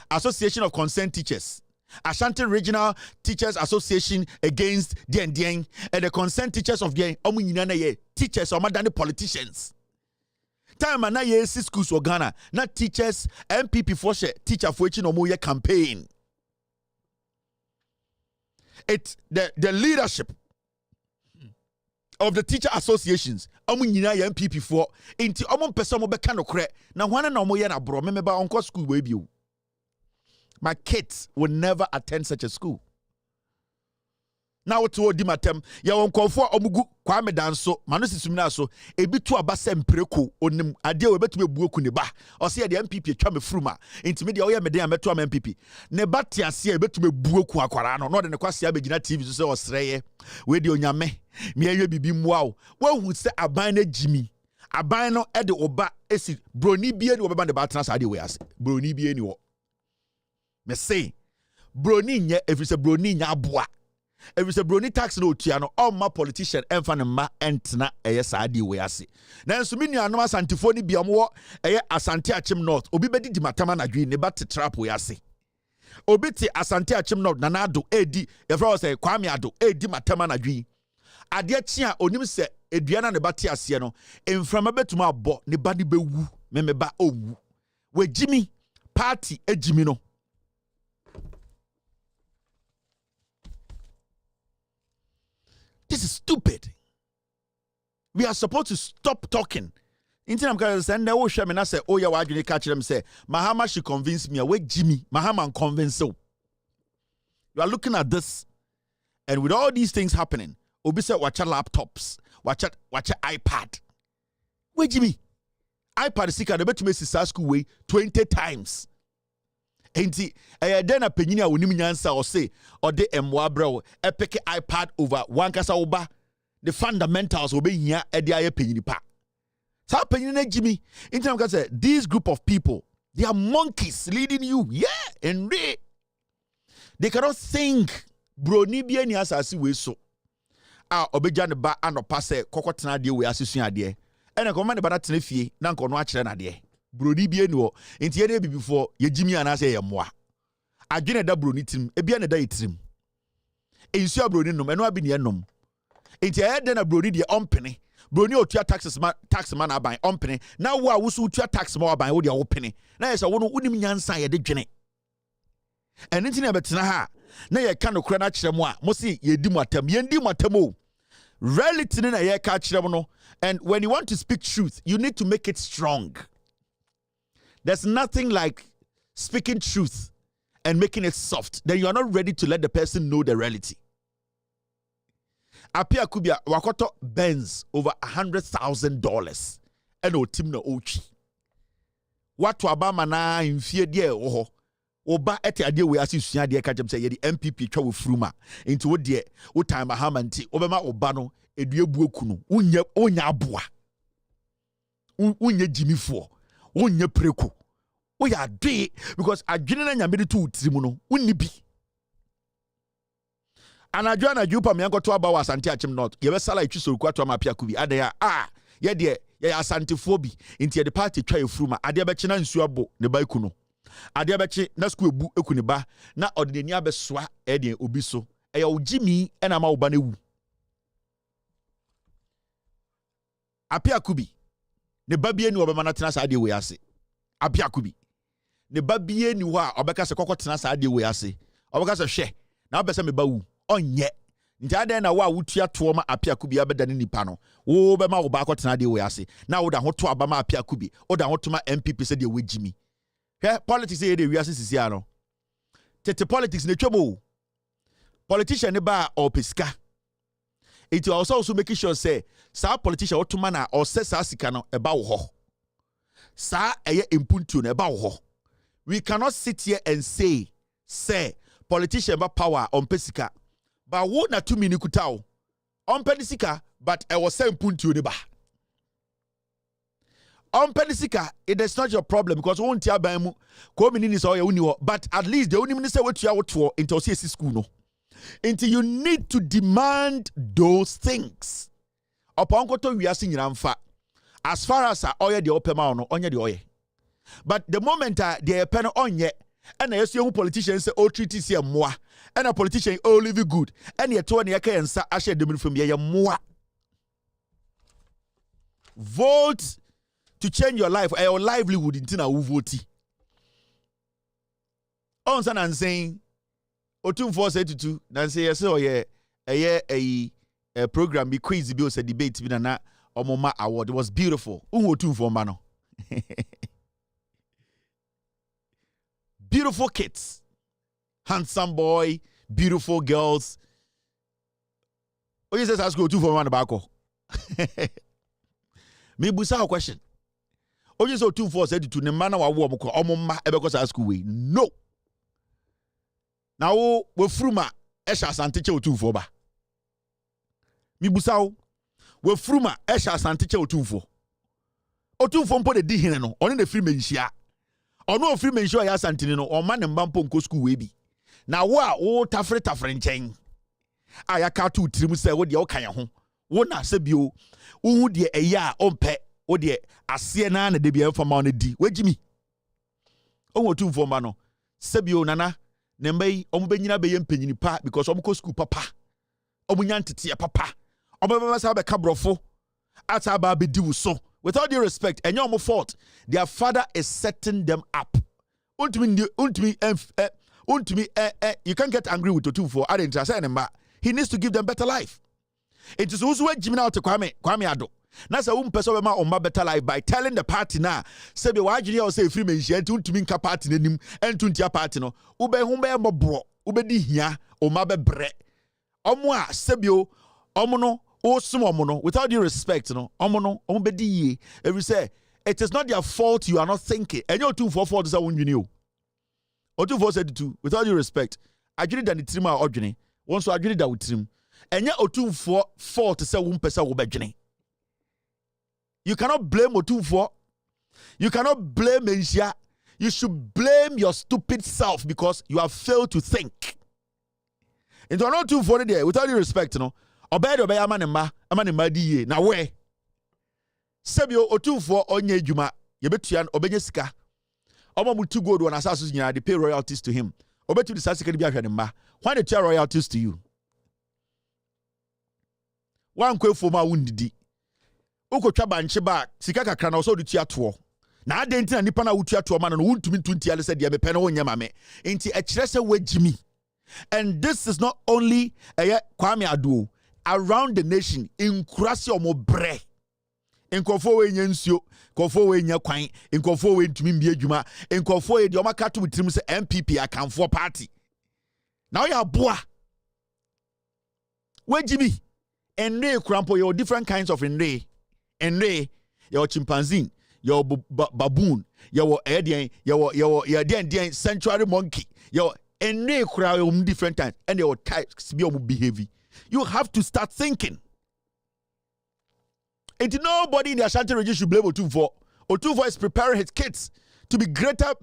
Association of Concerned Teachers. Ashanti Regional Teachers Association against DNDN and the Concerned Teachers of the teachers or madani politicians. Time na ye schools or Ghana, not teachers, MPP for teacher for no campaign. It's the leadership of the teacher associations. MPP for into person mo beka no kre na hwana na omo ye na bro memeba onko school we bio. My kids will never attend such a school. Now to odi matem ya wonko for omugu kwa medanso mano sisumina so ebi to abasa mpreko onim ade we betu bebuoku ne ba o se de MPP atwa me fruma intimi de oye meden ameto am MPP ne ba te ase e betu bebuoku akwara no de ne kwase abegina TV so se osreye we de onyame me aye bibi muawo wa hu se aban na jimi aban no e de oba esi broni bie ni obeba ne ba tena sa de we ase broni bie ni wo me say broni nya every se broni nya aboa. If it's a brony tax no tiano, all my politician and ma entna ASID we ase. Now, Sumini and Noma Santifoni Biamwa, Asante Achim North, Obibedi di Matamana Green, ne bat trap we ase. Obiti Asante Achim North, Nanado, Edi, if I was a Kwamiado, Edi Matamana Green. Adiatia, Onim se, Ediana ne Batia Siano, and from a betuma bo, ne badi be woo, memeba owu. We Jimmy, party, Jimino. This is stupid. We are supposed to stop talking. Inti I'm going to say, "No, Shaman." I say, "Oh, yeah, why do you catch them?" Say, "Mahama, she convinced me. Wait, Jimmy, Mahama, convinced so." You are looking at this, and with all these things happening, Obi said, "Watch your laptops, watch your iPad." Wait, Jimmy, iPad is sick. I bet you miss school way 20 times. Enti then a penina woni nyansa or say or de emwa bro epic iPad over one kasa oba the fundamentals obe hia e de aye penini pa sa penina Jimmy in time ka say this group of people they are monkeys leading you and they cannot think bro ni bia ni asasi we so obeja ne ba anopa say kokotena de we asesua de ene ko ma ne ba na tena fie na nko no a kire na de broni bie ni wo enti ye dey before ye Jimmy anase ye moa adwene da broni tim ebia ne da yitrim ensu broni nom eno abi ne enom enti ye dey na broni de ompene broni otua tax man aban ompene na wo a wo so otua tax ma aban wo de wo pene na ye se wo no unim nyansa ye de dwene eni enti na betena ha na ye ka no kura na kire mo a mo se ye di matam ye ndi matam o reality na ye ka kire mo no. And when you want to speak truth you need to make it strong. There's nothing like speaking truth and making it soft. Then you are not ready to let the person know the reality. Apia Kubia wakoto Benz over $100,000 and o team no ochi. What to Obama na infie die oho. Oba ete ade we asisua de ka jem say ye the MPP twa wo fruma into wo de wo time ahamanti obema oba no edue buoku no unya aboa. Unya jimifo. Wonye preko wo ya de because adwene na nyame de to utirimu no wonni bi anadwo na jupa me ankoto aba wa Asante Achim North ye be sala etwiso kwa to mapia kubi ade ya ye de ye asantefo bi nti ye de party twa efuruma ade be kina nsu abo ne ba iku no ade be ki na school ebu eku ne ba na odeni abesoa e de obi so e ya ogimi e na ma wo ba na wu apia kubi ne babie ni obema na tena sa ade we ase apia kubi ne babie ni ho a obeka se kokko tena sa ade we ase obeka se hwe na obesa me ba wu onye nti ade na wa wutua to ma apia kubi abeda ne nipa no wo be ma wo ba ko tena ade we ase na wo da ho to aba ma apia kubi wo da ho to ma MPP se de we jimi hwe politics e de we ase sisi ano tete politics ne twebo politician ne ba o pesika. It was also making sure say sa politician otomana or say sa sika no eba wo ho sa eye impuntu no eba wo ho. We cannot sit here and say politician ba power on pesika but wo na 2 minutes kuta o on pesika but I was say impuntu ne ba on penisika, it is not your problem because won't tia bamu, community or your but at least the only minister what you are to into CSC school no. Until you need to demand those things. Upon koto we are seeing ramfa. As far as oye the open no onye the oye. But the moment they pen onye and I see young politicians say oh treaty see moi and a politician oh live good and ye to ne ka ensa ahye dem from ye moi. Vote to change your life, your livelihood in Tina vote. On san and saying, Otum 482, Nancy, yes, oh, yeah, a program be crazy bills a debate with an Omoma award. It was beautiful. Otum for mano. Beautiful kids, handsome boy, beautiful girls. Oh, yes, ask you 2 for 1 about. Me busa a question. Oh, yes, 2 4 said to the man wa wo mko omoma ebekos ask we. No. Now we fruma esha santeche 2 4 ba. Me busa o we fruma esha santeche 2 4. O 2 4 mpo de di hene no, oni de free menhia. Ono free menhia ya santene no, o ma ne mba mpo nko school we bi. Na wo tafre nchen. Aya ka to tirim se wo de o kan ho. Wo na se bio wo de eya ompe wo de ase na de bia fama no di wagimi o wotu mfoma no se bio nana ne mai ombanyina be yempanyini pa because omko school papa omunya ntete papa obaba sa be kabrofo ata ba be di wo so without due respect and your fault their father is setting them up untumi you can't get angry with Otu for adentra say nemba he needs to give them better life. It is also a Jimmy out to Kwame Ado. Nasa person on better life by telling the party now. Say be wajiri or say free men she to minka party nim and to party no. Ube humbe mo bro. Ube di hia o mabe bre. Omwa sebio omono o sumono without due respect no. Omono ombe di ye. Every say it is not their fault you are not thinking. And your 2 4 4 is a one you knew. Or 2 4 said 2 without due respect. I did that the trim our ordinary. Once I did that with trim. And yet Otum 4 to say 1% will be. You cannot blame Otum 4. You cannot blame Asia. You should blame your stupid self because you have failed to think. Into not too funny there, without any respect, no. Obey amanema di na where? Sebio Otum 4 onye juma yebetuan obenye sika. Omo mutu gold one asasus nyina they pay royalties to him. Obetu the sasika bi ahwe ne ma. Why they pay royalties to you? One kwefo ma wundidi ukotwa banche ba sika kakra na so de tuato na adenti na nipa na wutuato ma no wuntumi tunti ale se de me pene wonye ma me enti e kire se wagimi. And this is not only Kwame Ado around the nation in kurase omo bre nkofo we nya nsuo nkofo we nya kwan nkofo we ntumi mbie adwuma nkofo we de o maka to bitrim se MPP akanfo party now you boa wagimi. Enre krampo your different kinds of enre your chimpanzee your baboon your edian your den sanctuary monkey your enre kra different times and your types be behavior. You have to start thinking. And nobody in the Ashanti region should blame Otumfo. Otumfo is preparing his kids to be greater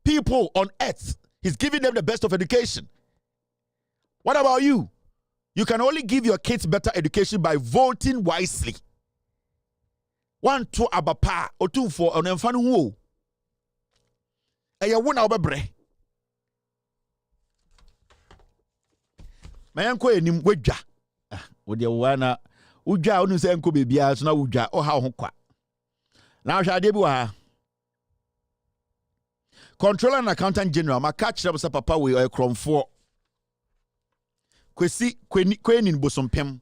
people on earth. He's giving them the best of education. What about you? You can only give your kids better education by voting wisely. 1 2 abapa or 2 4 on enfanu wo. Eya wona obebre. Mayanko enim wedwa. Wo de wana udwa onu se enko bebia so na udwa o ha ho kwa. Na hwa de bi wa ha. Controller and Accountant General ma catch them say papa we o kromfo. Kwesi kweni bosompem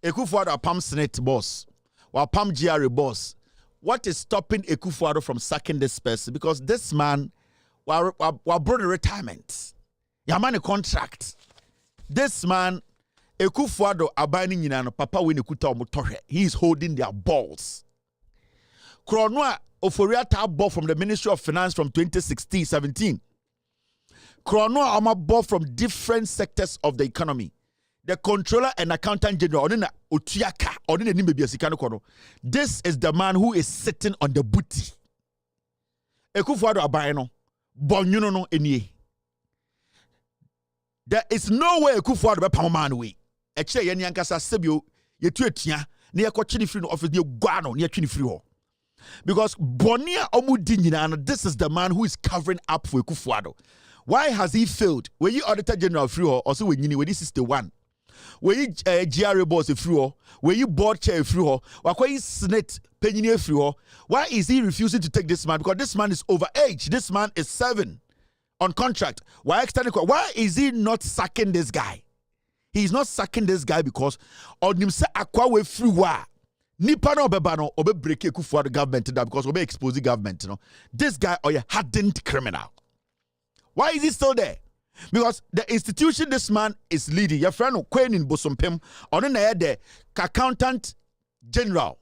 Ekufuado apam Senate boss or apam GRA boss. What is stopping Ekufuado from sacking this person? Because this man was brought a retirement. Yamani contract. This man Ekufuado abani nyina papa we nekuta omotohwe. He is holding their balls. Kronwa Oforia tab from the Ministry of Finance from 2016-17. Krono Ama bought from different sectors of the economy. the controller and accountant general, this is the man who is sitting on the booty. Ekufuado abayeno, bonyuno no enie. There is no way Ekufuado be pamaman way. Eche yeni ankasa sebio yetu etia ne yakochini free no office ne guano ne yatwini free ho. Because Bonia Omudinina, this is the man who is covering up for Ekufuado. Why has he failed? Were you Auditor General free or also when you this is the one? Were you GRA boss free or were you board chair free or why is Senate penny free or why is he refusing to take this man? Because this man is over age. This man is 7 on contract. Why is he not sacking this guy? He's not sacking this guy because on him say akwa free wa. Nipa no obeba obe break Ekufuado government because obe expose the government, you know. This guy or a hardened criminal. Why is he still there? Because the institution this man is leading, your friend Queen in Bosompem, on the accountant general,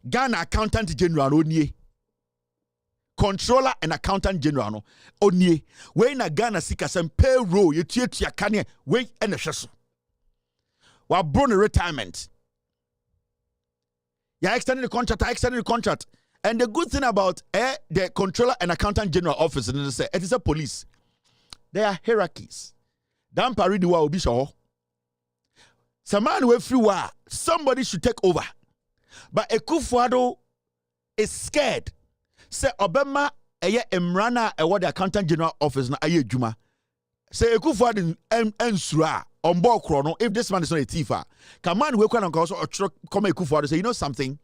Ghana accountant general onye, controller and accountant general onye. We na Ghana sika some payroll you tie kanye we and the sheso. Wa born retirement. You extending the contract. And the good thing about the controller and accountant general office, and they say it is a police. There are hierarchies. Dan paridi wa obi show. Saman we free wa somebody should take over. But Ekufuado is scared. Say Obama eye emrana e the accountant general office na aye juma. Say Ekufuado ensura on board chrono if this man is not a thief. Come on, we can also come Ekufuado say, you know something?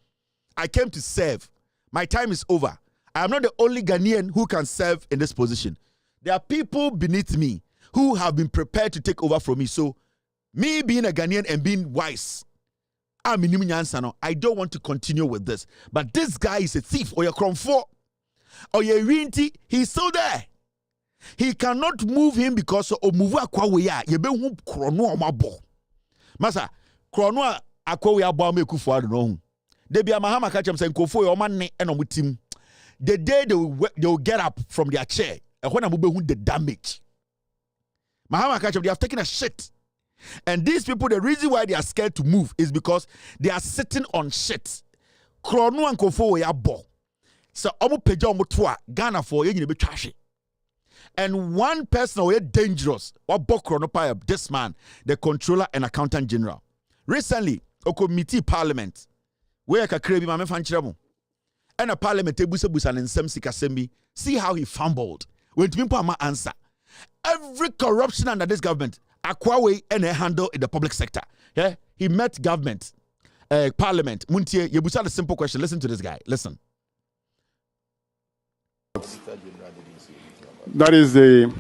I came to serve. My time is over. I am not the only Ghanaian who can serve in this position. There are people beneath me who have been prepared to take over from me. So, me being a Ghanaian and being wise, I don't want to continue with this. But this guy is a thief. Or you're Kromfo. Or you're Rinti. He's still there. He cannot move him because of Muvu Akwaweya. Yebe Krono Mabo. Masa, Krono Akwaweya Bawumia Ekufuado no. They be a Mahama Kachem saying Kofo your man and on with him. The day they will get up from their chair, and when I'm the damage. Mahama Kachem, they have taken a shit. And these people, the reason why they are scared to move is because they are sitting on shit. Krono and Kofo we are bo. So omu peja omu twa Ghana for ye be trash. And one person who is dangerous, what bo Krono pa this man, the controller and accountant general. Recently, a committee parliament. Where ka krebi ma me fan kire mo and a parliament ebusa and nsem sika sembi, see how he fumbled when people ama answer every corruption under this government Akwawe and handle in the public sector. Yeah, he met government parliament muntie yebusa the simple question. Listen to this guy. Listen. That is the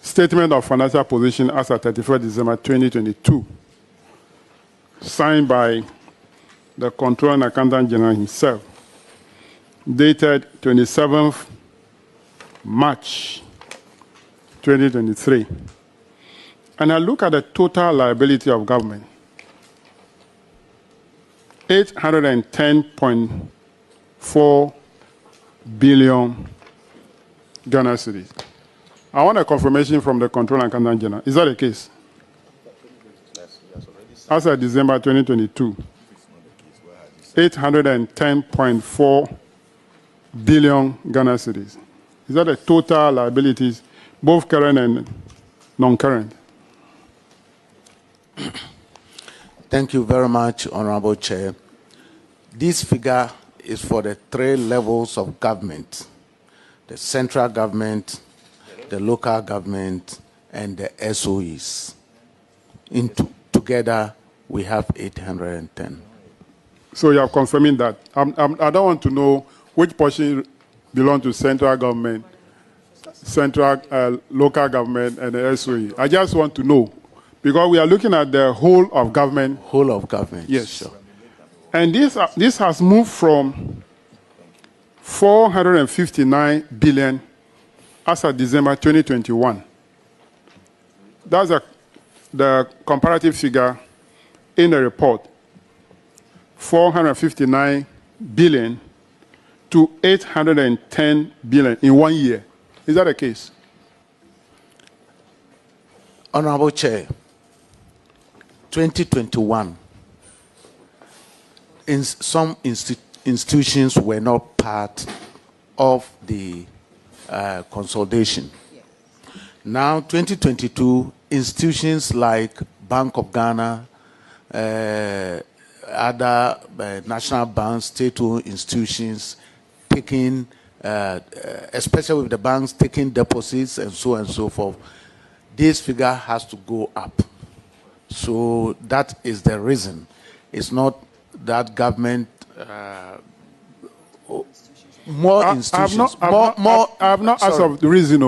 statement of financial position as at 31st December 2022. Signed by the Controller and Accountant General himself, dated 27th March 2023. And I look at the total liability of government, 810.4 billion Ghana cedis. I want a confirmation from the Controller and Accountant General. Is that the case? As of December 2022, 810.4 billion Ghana cedis. Is that the total liabilities, both current and non-current? Thank you very much, Honorable Chair. This figure is for the 3 levels of government: the central government, the local government, and the SOEs. Together, we have 810. So you are confirming that. I don't want to know which portion belongs to central government, local government, and the SOE. I just want to know, because we are looking at the whole of government. Whole of government. Yes. Sure. And this has moved from 459 billion as of December 2021. That's the comparative figure in the report, 459 billion to 810 billion in 1 year. Is that the case? Honorable Chair, 2021, some institutions were not part of the consolidation. Now, 2022, institutions like Bank of Ghana, other national banks, state-owned institutions, taking, especially with the banks taking deposits and so forth, this figure has to go up. So that is the reason. It's not that government, more institutions. I've not asked of the reason.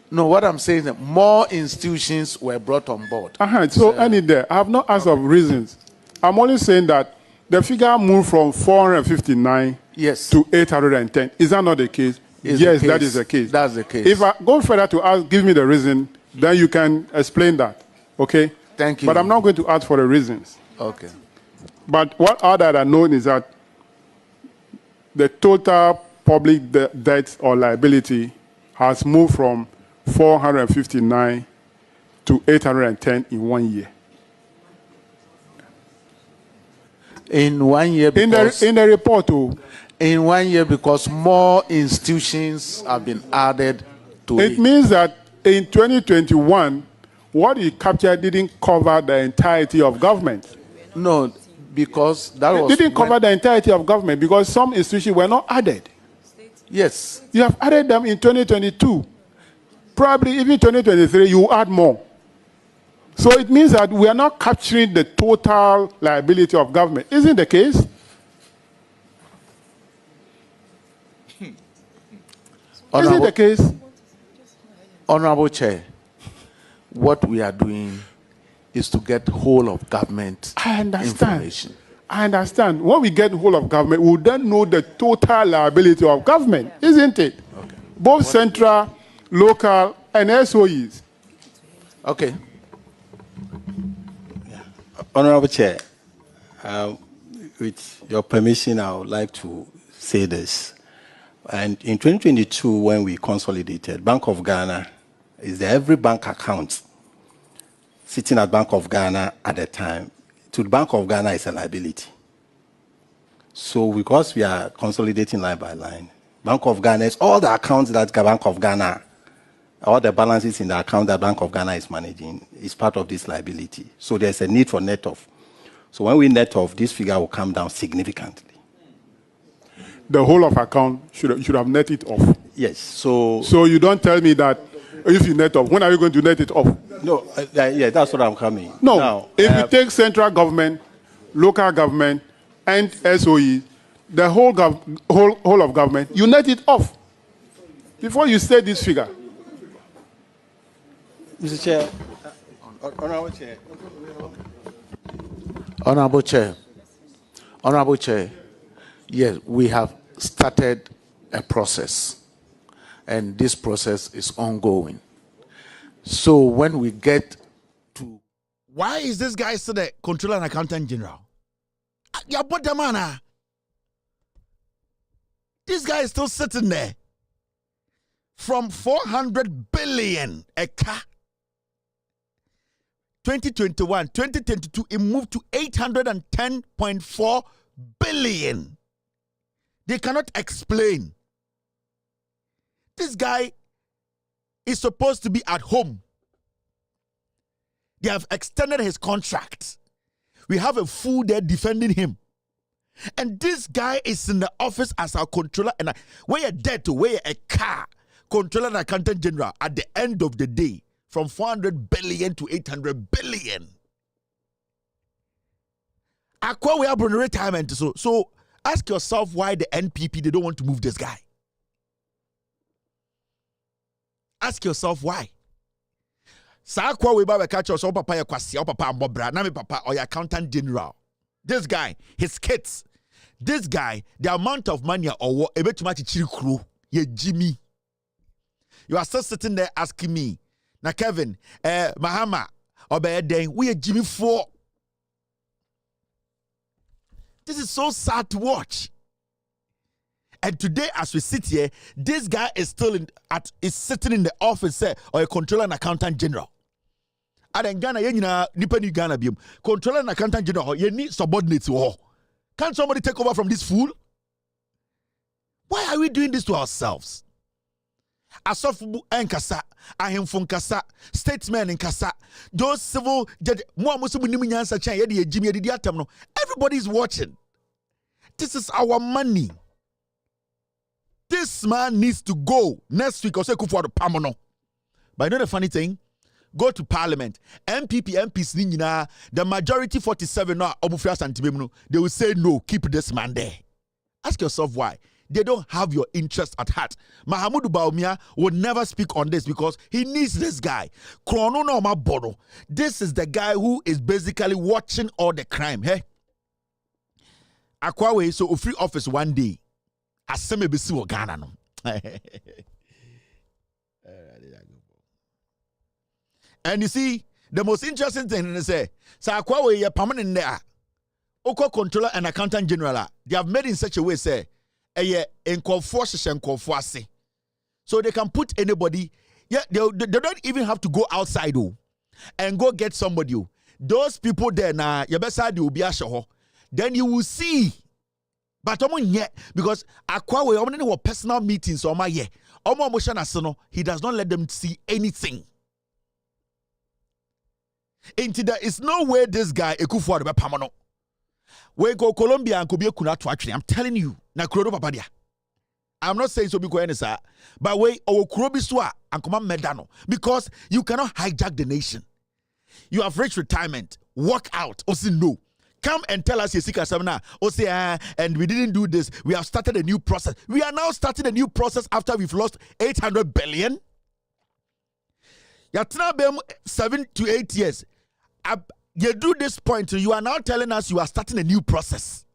No, what I'm saying is that more institutions were brought on board. So I have not asked of reasons. I'm only saying that the figure moved from 459 to 810. Is that not the case? Yes, that is the case. That's the case. If I go further to ask, give me the reason, then you can explain that. Okay? Thank you. But I'm not going to ask for the reasons. Okay. But what all that I know is that the total public debt or liability has moved from 459 to 810 in 1 year. In 1 year, because in the report, in 1 year, because more institutions have been added to it. It means that in 2021, what he captured didn't cover the entirety of government. No, because that was... It didn't cover the entirety of government because some institutions were not added. Yes. You have added them in 2022. Probably even 2023, you add more. So it means that we are not capturing the total liability of government. Isn't the case? Is it the case? Honorable Chair, what we are doing is to get whole of government information. I understand. When we get whole of government, we'll then know the total liability of government, isn't it? Okay. Both central, local, and SOEs. Okay. Honorable Chair, with your permission, I would like to say this. And in 2022, when we consolidated, Bank of Ghana is every bank account sitting at Bank of Ghana at the time. To the Bank of Ghana is a liability. So because we are consolidating line by line, Bank of Ghana is all the accounts that Bank of Ghana, all the balances in the account that Bank of Ghana is managing is part of this liability. So there's a need for net off. So when we net off, this figure will come down significantly. The whole of account should have netted off. Yes. So you don't tell me that if you net off, when are you going to net it off? No, yeah, that's what I'm coming. No, now, if you take central government, local government, and SOE, the whole of government, you net it off before you say this figure. Mr. Chair, Honorable Chair. Honorable Chair, yes, we have started a process, and this process is ongoing. So when we get to... Why is this guy still the Controller and Accountant General? This guy is still sitting there. From 400 billion a car. 2021, 2022, it moved to 810.4 billion. They cannot explain. This guy is supposed to be at home. They have extended his contract. We have a fool there defending him. And this guy is in the office as our controller. And when you're there to wear a car, Controller and Accountant General, at the end of the day, from 400 billion to 800 billion. Aqua, we have retirement. So ask yourself why the NPP, they don't want to move this guy. Ask yourself why. Sakwa we ba catch us papa ya kwasi papa ambobra na me papa or Accountant General. This guy, his kids. This guy, the amount of money or ebetuma chichiri kru ye Jimmy. You are still sitting there asking me, na Kevin, Mahama, Obeyeden, we are Jimmy 4. This is so sad to watch. And today, as we sit here, this guy is still is sitting in the office or a Controller and Accountant General. Aden Ghana yenina nipa ni Ghana biom. Controller and accountant general ye need subordinates ho. Can't somebody take over from this fool? Why are we doing this to ourselves? Asofu enkasa, ahemfo nkasa, statesmen nkasa, those civil judge mo amusu nim nyansa chan ye de ejimi ye de atam no. Everybody is watching. This is our money. This man needs to go next week or say for the pamono. But you know the funny thing? Go to parliament. MPs nina, the majority 47 now they will say no, keep this man there. Ask yourself why. They don't have your interest at heart. Mahamudu Bawumia will never speak on this because he needs this guy. Bono. This is the guy who is basically watching all the crime. Hey, Akwawe so free office one day. Aseme bisi wo Ghana no. And you see, the most interesting thing is say, Akwawe ye permanent there. Oko controller and accountant general, they have made in such a way say, so they can put anybody. Yeah, they don't even have to go outside and go get somebody. Those people there now, your best side will be a show. Then you will see. But yet because Akwawe personal meetings or my he does not let them see anything. Into there is no way this guy Ekufuado be pamano. We go Colombia and Kobe Kuna to actually. I'm telling you, na Kurodo Papadia. I'm not saying so because sir, but we our Kurobiswa and Command Medano because you cannot hijack the nation. You have reached retirement. Walk out. Or say no. Come and tell us Yesika Samna. Or say and we didn't do this. We have started a new process. We are now starting a new process after we've lost 800 billion. Yatna bem 7 to 8 years. You do this point, you are now telling us you are starting a new process.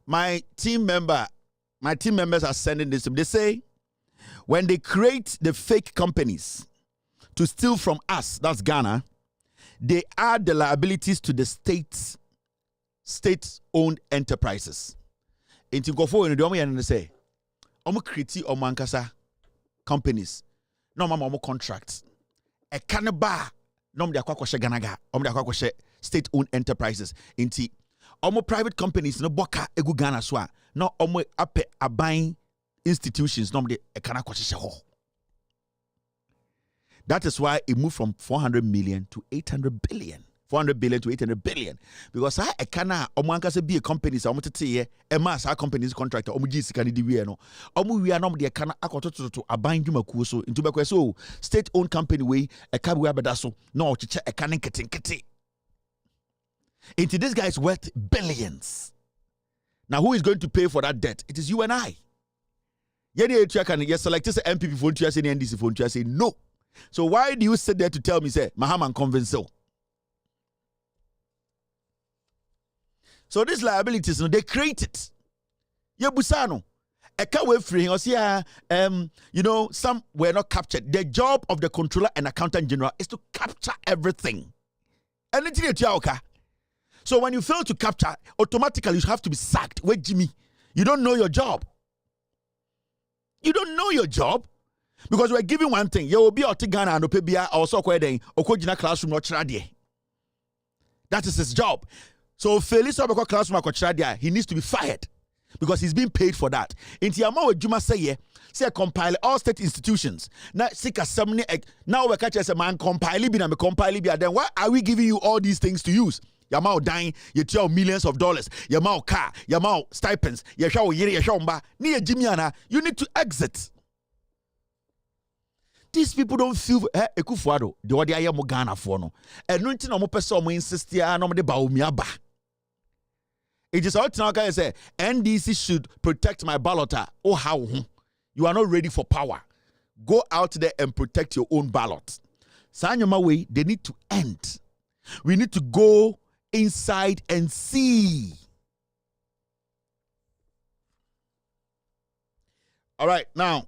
My team members are sending this to me. They say when they create the fake companies to steal from us, that's Ghana, they add the liabilities to the state-owned enterprises. In Tinkofo, in the Omo say, Omo create Omo Ankasa companies, no mama Omo contracts. A cannaba, no de akwakoshe Ganaga, Omo de akwakoshe state-owned enterprises. Inti Omo private companies no boka egu Ghana swa, no Omo ape abuying institutions, no de ekanakwashe ho. That is why it moved from 400 million to 800 billion. 400 billion to 800 billion. Because I cannot, Omankasa be a company, so I'm to say, a mass, our company's contractor, Omuji Sikani Diviano. Omu, we are not the Kana Akoto to a bind Jumakuso into Bakweso, state owned company way, a Kabu Abadaso, no, chicha, a canning kitty. Into this guy is worth billions. Now, who is going to pay for that debt? It is you and I. Yes, select this MPP phone to say, NDC phone to say, no. So why do you sit there to tell me, say, Mahaman convince so? So these liabilities, they create it. Yebusano. Eka way free, or see, some were not captured. The job of the controller and accountant general is to capture everything. Anything that so when you fail to capture, automatically you have to be sacked. Wait, Jimmy, you don't know your job. You don't know your job. Because we're giving one thing, you will be Ghana and Opebia also kweden okojina classroom no chradie. That is his job. So Felix Obeko classroom akochradia, he needs to be fired because he's being paid for that. Inti amawe Juma say compile all state institutions. Now sika samni now we catch as a man compile bi na me compile bi then why are we giving you all these things to use? Yamao dying, you tell millions of dollars, Yamao car, Yamao stipends, Yashaw yiri yashomba, ni Jimiana, you need to exit. These people don't feel Ekufuado, the word I am Ghana for no. And no thing no person mo insist ya no de Bawumia ba. It is all now can say NDC should protect my ballot. Oh how you are not ready for power. Go out there and protect your own ballot. Sanyama way they need to end. We need to go inside and see. All right, now.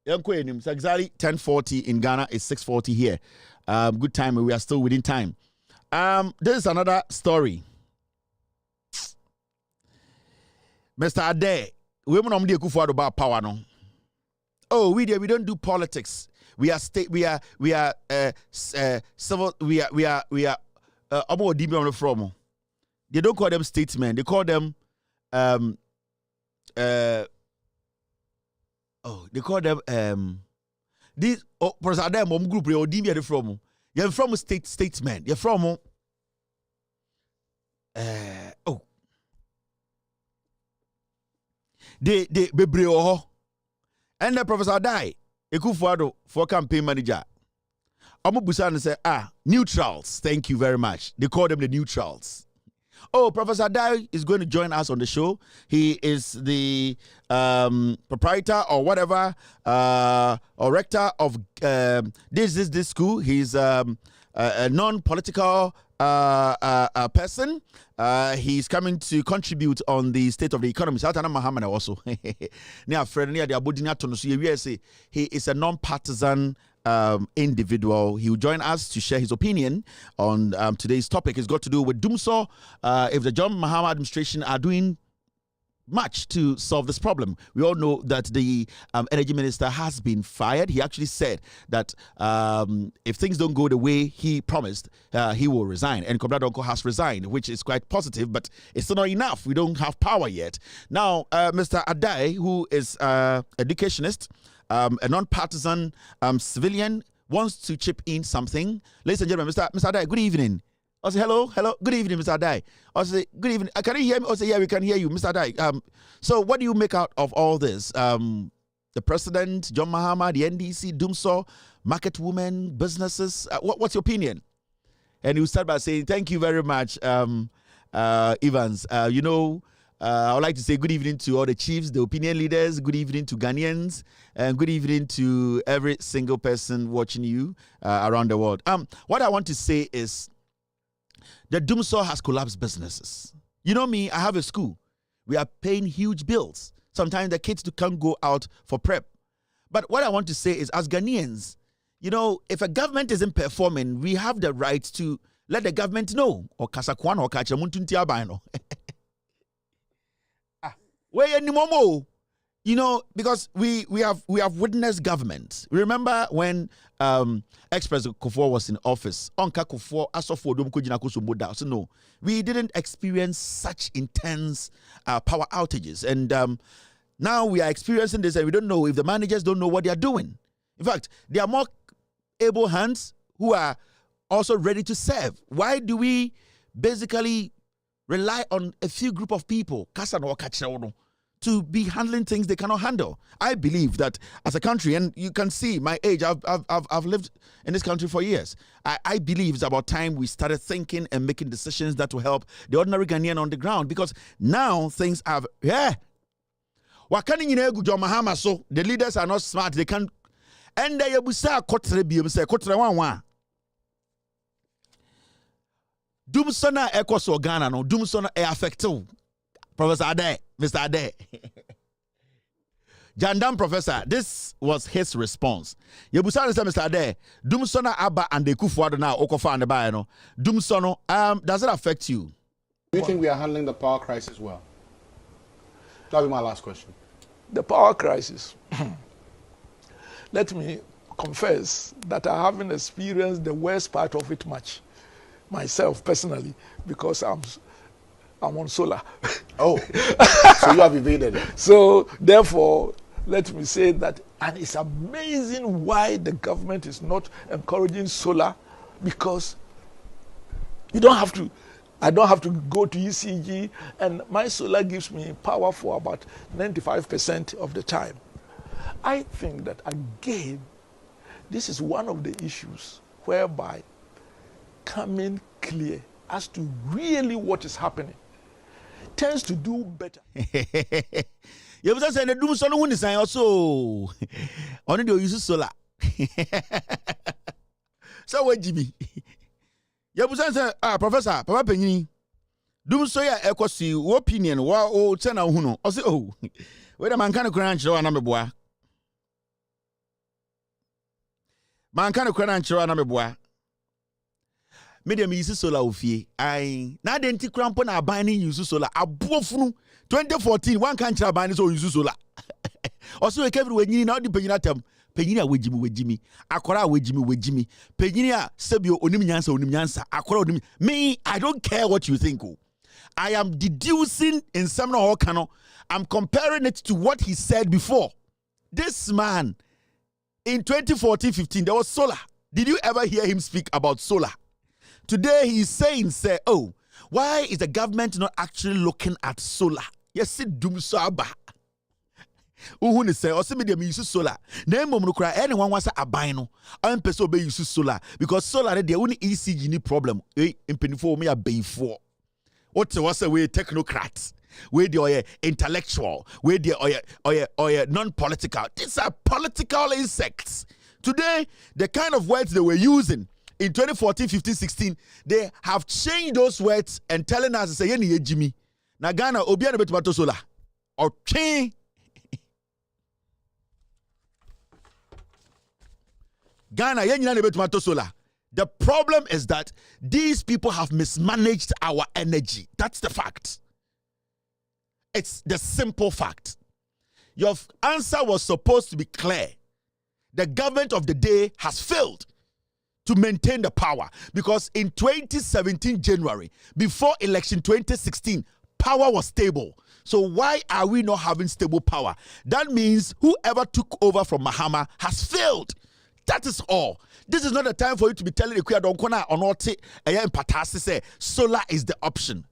It's exactly 10:40 in Ghana. It's 6:40 here. Good time. We are still within time. This is another story. Mr. Ade, women on the Kufuor about power no. Oh, we don't do politics. We are state. We are civil. We are. From. They don't call them statesmen. They call them they call them these for them group they odimi from. You're from statesmen. You're from they bebre and the Professor die Ekufuor for campaign manager. Busan say neutrals. Thank you very much. They call them the neutrals. Oh, Professor Dai is going to join us on the show. He is the proprietor or whatever or rector of this school. He's a non-political person. He's coming to contribute on the state of the economy. Satana Muhammad also. He is a non-partisan individual. He will join us to share his opinion on today's topic. It's got to do with Dumso. If the John Mahama administration are doing much to solve this problem. We all know that the energy minister has been fired. He actually said that if things don't go the way he promised, he will resign. And Comrade Donko has resigned, which is quite positive, but it's still not enough. We don't have power yet. Now, Mr. Adai, who is educationist, a non-partisan civilian, wants to chip in something. Ladies and gentlemen, Mr. Adai, good evening. I say, hello, good evening, Mr. Adai. I say, good evening. Can you hear me? I say, yeah, we can hear you, Mr. Adai. So what do you make out of all this? The president, John Mahama, the NDC, Dumso, market women, businesses. What's your opinion? And he will start by saying, thank you very much, Evans. I would like to say good evening to all the chiefs, the opinion leaders, good evening to Ghanaians, and good evening to every single person watching you around the world. What I want to say is, the Dumso has collapsed businesses. You know me, I have a school. We are paying huge bills. Sometimes the kids can't go out for prep. But what I want to say is, as Ghanaians, if a government isn't performing, we have the right to let the government know. Or kasakwan or kachamuntunti abaino. Where any momo? Because we have witnessed government. Remember when ex-President Kufuor was in office? No, we didn't experience such intense power outages. And now we are experiencing this, and we don't know if the managers don't know what they are doing. In fact, there are more able hands who are also ready to serve. Why do we basically rely on a few group of people to be handling things they cannot handle? I believe that as a country, and you can see my age, I've lived in this country for years. I believe it's about time we started thinking and making decisions that will help the ordinary Ghanaian on the ground, because now things have, the leaders are not smart. They can't, and they Dumsona Ecoso Ghana, no Dumsona affected. Professor Ade, Mr. Ade. Jandam Professor, this was his response. Yebusan said, Mr. Ade, Dumsona Abba and the Kufuor now Okofa and the Bayano. Dumsono, does it affect you? Do you think we are handling the power crisis well? That'll be my last question. The power crisis. Let me confess that I haven't experienced the worst part of it much myself personally, because I'm on solar. Oh, so you have evaded it. So therefore, let me say that, and it's amazing why the government is not encouraging solar, because I don't have to go to ECG, and my solar gives me power for about 95% of the time. I think that again, this is one of the issues whereby coming clear as to really what is happening tends to do better. You was saying the doom son who is also only do use solar. So what Jimmy? You was saying Professor Papa Penny doom so ya ekosi opinion wa o tena hu no. O say oh wait a man kan crunch ro na meboa. Man kan crunch ro na meboa. medium use solar ofie. I na denti crampo na binding use solar. Abuofunu 2014 one can't ban so use solar. Also Kevin when you now the penyina penyina wejimi akora wejimi penyina sebio onimnyansa akora onim me I don't care what you think. I am deducing in some Hokano. I'm comparing it to what he said before. This man in 2014-15 there was solar. Did you ever hear him speak about solar? Today he's saying, oh, why is the government not actually looking at solar? Yes, it doom soba. Uhuni say, or some use solar. Name cry anyone wants a bino. I'm person be use solar because solar the only ECG problem. In penifo me a bay for. What was a way technocrats? Where the intellectual, where the non-political. These are political insects. Today, the kind of words they were using in 2014, 15, 16, they have changed those words and telling us, say, "Yeni Jimmy, na Ghana obiana betumato sola or chain." Ghana yeni betumato sola. The problem is that these people have mismanaged our energy. That's the fact. It's the simple fact. Your answer was supposed to be clear. The government of the day has failed to maintain the power because in 2017 January, before election 2016, power was stable. So why are we not having stable power? That means whoever took over from Mahama has failed. That is all. This is not the time for you to be telling the don't corner or not say solar is the option.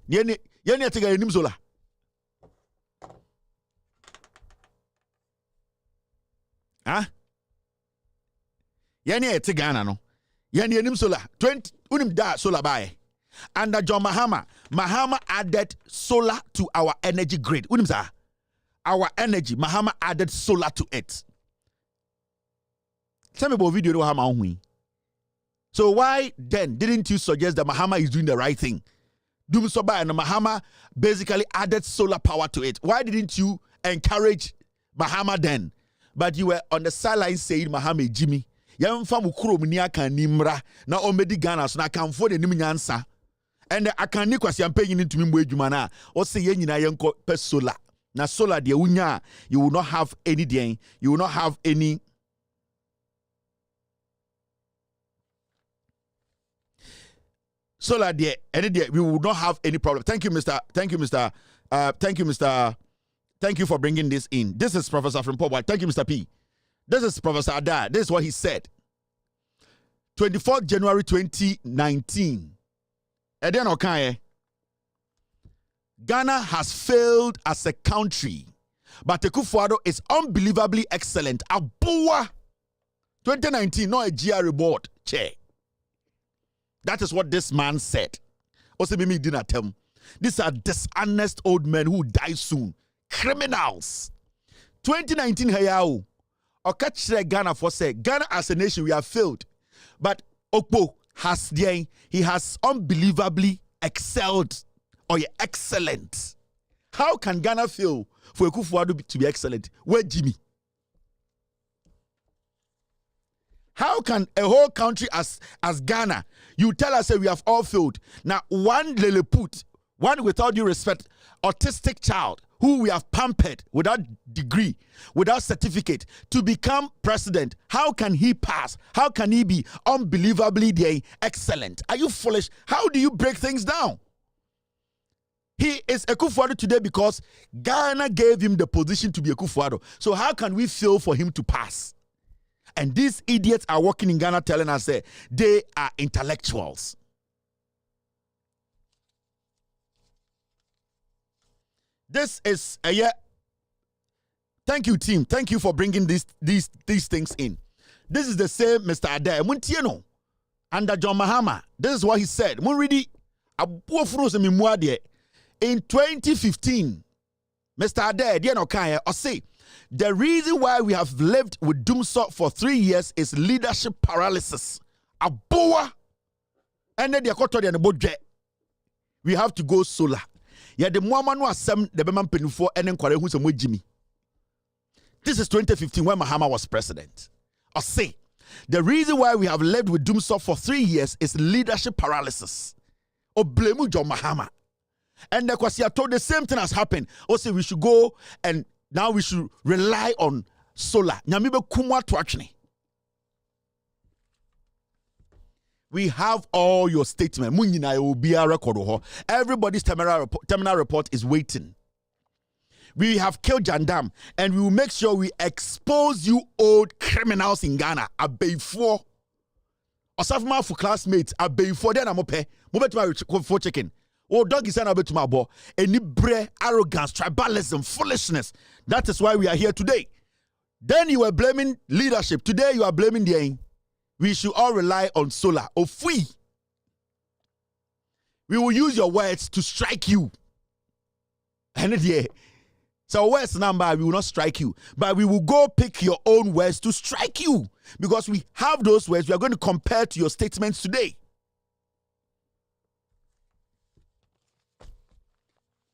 Solar. Huh? Yani ete Ghana no. Yani enim solar 20 unim da solar buy. Under John Mahama added solar to our energy grid. Unim sa our energy Mahama added solar to it. Tell me about video Mahama. So why then didn't you suggest that Mahama is doing the right thing? Dum Soba and Mahama basically added solar power to it. Why didn't you encourage Mahama then? But you were on the sideline saying Mahama Jimmy. Yamfa mukuro mniaka nimra na omedi Ghana so na kanfo de nim nyansa. And I can ni kwasi ampenyi into me edwuma na o se ye nyina yenko pe solar. Na solar de unya you will not have any day. You will not have any solar there, any day, we will not have any problem. Thank you, Mr. Thank you for bringing this in. This is Professor from Pop. Thank you, Mr. P. This is Professor Adar. This is what he said. 24th January 2019. Eden Okaye. Ghana has failed as a country, but Akufo-Addo is unbelievably excellent. Abua 2019, not a GR board. Che. That is what this man said. Also, Mimi didn't tell him. These are dishonest old men who die soon. Criminals. 2019 Hayao. Okachre Ghana for say Ghana as a nation we have failed. But Okpo has he has unbelievably excelled or excellent. How can Ghana fail for Akufo-Addo to be excellent? Where Jimmy? How can a whole country as Ghana, you tell us that we have all failed? Now, one Lilliput, one with all due respect, autistic child who we have pampered without degree, without certificate, to become president, how can he pass? How can he be unbelievably excellent? Are you foolish? How do you break things down? He is Akufo-Addo today because Ghana gave him the position to be Akufo-Addo. So how can we fail for him to pass? And these idiots are working in Ghana telling us that they are intellectuals. This is a year. Thank you, team. Thank you for bringing these things in. This is the same Mr. Adair. Muntieno under John Mahama. This is what he said. In 2015, Mr. Adair, say the reason why we have lived with Dumso for 3 years is leadership paralysis. Aboa, and then we have to go solar. Yeah, the Muamanu Asem, the Beman Penufo, and then Kware who's a Jimmy. This is 2015 when Mahama was president. I say The reason why we have lived with Doomsor for 3 years is leadership paralysis. Or blame John Mahama. And the Kwasi told the same thing has happened. Also, we should go and now we should rely on solar. Nyamibe kumwa tuachne. We have all your statements. Everybody's terminal report is waiting. We have killed Jandam, and we will make sure we expose you old criminals in Ghana. Before, Osafma for classmates. Before then, I'm okay. Move for chicken. Oh, dog is an to my boy. Any arrogance, tribalism, foolishness. That is why we are here today. Then you were blaming leadership. Today you are blaming the aim. We should all rely on solar. We will use your words to strike you. And yeah. So words number, we will not strike you. But we will go pick your own words to strike you. Because we have those words we are going to compare to your statements today.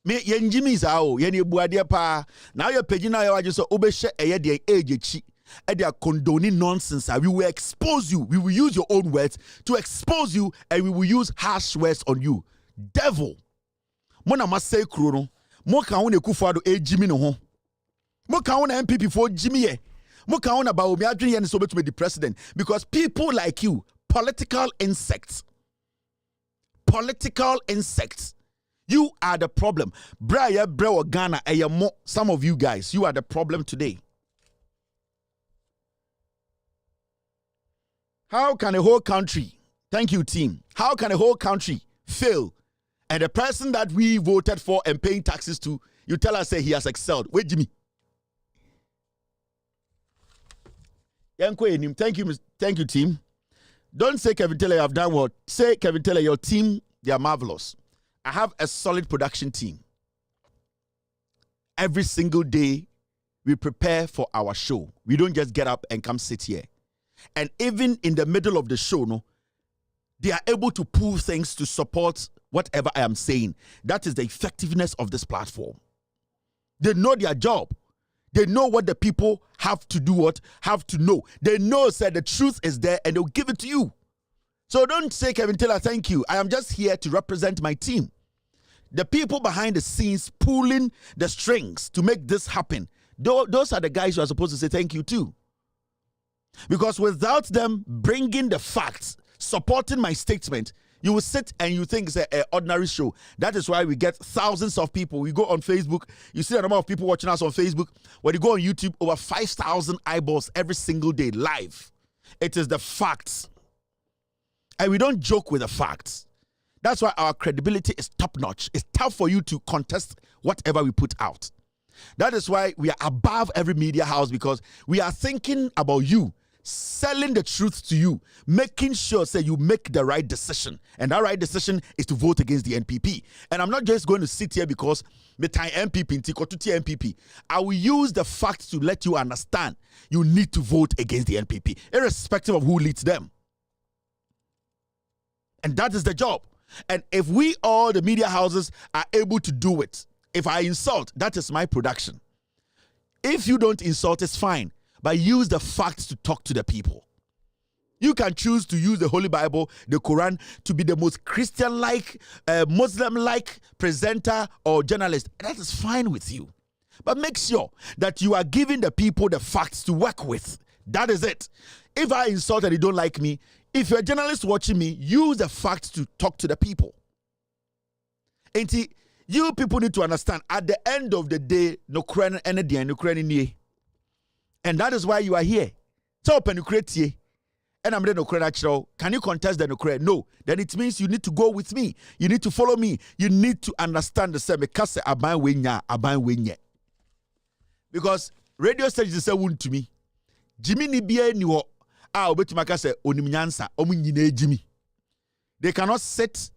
Me yenjimi is ao yeni buadia pa now you're paging now you just obeshe eye age and they are condoning nonsense. We will expose you. We will use your own words to expose you, and we will use harsh words on you. Devil. Mona must say krono. Mo ka won ekufado e Jimmy no ho. Mo ka won MPP for Jimmy ye. Mo ka won Bawumia adwene ye so betume the president because people like you, political insects. Political insects. You are the problem. Bra Ghana some of you guys, you are the problem today. How can a whole country, thank you team, how can a whole country fail and the person that we voted for and paying taxes to, you tell us say he has excelled? Wait, Jimmy. Thank you team. Don't say Kevin Taylor have done what. Say Kevin Taylor, your team, they are marvelous. I have a solid production team. Every single day we prepare for our show. We don't just get up and come sit here. And even in the middle of the show, no, they are able to pull things to support whatever I am saying. That is the effectiveness of this platform. They know their job. They know what the people have to do, have to know. They know that the truth is there and they'll give it to you. So don't say, Kevin Taylor, thank you. I am just here to represent my team. The people behind the scenes pulling the strings to make this happen. Those are the guys who are supposed to say thank you too. Because without them bringing the facts, supporting my statement, you will sit and you think it's an ordinary show. That is why we get thousands of people. We go on Facebook. You see the number of people watching us on Facebook. When you go on YouTube, over 5,000 eyeballs every single day live. It is the facts. And we don't joke with the facts. That's why our credibility is top notch. It's tough for you to contest whatever we put out. That is why we are above every media house, because we are thinking about you, selling the truth to you, making sure that you make the right decision. And that right decision is to vote against the NPP. And I'm not just going to sit here because me time MPP. I will use the facts to let you understand you need to vote against the NPP, irrespective of who leads them. And that is the job. And if we all, the media houses, are able to do it, if I insult, that is my production. If you don't insult, it's fine. But use the facts to talk to the people. You can choose to use the Holy Bible, the Quran, to be the most Christian-like, Muslim-like presenter or journalist. That is fine with you. But make sure that you are giving the people the facts to work with. That is it. If I insult and you don't like me, if you're a journalist watching me, use the facts to talk to the people. And you people need to understand, at the end of the day, no Ukraine energy and Ukraine. And that is why you are here. So open Ukraine. And I'm the Ukraine. Can you contest the Ukraine? No. Then it means you need to go with me. You need to follow me. You need to understand the same. Because radio stations say wound to me. Jimmy ni bia ni ho a obetumaka say onimnyansa omunyine Jimmy. They cannot sit,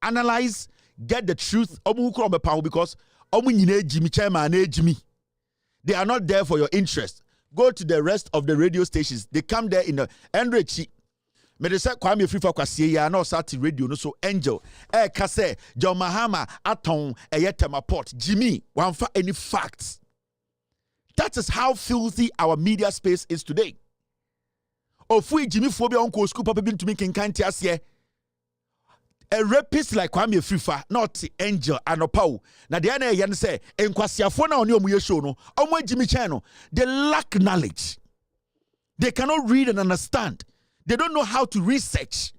analyze, get the truth because omunyine Jimmy chairman Jimmy. They are not there for your interest. Go to the rest of the radio stations. They come there in the Enrichi. Me de say Kwame free for kwasie ya na osati radio no so angel. Kase John Mahama aton eyetema port. Jimmy, one for any facts. That is how filthy our media space is today. Ofui Jimmy phobia uncle school papa bin to me kinkanti asye. A rapist like Kwame Frifa, not Angel Anopau. Na the other yan say, Enkwasiafo na oni omu show no, omu Jimmy Channel. They lack knowledge. They cannot read and understand. They don't know how to research.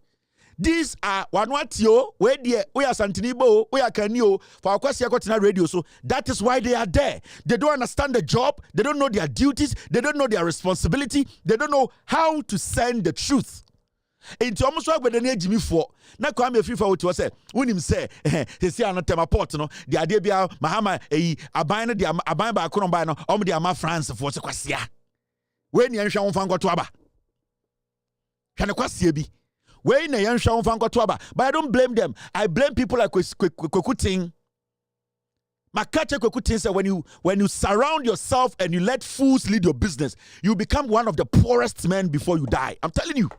These are Wanwatio, where we are Santinibo, we are Kanio, for Akwasiakotina radio. So that is why they are there. They don't understand the job, they don't know their duties, they don't know their responsibility, they don't know how to send the truth. Into almost like when the Jimmy for na Kwame Frifa what was say when him say he say another port no the idea bia Mahama aban no aban ba kono ba no the ama France for se kwasia we ne nhwa wonfa ngoto aba hwane kwasia bi we ne nhwa wonfa ngoto aba. But I don't blame them. I blame people like Kwekutin. Makache Kwekutin said when you surround yourself and you let fools lead your business, you become one of the poorest men before you die. I'm telling you.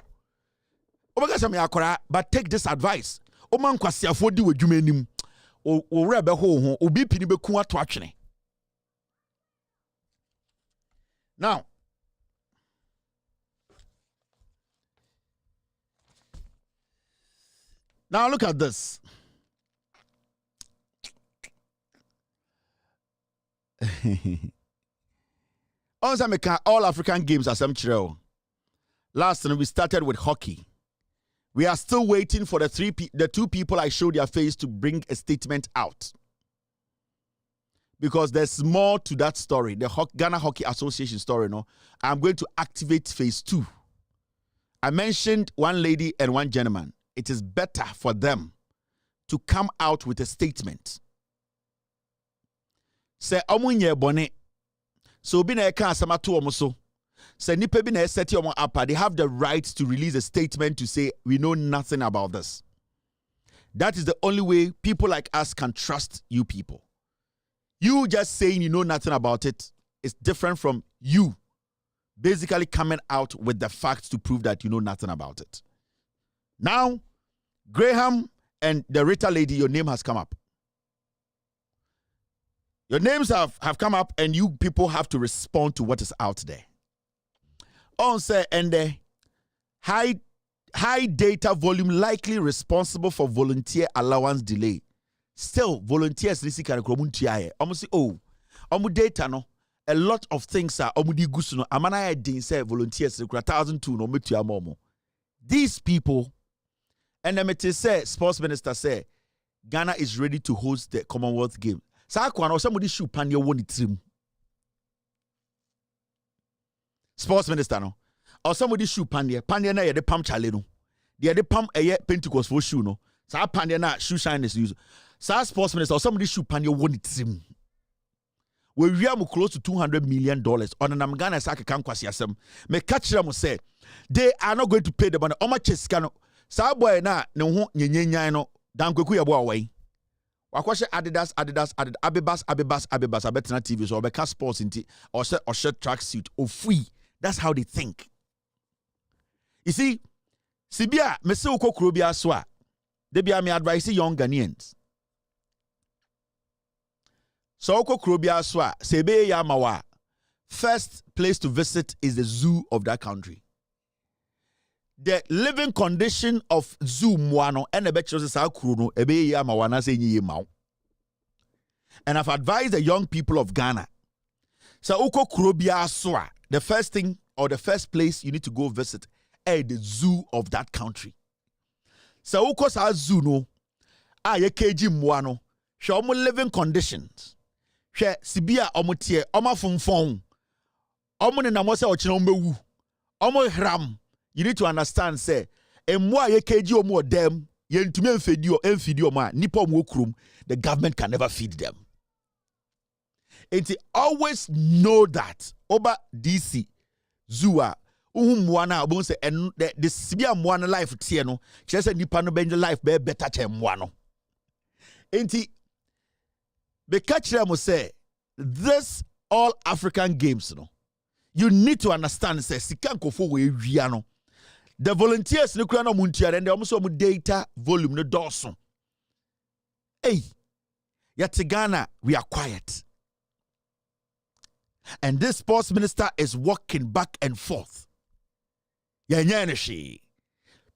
But take this advice. Oman kwasiafo di wadwuma nim. O rebe ho obi pini be ku ato atwene. Now look at this. All African games are some chiro. Last time we started with hockey. We are still waiting for the two people I showed their face to bring a statement out. Because there's more to that story. The Ghana Hockey Association story, no? I'm going to activate phase 2. I mentioned one lady and one gentleman. It is better for them to come out with a statement. Say, omunye bone. So bina eka asamato omuso. Say nipe bina eseti omo apa. They have the right to release a statement to say we know nothing about this. That is the only way people like us can trust you people. You just saying you know nothing about it is different from you basically coming out with the facts to prove that you know nothing about it. Now, Graham and the Rita lady, your name has come up. Your names have come up and you people have to respond to what is out there. On say, and the high data volume likely responsible for volunteer allowance delay. Still, volunteers can almost say, oh, data no. A lot of things are omudi gusuno. Amana din say volunteers 1,002 no metu amomo. These people, and the say sports minister say Ghana is ready to host the Commonwealth Games. Sa kwa no somebody shoot pan your one trim. Sports minister no. Or somebody shoot pan na ye de pam chale no. De pam eye Pentecost for shoe no. Sa pan na shoe shine is use. Sa sports minister or somebody shoot pan your one trim. We are close to $200 million on an Ghana Saka Kankwasi Asem. Me catch them say they are not going to pay the money. Oma cheskano. Sa boy na no nyenyenyan no dan kweku yabo away. Wakwashe Adidas Abibas abetna TV so obeka sports inti or shirt track suit or free. That's how they think. You see, Sibia mese uko krobia swa. They be me advise young Ghanaians. So uko krobia swa sebe ya mawa. First place to visit is the zoo of that country. The living condition of zoo mwano and the betches sa kruno ebe ya mawana se nyi mau. And I've advised the young people of Ghana. So uko krobia swa, the first thing or the first place you need to go visit is the zoo of that country. So uko sa zoo no ye keji mwano show mo living conditions. She sibia omotie oma fonfon omo ne namo se ochina ombewu omo hram. You need to understand, say, emwa ye keji omo dem, ye ntumi enfidi omo nipa omo okrum, the government can never feed them. And always know that over DC Zua mwana obon say and the sibia mwana life tie no, she say nipa no benje life be better che mwano. Enti be catch them say this all African games no. You need to understand say sikankofo we wia no. The volunteers no kura no muntia and they almost data volume no dorso. Hey, yet Ghana we are quiet. And this sports minister is walking back and forth.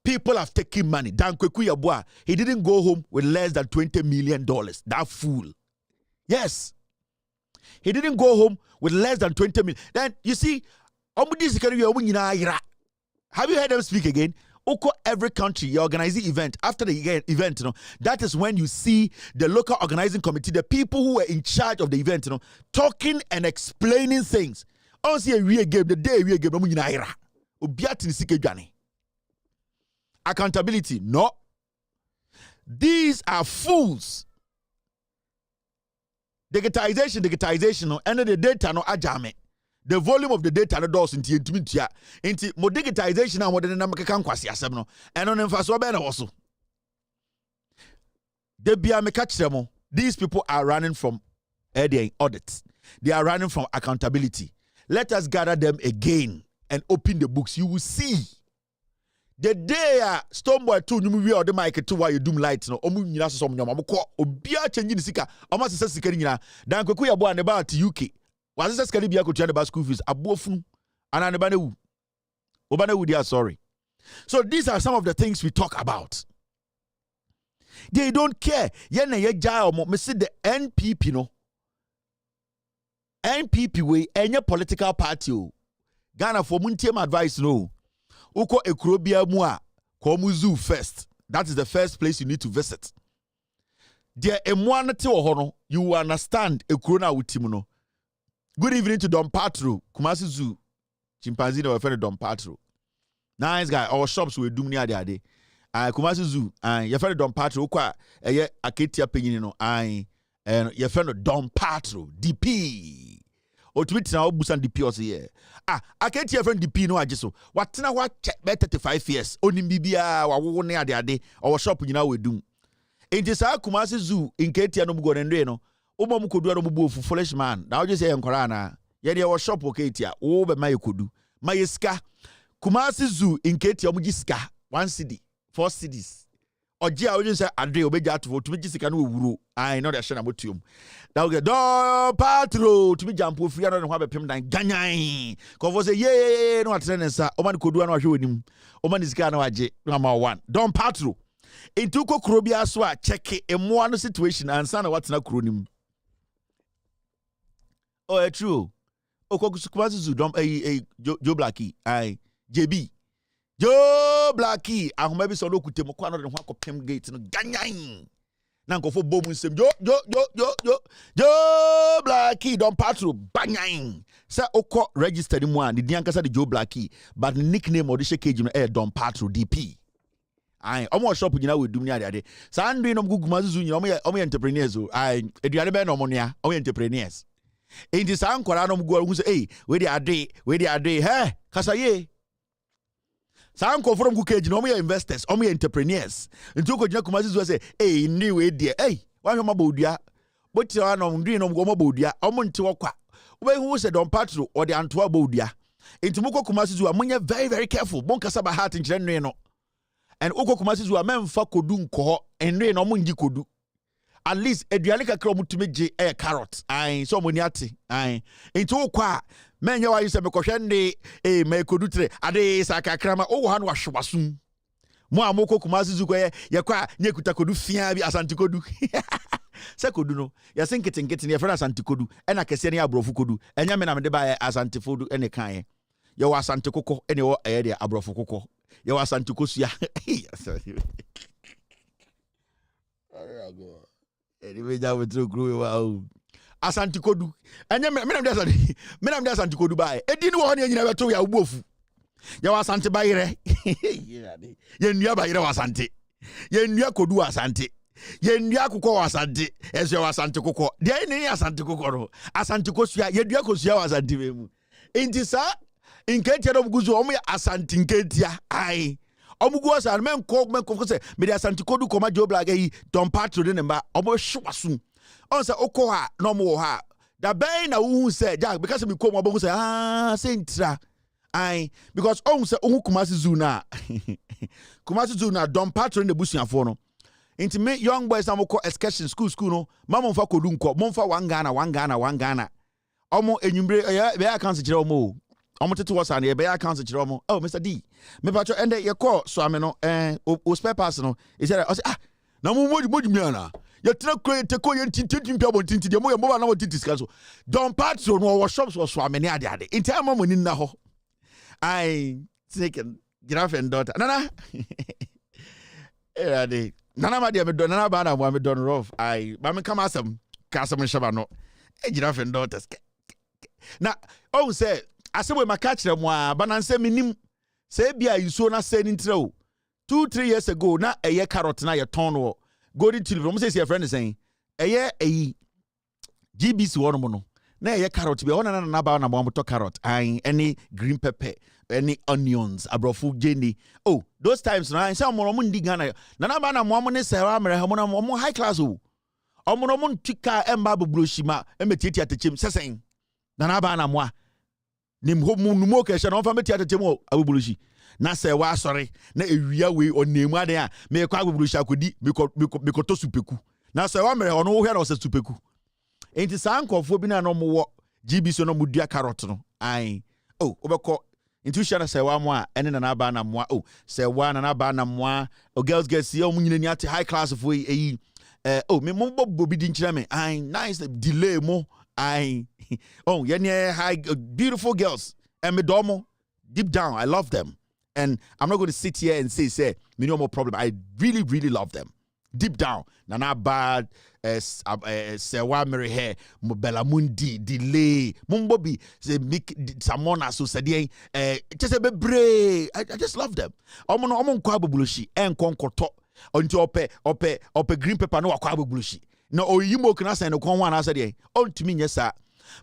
People have taken money. Dan Kweku Yabua, he didn't go home with less than $20 million. That fool. Yes. He didn't go home with less than 20 million. Then you see, have you heard them speak again? Every country, you organize the event. After the event, that is when you see the local organizing committee, the people who were in charge of the event, talking and explaining things. See a real game, the day real game, accountability, no. These are fools. Digitization, and the data no ajame. The volume of the data no does into mo digitization and what the number can kwasi asem no. And on emfaso be na woso. They be a catch them. These people are running from audits. They are running from accountability. Let us gather them again and open the books. You will see. The day Stoneboy 2 you we or the mic to why you doom light no omu nyina so som nyoma mko obia change ni sika omo sesa sika nyina dan Kweku Yabua ne ba to UK was sesa sika bia ko tua ne ba school fees abofunu ana ne ba na wu oba na wu dia sorry. So these are some of the things we talk about. They don't care. Ye na ye ja omo me see the NPP no NPP we any political party o Ghana for muntiem advice no. Uko ekrobia mu a komu zoo first. That is the first place you need to visit. There emwana te wo no, you will understand ekro na wutim no. Good evening to Don Patro, Kumasi Zoo. Chimpanzee no friend Don Patro. Nice guy. Our shops we do near the day. Kumasi Zoo, your friend Don Patro kwa aketia penyin no. And your friend Don Patro, DP. O tweet na obusan DP o say I can't hear friend DP no ajeso what na what check 35 years onim bibia wawo ne ade or shop nyina we dum enti sa Kumasi Zoo in ketia no go nre no obom kodu no bu ofu foolish man na o je say enkora na ye de wo shop o ketia wo be mai kodu mai ska Kumasi Zoo in ketia mu giska 1 cedi 4 cedis oje a onye say ade obeja to to gisika no wuro I know that shana motium now get do patro to be jump free no ho bepem dan ganyan ko say ye no atrene nsa o man kodu na hwe onim o man sika na waje number 1 don patro into ko kro bia so a check emo no situation ansa na watena kro nim oh true o ko Kumasi Zoo don Joe Blackie JB Joe Blackie ahoma bi so no kutem kwa no de ho akopem gate no ganyan na nkofo bom nsem Joe Blackie don patro banyan say okọ registered mu a di ankasa de Joe Blackie but nickname or the shekage no don patro DP omo shop nyina we dum ni ade sa ndwe no Kumasi Zoo nyina omo entrepreneurs o eduade be no omo nea omo entrepreneurs enti sa ankora no mgu hu say we dey ade he kasa ye Sanko from Kukeji, no more investors, or me entrepreneurs. And to Kumasi Zoo say, new idea, why am I bodia? But you are no doing no bodia, Omontuaka. When who said Don Patro or the Antua bodia? Into Moko Kumasi Zoo, I'm very, very careful. Bonkasaba hat in General. And Oko Kumasi Zoo, a man for Kodun ko and rain or Mungi Kodu. At least a dialika crom to make a carrot. So moniati. Into Okwa. Men yo ayise me kohwende me kodutre ade saka krama o han wahwasum mo amoko Kumasi Zoo ye kwa nyekuta kodu fia bi asante kodu se kodu no ya senkete ne fera asante kodu ena kese ne abrofu kodu enya me na me de ba asante fodu ene kan ye wa asante kokko ene wo de abrofu kokko ye wa asante kosua eni me ja wetro grow wa Asante kodu enye menam de asante kodu bae edi ni wo ne nyina beto ya ubofu ya wasante bayire ye nua bayire wasante ye nua kodu asante ye nua kokko wasante ese wasante kokko de ni asante kokko no asante kosua ye dua kosua wasante memu intisa inketia no buguzu omo ya asante inketia omugu asan menko se me de asante kodu koma Joe Blackie Don Patro de nemba omo hwasum on say okoha no mo ha da ben na wu say Jack because me come obo say sentra because on say ohu Kumasi Zoo na Kumasi Zoo na Don Patro ne busuafo no inti me young boys am ko excursion school no mama mfa kodu nko mo mfa wangana omo enyumbre be account kire omo omo to was an e be account chiromo. Oh, Mr. D. Me pacho ende ye call so ameno o spare pass no. He said na mo mi ana. You try to call you tintin people tintin de mo na what discuss so. Don patro no our shops was so amene ade. In time mo ni na ho. I taken giraffe and daughter. Nana. Nana ma de me don nana ba na mo me don rough. I ba me come asem kasem shaba no. Giraffe and daughters. Na oh say asem we makachire mo a bananse minim say bia yuso na say ntreo 2-3 years ago na eye carrot na ye ton wo golden tulip mo say your friend is saying eye GBC wono mo no na eye carrot be ona na ba na mo to carrot any green pepper any onions abrofu jenny oh those times na say mo ndi Ghana na ba na mo ne say wa mere mo na mo high class o omo mo ntika emba bubroshima emetiti atechem sesen na ba na mo nim ho mu numo ke hye na fa meti atechem o abubroshi na say wa sorry na ewia we onemu ade a me kwa abubroshi akodi me ko to supeku na say wa mere ono wo hwe na o se supeku enti sankofo bi na no mo wo GB so no mo dua carrot no oh obeko enti hye na say wa mo a ene na ba na mo oh say wa na ba na mo o girls get see o munyina ni ate high class for eyi oh me mo bobi di nchira me nice delay mo oh yeah high beautiful girls and me domo deep down I love them and I'm not going to sit here and say me no more problem. I really love them deep down. Nana bad sewa mere hair mo bella mundi delay mumbobi say make someone so say just a bebre I just love them. Omo no omo nkwa bobulushi enkonkoto until ope green pepper no wakwa bobulushi no oyimo kana say no konwa na say ontumi nyesa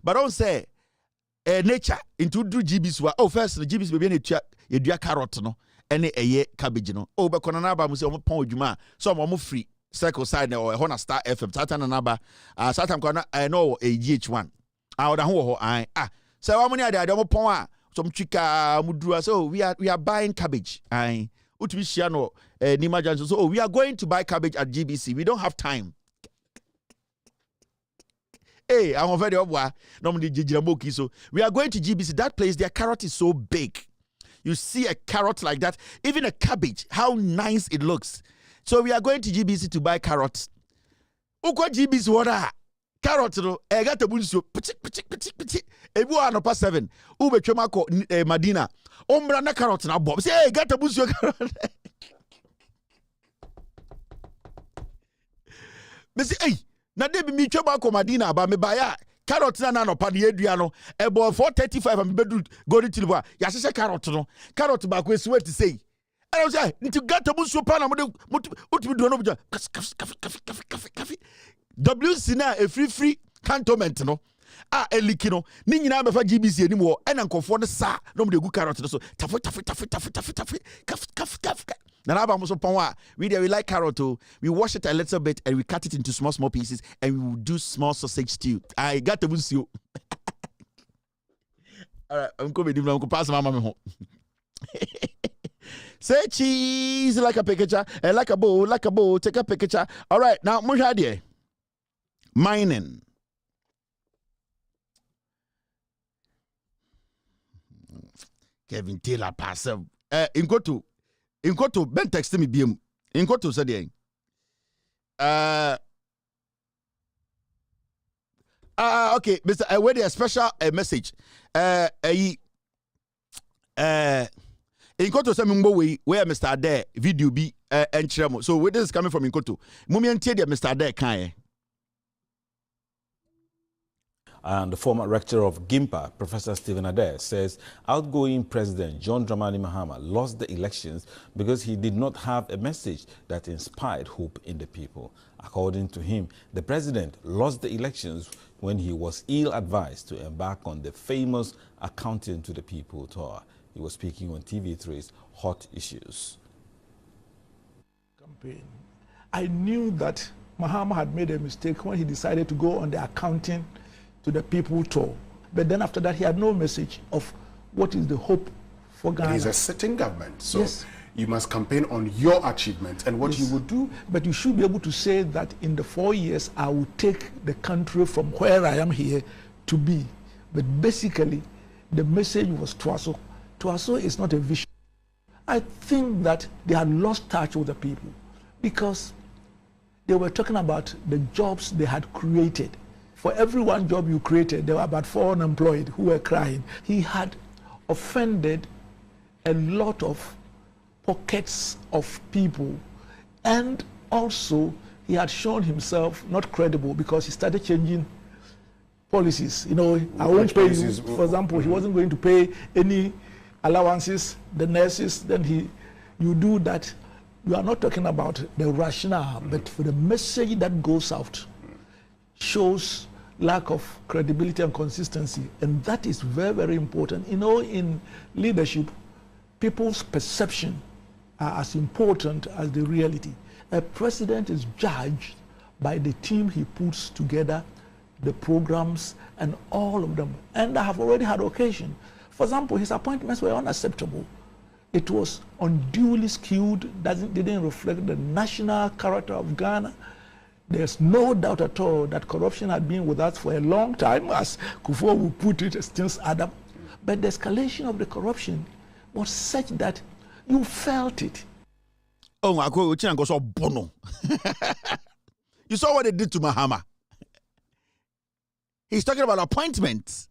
but don't say nature into do GBs wa first the GBs be na edua carrot no ene eye cabbage no be kono na ba mu say omo pon odwuma so omo free circle side na ho na Star FM satan na ba satan kono no GH1 oda ho ho say wa mu ni ade omo pon a so mtwika muduru so we are buying cabbage utumi shia no ni majanso so we are going to buy cabbage at GBC. We don't have time. Hey, I'm very obwa. Normally, so we are going to GBC. That place, their carrot is so big. You see a carrot like that, even a cabbage, how nice it looks. So we are going to GBC to buy carrots. Uko GBC water carrot no. Got the bunso. Pichik. Ebu ano pa 7. Ube choma ko Madina. Ombra na carrot na bob. Say got the bunso carrot. Me say hey. Na debi mi choma ko Madina ba me baya carrot na no pa de adua no ebo 435 am bedu golden tilwa ya hye carrot no carrot ba ko esi wait say I was say nti gata mu so pa na mo utimi do no buja kafi WC na a free cantonment no eliki no ni nyina be fa GBC ani mo ena nkofo no sa no mo de gu carrot no so tafi kafi na ba mo so pon wa we like carrot we wash it a little bit and we cut it into small pieces and we will do small sausage stew. I got the bunsio. All right, I'm coming to pass mama me home. Say cheese like a picture and like a bowl, take a picture. All right, now mushadie mining. Kevin Taylor pass in go to Ben text me BM. In go to say okay, Mr. I wait a special message. In go to say me where Mr. Ade video be enchiremo. So where this is coming from in Koto. Mumi entie dia Mr. Ade kan. And the former rector of GIMPA, Professor Stephen Adair, says outgoing President John Dramani Mahama lost the elections because he did not have a message that inspired hope in the people. According to him, the president lost the elections when he was ill-advised to embark on the famous Accounting to the People tour. He was speaking on TV3's Hot Issues. Campaign. I knew that Mahama had made a mistake when he decided to go on the Accounting to the People tour. But then after that, he had no message of what is the hope for Ghana. It is a sitting government, so yes, you must campaign on your achievements and what you would do. But you should be able to say that in the 4 years, I will take the country from where I am here to be. But basically, the message was Twaso. Twaso is not a vision. I think that they had lost touch with the people because they were talking about the jobs they had created. For every one job you created, there were about 4 unemployed who were crying. He had offended a lot of pockets of people, and also he had shown himself not credible because he started changing policies. You know, I won't pay you. For example, he wasn't going to pay any allowances, the nurses. Then you do that. You are not talking about the rationale, but for the message that goes out shows lack of credibility and consistency, and that is very, very important. You know, in leadership, people's perception are as important as the reality. A president is judged by the team he puts together, the programs, and all of them. And I have already had occasion. For example, his appointments were unacceptable. It was unduly skewed, didn't reflect the national character of Ghana. There's no doubt at all that corruption had been with us for a long time, as Kufuor would put it, since Adam. But the escalation of the corruption was such that you felt it. Oh, I go so bono. You saw what they did to Mahama. He's talking about appointments.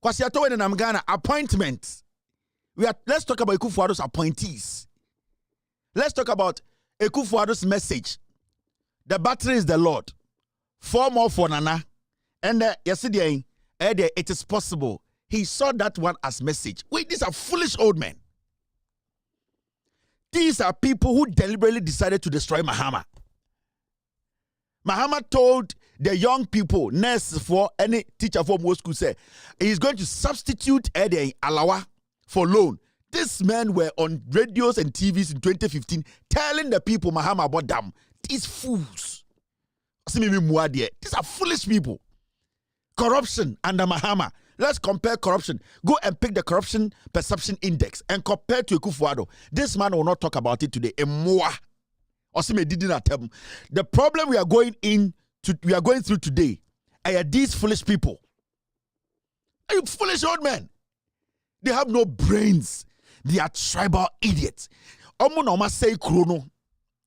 Kwasiato and Namgana, appointments. Let's talk about Ekufuado's appointees. Let's talk about Ekufuado's message. The battery is the Lord. 4 more for Nana. And yesterday, it is possible. He saw that one as message. Wait, these are foolish old men. These are people who deliberately decided to destroy Mahama. Mahama told the young people, nurse for any teacher for most school, say he's going to substitute Alawa for loan. These men were on radios and TVs in 2015 telling the people Mahama about them. These fools. These are foolish people. Corruption under Mahama. Let's compare corruption. Go and pick the corruption perception index and compare to Ekufuado. This man will not talk about it today. The problem we are going through today are these foolish people. Are you foolish old men? They have no brains. They are tribal idiots.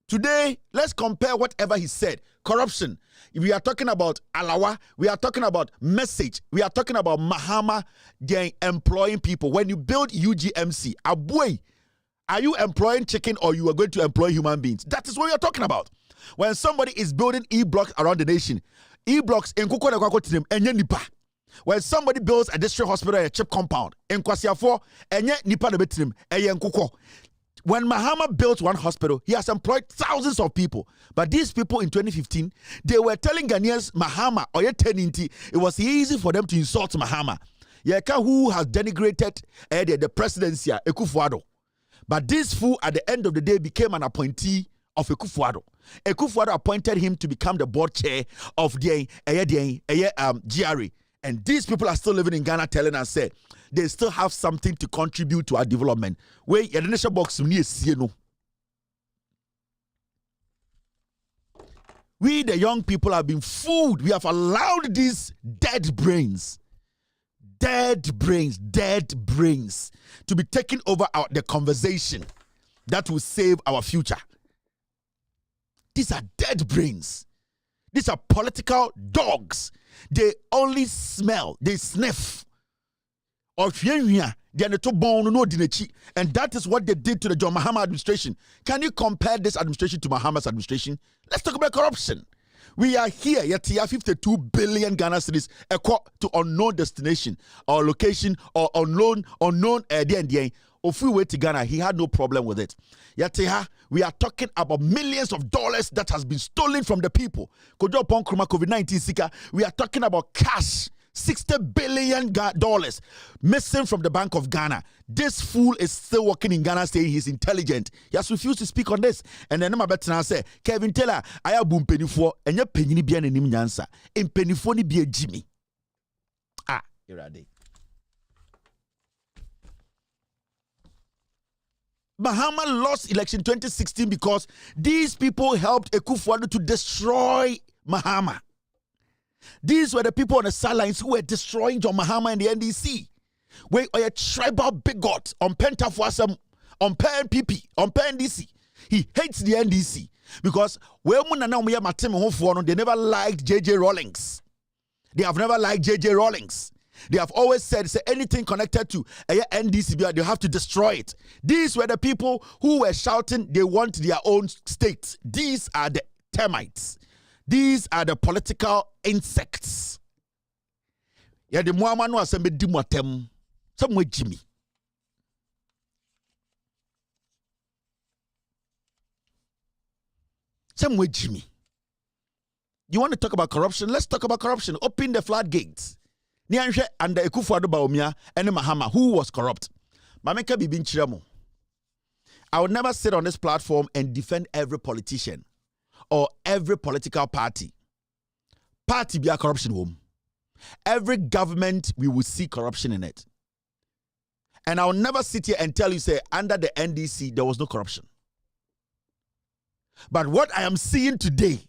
Today, let's compare whatever he said. Corruption. We are talking about Alawa. We are talking about message. We are talking about Mahama. They're employing people. When you build UGMC, Abui, are you employing chicken or you are going to employ human beings? That is what we are talking about. When somebody is building E-blocks around the nation, E-blocks in Nipa. When somebody builds a district hospital, a chip compound in Kwasiafo, Nipa Nkukwo. When Mahama built one hospital, he has employed thousands of people. But these people in 2015, they were telling Ghanaians Mahama or Yeteninti, it was easy for them to insult Mahama. Yeka who has denigrated the presidency, Ekufuado. But this fool at the end of the day became an appointee of Ekufuado. Ekufuado appointed him to become the board chair of the GRA. And these people are still living in Ghana telling us, say, they still have something to contribute to our development. Where the nation box we, the young people, have been fooled. We have allowed these dead brains to be taken over the conversation that will save our future. These are dead brains. These are political dogs. They only smell, they sniff. And that is what they did to the John Mahama administration. Can you compare this administration to Mahama's administration? Let's talk about corruption. We are here, yet 52 billion Ghana cedis to unknown destination or location or unknown If we went to Ghana, he had no problem with it. Yet we are talking about millions of dollars that has been stolen from the people. COVID-19 we are talking about cash. $60 billion missing from the Bank of Ghana. This fool is still working in Ghana saying he's intelligent. He has refused to speak on this. And then I'm about to say, Kevin Taylor, I have boom penny for and your penny be an nyansa. In penny for ni be a Jimmy. Ah, you're ready. Mahama lost election 2016 because these people helped Ekufuado to destroy Mahama. These were the people on the sidelines who were destroying John Mahama and the NDC. We are a tribal bigot on Pentafwasam, on PNPP, on PNDC. He hates the NDC because they never liked JJ Rawlings. They have never liked JJ Rawlings. They have always said, say anything connected to NDC, they have to destroy it. These were the people who were shouting they want their own state. These are the termites. These are the political insects. Yeah, the Muhammad was a dimuatem. Somewhere Jimmy. Somewhere Jimmy. You want to talk about corruption? Let's talk about corruption. Open the floodgates. Nianshe under Ekufuado Bawumia and Mahama, who was corrupt. Mameka Bibin Chiramo. I would never sit on this platform and defend every politician or every political party. Party be a corruption home. Every government, we will see corruption in it. And I will never sit here and tell you, say, under the NDC, there was no corruption. But what I am seeing today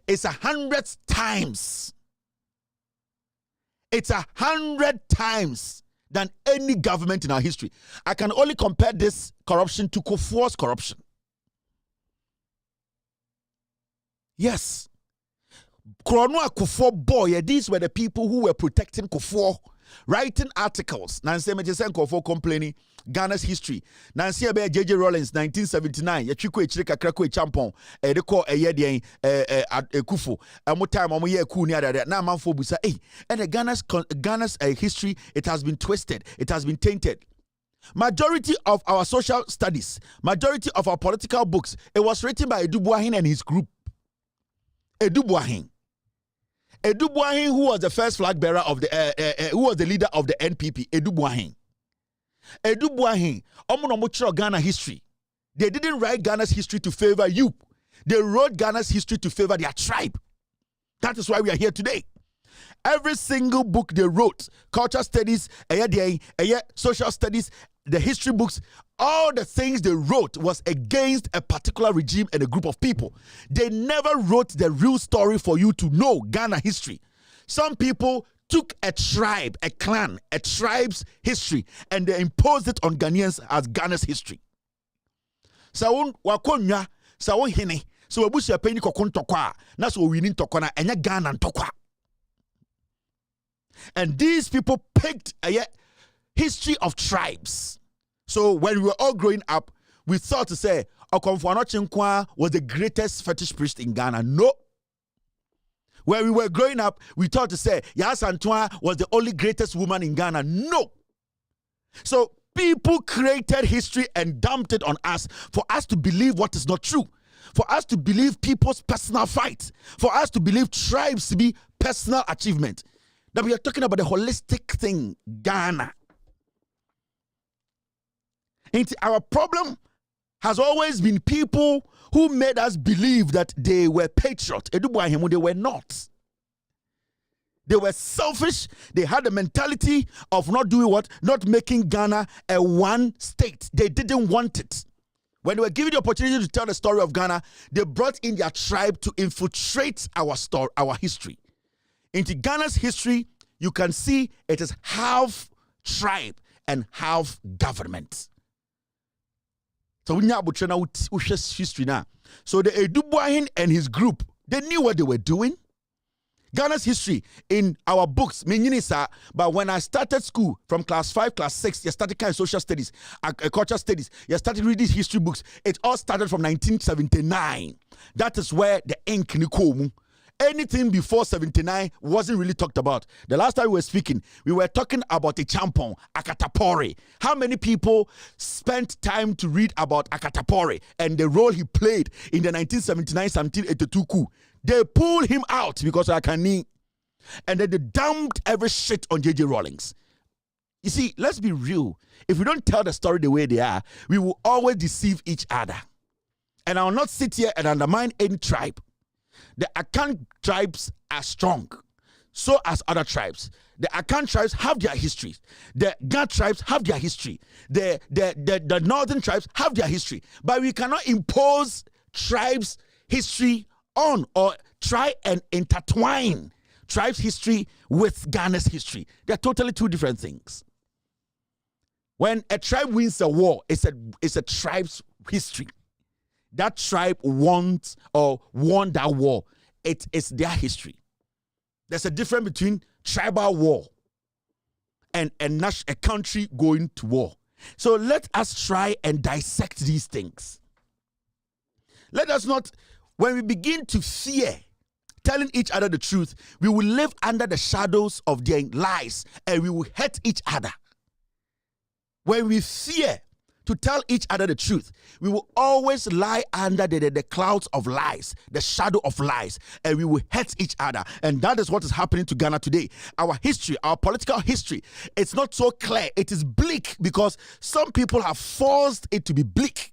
is 100 times. It's 100 times than any government in our history. I can only compare this corruption to Kufuor's corruption. Yes. Kuronwa Kufuor boy, these were the people who were protecting Kufuor, writing articles. Nancy Mejesenko Kufuor complaining Ghana's history. Nancy Abe JJ Rawlings 1979. Yachiko Echirika Krako Champon. They call a yedi Kufu. And more time on ye ku near that. Now man for busa. Hey, and the Ghana's history, it has been twisted. It has been tainted. Majority of our social studies, majority of our political books, it was written by Edubuahin and his group. Edubuahin, who was the first flag bearer of the, who was the leader of the NPP, Edubuahin, Omonomuchro Ghana history. They didn't write Ghana's history to favor you. They wrote Ghana's history to favor their tribe. That is why we are here today. Every single book they wrote, culture studies, social studies, the history books, all the things they wrote was against a particular regime and a group of people. They never wrote the real story for you to know Ghana history. Some people took a tribe, a clan, a tribe's history, and they imposed it on Ghanaians as Ghana's history. So wakonya, so hene, so wabusi apeni kokon tokwa, na so winning tokona, enya Ghana tokwa. And these people picked a history of tribes. So when we were all growing up, we thought to say, Okomfuano Chinkwa was the greatest fetish priest in Ghana. No. When we were growing up, we thought to say, Yas Antoine was the only greatest woman in Ghana. No. So people created history and dumped it on us for us to believe what is not true. For us to believe people's personal fights. For us to believe tribes to be personal achievement. That we are talking about the holistic thing, Ghana. And our problem has always been people who made us believe that they were patriots. They were not. They were selfish. They had the mentality of not doing what? Not making Ghana a one state. They didn't want it. When they were given the opportunity to tell the story of Ghana, they brought in their tribe to infiltrate our story, our history. Into Ghana's history, you can see it is half tribe and half government. So we now history now. So the Edubuahin and his group, they knew what they were doing. Ghana's history in our books, but when I started school from class 5, class 6, you started kind of social studies, culture studies, you started reading history books. It all started from 1979. That is where the ink nikomu. Anything before 79 wasn't really talked about. The last time we were speaking, we were talking about a champon, Akatapori. How many people spent time to read about Akatapori and the role he played in the 1979-1982 coup? They pulled him out because of Akani. And then they dumped every shit on JJ Rawlings. You see, let's be real. If we don't tell the story the way they are, we will always deceive each other. And I will not sit here and undermine any tribe. The Akan tribes are strong, so as other tribes. The Akan tribes have their history. The Ga tribes have their history. The northern tribes have their history. But we cannot impose tribes' history on or try and intertwine tribes' history with Ghana's history. They're totally two different things. When a tribe wins a war, it's a tribe's history. That tribe won that war. It is their history. There's a difference between tribal war and a country going to war. So let us try and dissect these things. Let us not, when we begin to fear telling each other the truth, we will live under the shadows of their lies and we will hate each other. When we fear to tell each other the truth, we will always lie under the clouds of lies, the shadow of lies, and we will hate each other. And that is what is happening to Ghana today. Our history, our political history, it's not so clear. It is bleak because some people have forced it to be bleak.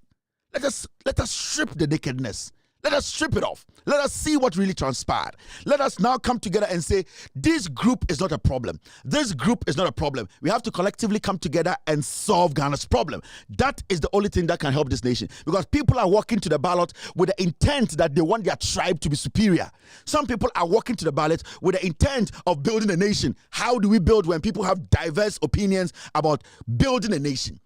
Let us strip the nakedness. Let us strip it off. Let us see what really transpired. Let us now come together and say, this group is not a problem. This group is not a problem. We have to collectively come together and solve Ghana's problem. That is the only thing that can help this nation. Because people are walking to the ballot with the intent that they want their tribe to be superior. Some people are walking to the ballot with the intent of building a nation. How do we build when people have diverse opinions about building a nation?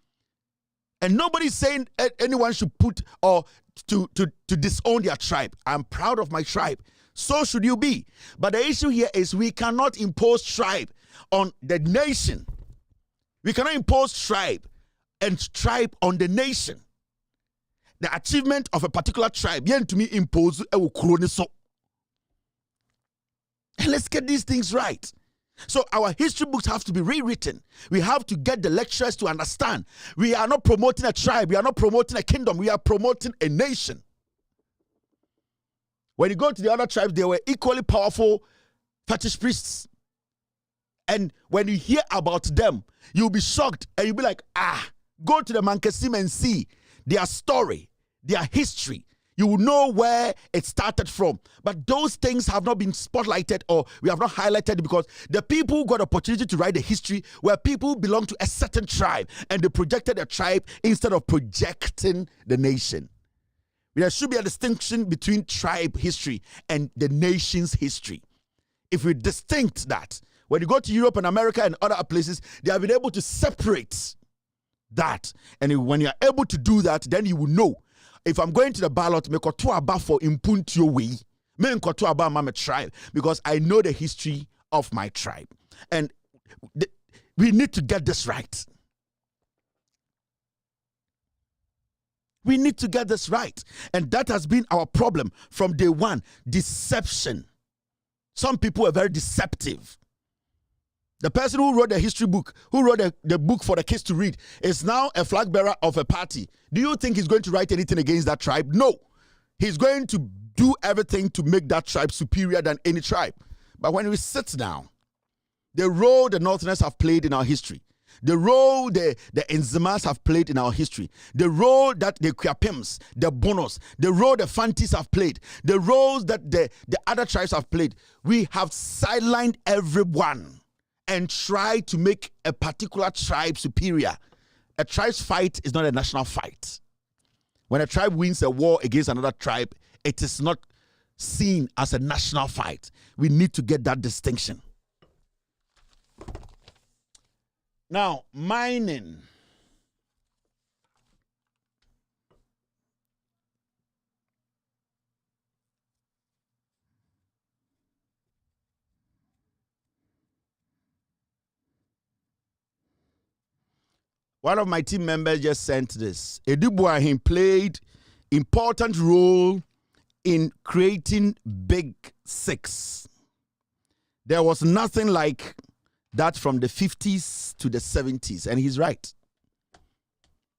And nobody's saying anyone should put or to disown their tribe. I'm proud of my tribe. So should you be. But the issue here is we cannot impose tribe on the nation. We cannot impose tribe and tribe on the nation. The achievement of a particular tribe, yen to me impose a so. And let's get these things right. So our history books have to be rewritten. We have to get the lecturers to understand. We are not promoting a tribe. We are not promoting a kingdom. We are promoting a nation. When you go to the other tribes, they were equally powerful fetish priests. And when you hear about them, you'll be shocked and you'll be like, go to the Mankasim and see their story, their history. You will know where it started from. But those things have not been spotlighted or we have not highlighted because the people who got opportunity to write the history were people who belong to a certain tribe and they projected their tribe instead of projecting the nation. There should be a distinction between tribe history and the nation's history. If we distinct that, when you go to Europe and America and other places, they have been able to separate that. And when you are able to do that, then you will know. If I'm going to the ballot, me koto aba for impuntio way. Me koto aba my tribe because I know the history of my tribe, and we need to get this right. We need to get this right, and that has been our problem from day one. Deception. Some people are very deceptive. The person who wrote the history book, who wrote the book for the kids to read, is now a flag bearer of a party. Do you think he's going to write anything against that tribe? No. He's going to do everything to make that tribe superior than any tribe. But when we sit down, the role the Northerners have played in our history, the role the Nzemas have played in our history, the role that the Kwiapims, the Bonos, the role the Fantis have played, the roles that the other tribes have played, we have sidelined everyone and try to make a particular tribe superior. A tribe's fight is not a national fight. When a tribe wins a war against another tribe, it is not seen as a national fight. We need to get that distinction. Now, mining. One of my team members just sent this. Edubuahin played important role in creating Big Six. There was nothing like that from the 50s to the 70s, and he's right.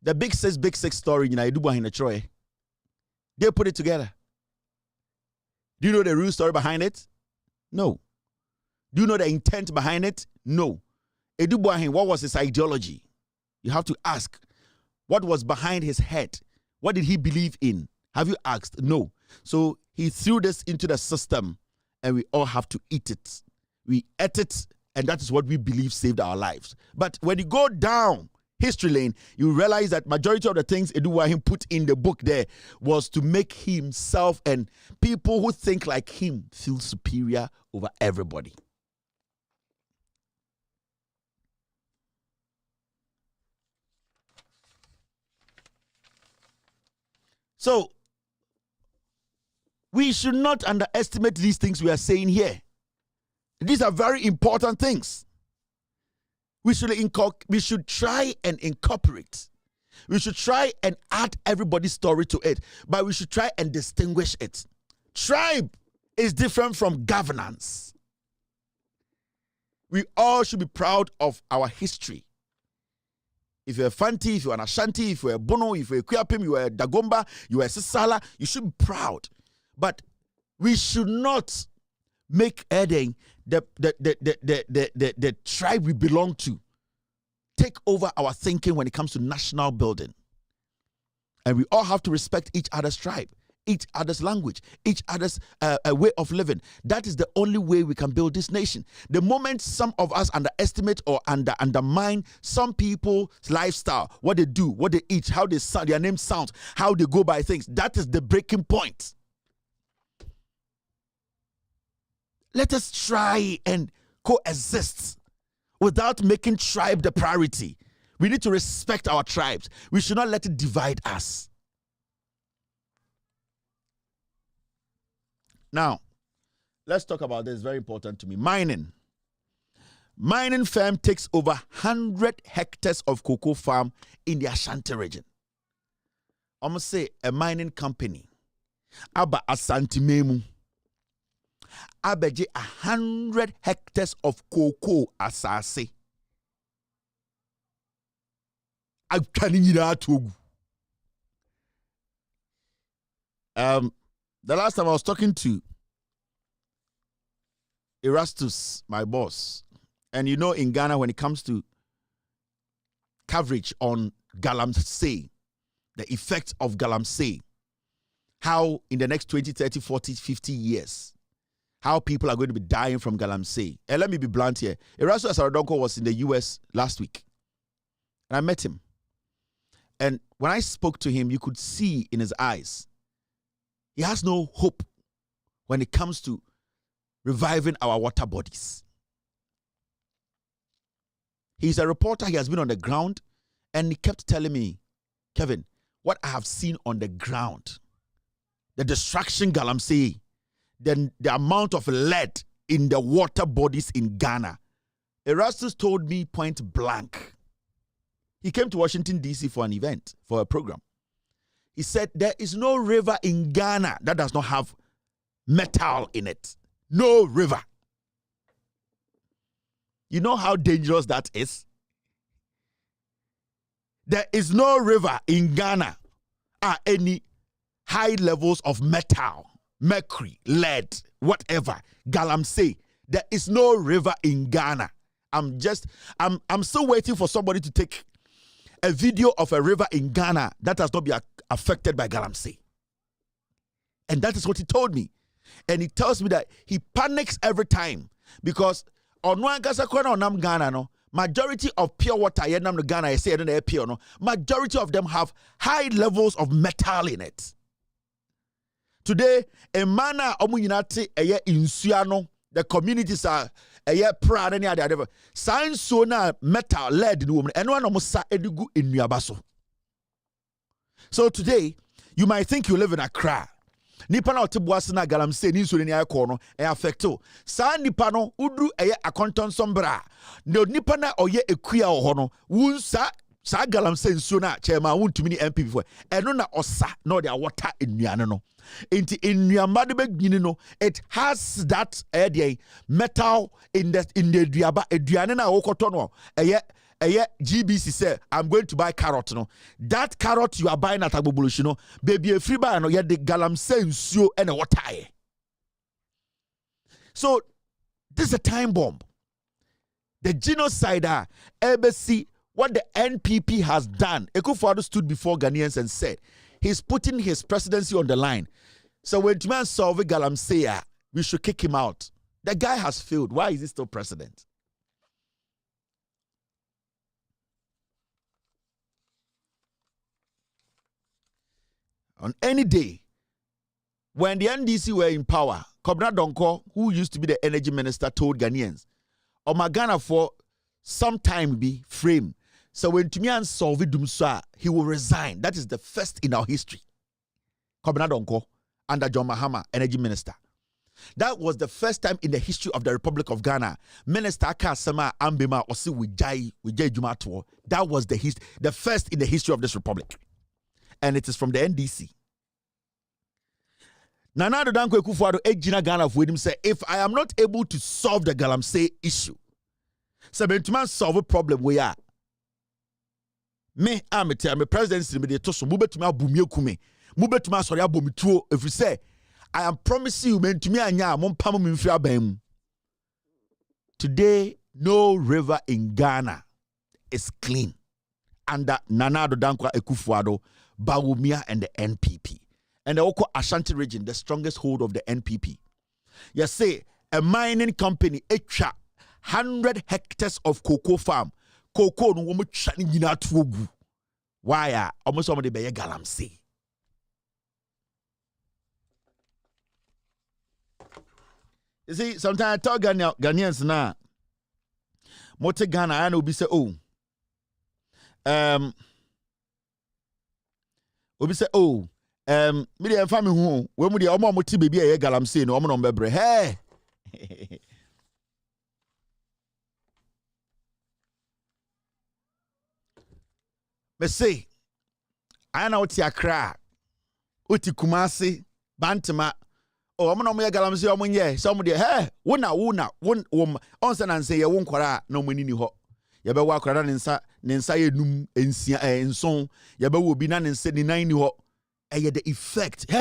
The Big Six story, you know, Edubuahin Troy. They put it together. Do you know the real story behind it? No. Do you know the intent behind it? No. Edubuahin, what was his ideology? You have to ask, what was behind his head? What did he believe in? Have you asked? No. So he threw this into the system and we all have to eat it. We ate it and that is what we believe saved our lives. But when you go down history lane, you realize that majority of the things Edubuahin put in the book there was to make himself and people who think like him feel superior over everybody. So, we should not underestimate these things we are saying here. These are very important things. We should try and incorporate. We should try and add everybody's story to it, but we should try and distinguish it. Tribe is different from governance. We all should be proud of our history. If you're a Fanti, if you're an Ashanti, if you're a Bono, if you're a Kuyapim, you're a Dagomba, you're a Sisala, you should be proud. But we should not make the tribe we belong to take over our thinking when it comes to national building. And we all have to respect each other's tribe, each other's language, each other's way of living. That is the only way we can build this nation. The moment some of us underestimate or undermine some people's lifestyle, what they do, what they eat, how they sound, their name sounds, how they go by things, that is the breaking point. Let us try and coexist without making tribe the priority. We need to respect our tribes. We should not let it divide us. Now, let's talk about this. Very important to me. Mining. Mining firm takes over 100 hectares of cocoa farm in the Ashanti region. I'm going to say a mining company. Aba Asante Memu. Abeje 100 hectares of cocoa asase. The last time I was talking to Erastus, my boss, and you know in Ghana when it comes to coverage on galamsey, the effect of galamsey, how in the next 20, 30, 40, 50 years, how people are going to be dying from galamsey. And let me be blunt here. Erastus Asarodonko was in the US last week. And I met him. And when I spoke to him, you could see in his eyes, he has no hope when it comes to reviving our water bodies. He's a reporter. He has been on the ground. And he kept telling me, Kevin, what I have seen on the ground, the destruction galamsey, then the amount of lead in the water bodies in Ghana. Erastus told me point blank. He came to Washington, D.C. for an event, for a program. He said, there is no river in Ghana that does not have metal in it. No river. You know how dangerous that is? There is no river in Ghana at any high levels of metal. Mercury, lead, whatever, galamsey. There is no river in Ghana. I'm still waiting for somebody to take a video of a river in Ghana that has not been affected by galamsey. And that is what he told me. And he tells me that he panics every time because on one Ghana, no, majority of pure water, Ghana, I say pure, no, majority of them have high levels of metal in it. Today, a manner omunyinate eye insuano, the communities are eye proud any other. Science so na metal lead in woman, and one almost edugu in Nuabaso. So today, you might think you live in Accra. Nipa na otibuase na galamsey ni nso ni ayeko no e affecto. Sa nipa no udru eye akonton sombra. No nipa na oye ekuya ho no, wunsa sa galamsey nso na chairman wuntumi ni MP before. Eno na osa na the water enuane no. Inti enuamba de begini no, it has that metal in the duaba eduane na wokoto no. Eye GBC say I'm going to buy carrot no. That carrot you are buying at Agboboloshi no, baby a free buy no ye the galamsey nsuo and a water. So this is a time bomb. The genocider ABC, what the NPP has done. Ekufuado stood before Ghanaians and said he's putting his presidency on the line. So when Tuman solve galamsey, we should kick him out. The guy has failed. Why is he still president? On any day, when the NDC were in power, Kobna Donko, who used to be the energy minister, told Ghanaians, Omagana for some time be frame. So when Tumian solve Dumswa, he will resign. That is the first in our history. Kobina Donko, under John Mahama, energy minister. That was the first time in the history of the Republic of Ghana. Minister Kasama Ambema Osi Wijai Jumato. That was the first in the history of this republic. And it is from the NDC. Nana Danko Kufuado Ejina Ghana of him say, if I am not able to solve the Galamsey issue, so to solve a problem we are. Me, I'm a presidency, me de toso, mubetuma Bawumia kume, mubetuma sorry abomitruo. If you say, I am promising you, men to me anya, mon pamo minfia bem. Today, no river in Ghana is clean under Nana Dankwa Ekufuado, Bawumia, and the NPP. And the Oko Ashanti region, the strongest hold of the NPP. You say a mining company, 100 hectares of cocoa farm. Cocoa no woman chatting in our tugu. Why almost somebody be a Galamsey. You see, sometimes I talk Ghanaians now. Mote Ghana, I know be say, oh. Obi say, oh. Me dey family who when we dey omo moti baby e Galamsey no omo no bebre. Hey. Me say I na oti Accra. Oti Kumasi, Bantama. Oh, omo no me Galamsey omo nye. So omo dey hey, wona on say na say ye won kwara na omo ni ho. Ye be wa kwara ne nsa ye num ensia enson. Ye be wo bi na ne nsa ni nan ni ho. The effect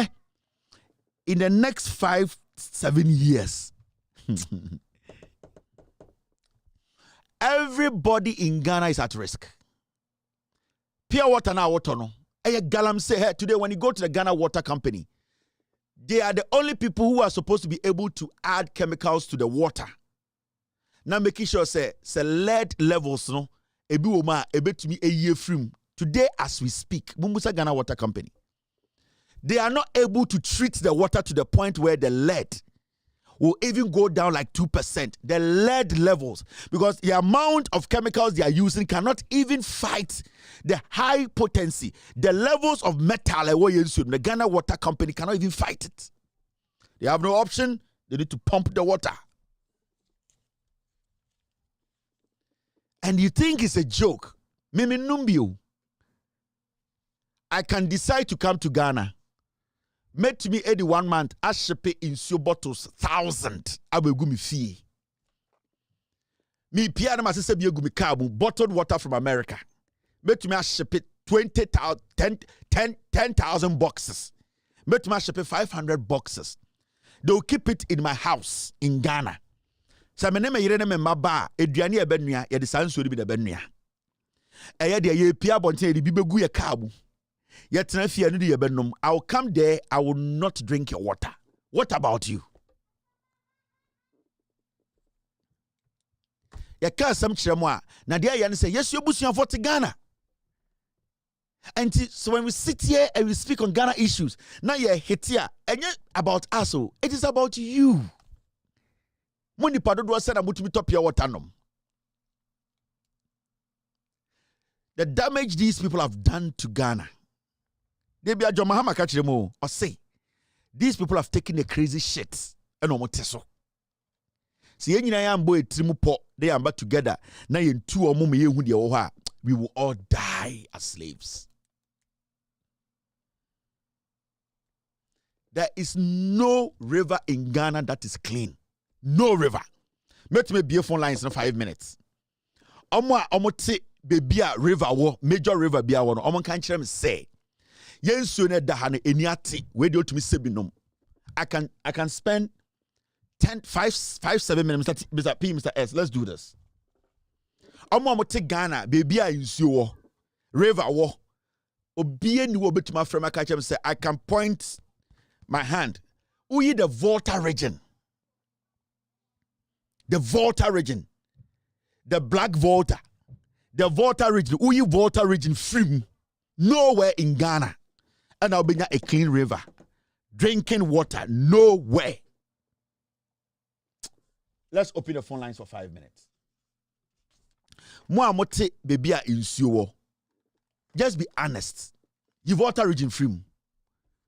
in the next 5-7 years. Everybody in Ghana is at risk. Pure water now, water no. Galamsey today when you go to the Ghana Water Company, they are the only people who are supposed to be able to add chemicals to the water. Now making sure say lead levels no ebi woma ebetumi eye film. Today as we speak, Mumbusa Ghana Water Company, they are not able to treat the water to the point where the lead will even go down like 2%. The lead levels, because the amount of chemicals they are using cannot even fight the high potency. The levels of metal, the Ghana Water Company cannot even fight it. They have no option. They need to pump the water. And you think it's a joke. Mimi Numbio. I can decide to come to Ghana. Met me 81 month. I ship in so bottles 1,000. I will go me fee. Me piano my sister be go me carbo bottled water from America. Met me I ship it 10,000 boxes. Met me I ship it 500 boxes. They'll keep it in my house in Ghana. So my name is Maba. Eduani ebenua. Ya design so be the benua. Eya de ye pia bonte de bibegu ye carbo. Yet I will come there, I will not drink your water. What about you? Ya can't some chemwa. Nadia Yan say, yes, you're bushing for Ghana. And so when we sit here and we speak on Ghana issues, now you're hit here, and yet about us, it is about you. When the Padua said I'm going to top your water. The damage these people have done to Ghana. They be a John Mahama catch them all or say these people have taken a crazy shit and no more teso. See, any I am boy trimupo, they are back together. Now in 2 or more we will all die as slaves. There is no river in Ghana that is clean. No river. Let me be a phone lines in 5 minutes. Omo baby river war, major river be a one. Omo can't say. Yensu ne dahane eniati we do to me sebinom. I can spend 5-7 minutes. Mr. P, Mr. S, let's do this. Omo take Ghana, baby a insuo river war. Obie ni wo betuma frame catch him say I can point my hand. Uyi the Volta region. The Volta region. The Black Volta. The Volta region. Uyi Volta region free. Nowhere in Ghana. And I'll be a clean river. Drinking water. Nowhere. Let's open the phone lines for 5 minutes. Moi mote bebia insuo. Just be honest. You water region free.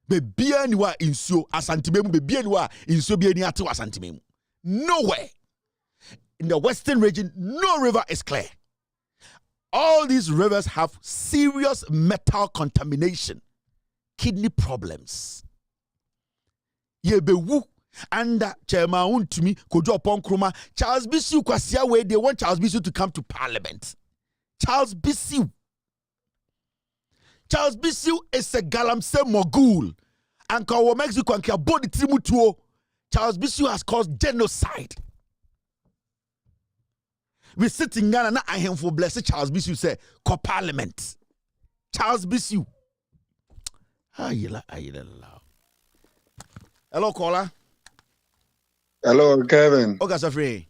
Bebia ni wa insuo asantimemu bebia ni wa insuo bi ani ate wa asantimemu. Nowhere in the western region no river is clear. All these rivers have serious metal contamination, kidney problems. Yebewu under chairman to me kojo upon kroma Charles Bisu kwasia way they want Charles Bisu to come to parliament. Charles Bisu is a galamsey mogul. And Kawo Mexico and Kiabodi Trimutuo. Charles Bisu has caused genocide. We sit in Ghana, I am for blessed Charles Bisu say, parliament. Charles Bisu. Hello, caller. Hello, Kevin. Okay, Safri.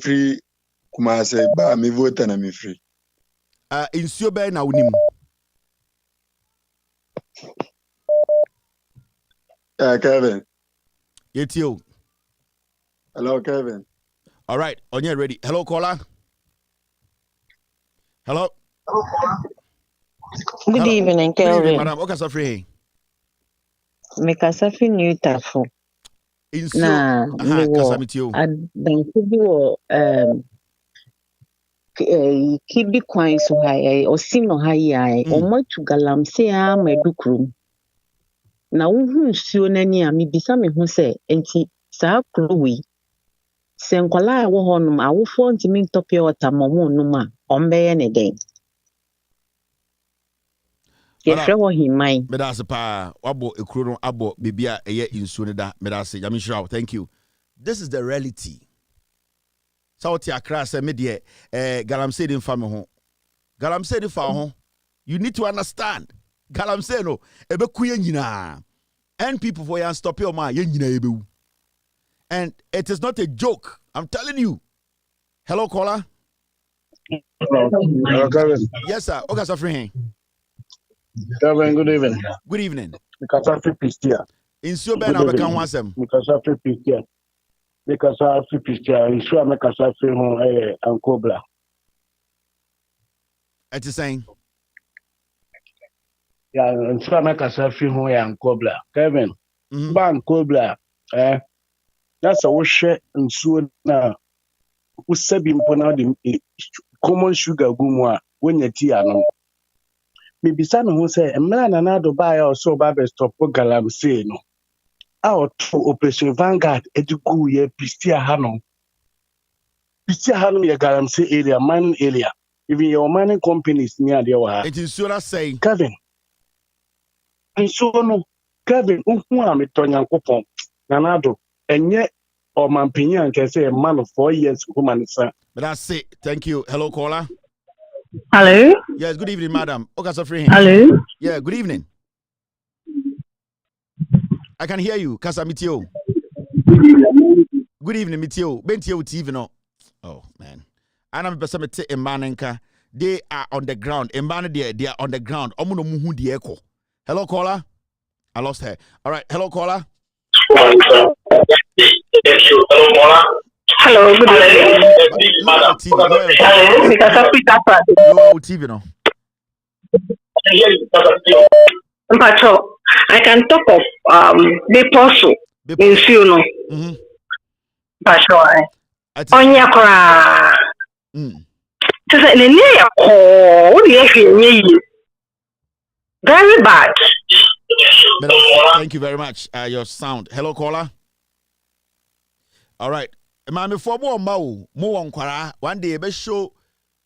Free Kumase, ba mi vote na mi free. In Siobe na unim. Kevin. It's you. Hello, Kevin. All right, on you ready. Hello, caller. Hello. Good evening, Kelvin. Good evening, madam. Okay, Safri. Mekasa fi new tafo. Na kasamitio. Dan kubi wo kibi kwan so hayi osim no hayi ai omatu galamse a medukrum. Na wohu nsuo nani a mebisa me ho se enti saa krowi se nkwala a wo honum awofo ntimi ntopia otamomo num a ombeye ne den. Yefre wo himai. Medase pa wabo ekuro no abo bibia eye insuo ne da medase yamishraw. Thank you. This is the reality. Sauti Accra say me de galamse din fa me ho. Galamse din fa ho. You need to understand. Galamse no ebekuye nyina. And people for you stop your mind nyina ebewu. And it is not a joke. I'm telling you. Hello caller. Hello, Kevin. Yes sir. Okay, Safri. Kevin, good evening. Good evening. Because I feel pissed here. In so bad I can want them. Because I feel pissed here. Because I feel pissed here. In so I make us feel home and Cobra. What you saying? Yeah, and so I make us feel home and Cobra. Kevin, ban Cobra. That's a wash and so now. Who said him put out the common sugar gumwa when you tea no. Maybe some who say a man another buy or so baby stop galamsey no. Out for Operation Vanguard eduku ye Pistia Hanum. Pistia Hanum ye galamsey area, mining area. Even your mining companies near there. It is sure say Kevin. And so no Kevin unwa me tonya kopon. Nanado enye or Mampinian can say a man of 4 years woman sir. But that's it. Thank you. Hello caller. Hello. Yes, good evening, madam. Okay, so free. Hello. Yeah, good evening. I can hear you. Kasa Mitio. Good evening, Mitio. Bentio TV no. Oh man. And I'm person in Manenka. They are on the ground. In Manenka, they are on the ground. Omuno muhu di echo. Hello, caller. I lost her. All right. Hello, caller. Hello, good evening. Lower TV. Hello, because I pick up at Lower TV no. Mpacho, I can talk of the postal in Suno. Mpacho, Onya Kora. So the near what do you very bad. Thank you very much. Your sound. Hello, caller. All right. Mami for more nkwara one day be show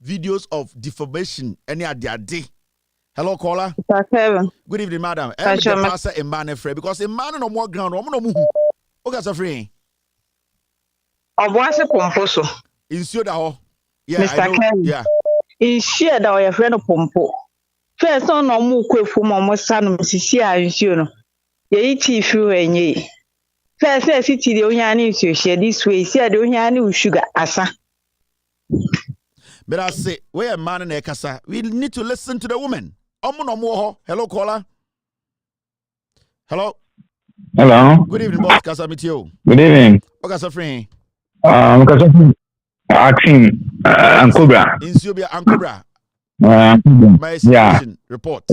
videos of defamation any ade. Hello caller. Good evening madam. Pastor Emmanuel Frey because Emmanuel no more ground no muhu. Okay so free. Obwase pompo so. Insuo da ho. Yeah, Mr. I know. Ken. Yeah. Insuo da your friend pompo. First on no mu kwefu mo sanu sisi a insuo no. Ye chief enye. First, city the Onyani is share this way. See, the Onyani sugar asa. But I say, we are man in Ekasa. We need to listen to the woman. Hello, caller. Hello. Hello. Good evening, boss. Kasa meet you. Good evening. Okay, so free. Asking Ankobra. In Subia Ankobra. My situation report.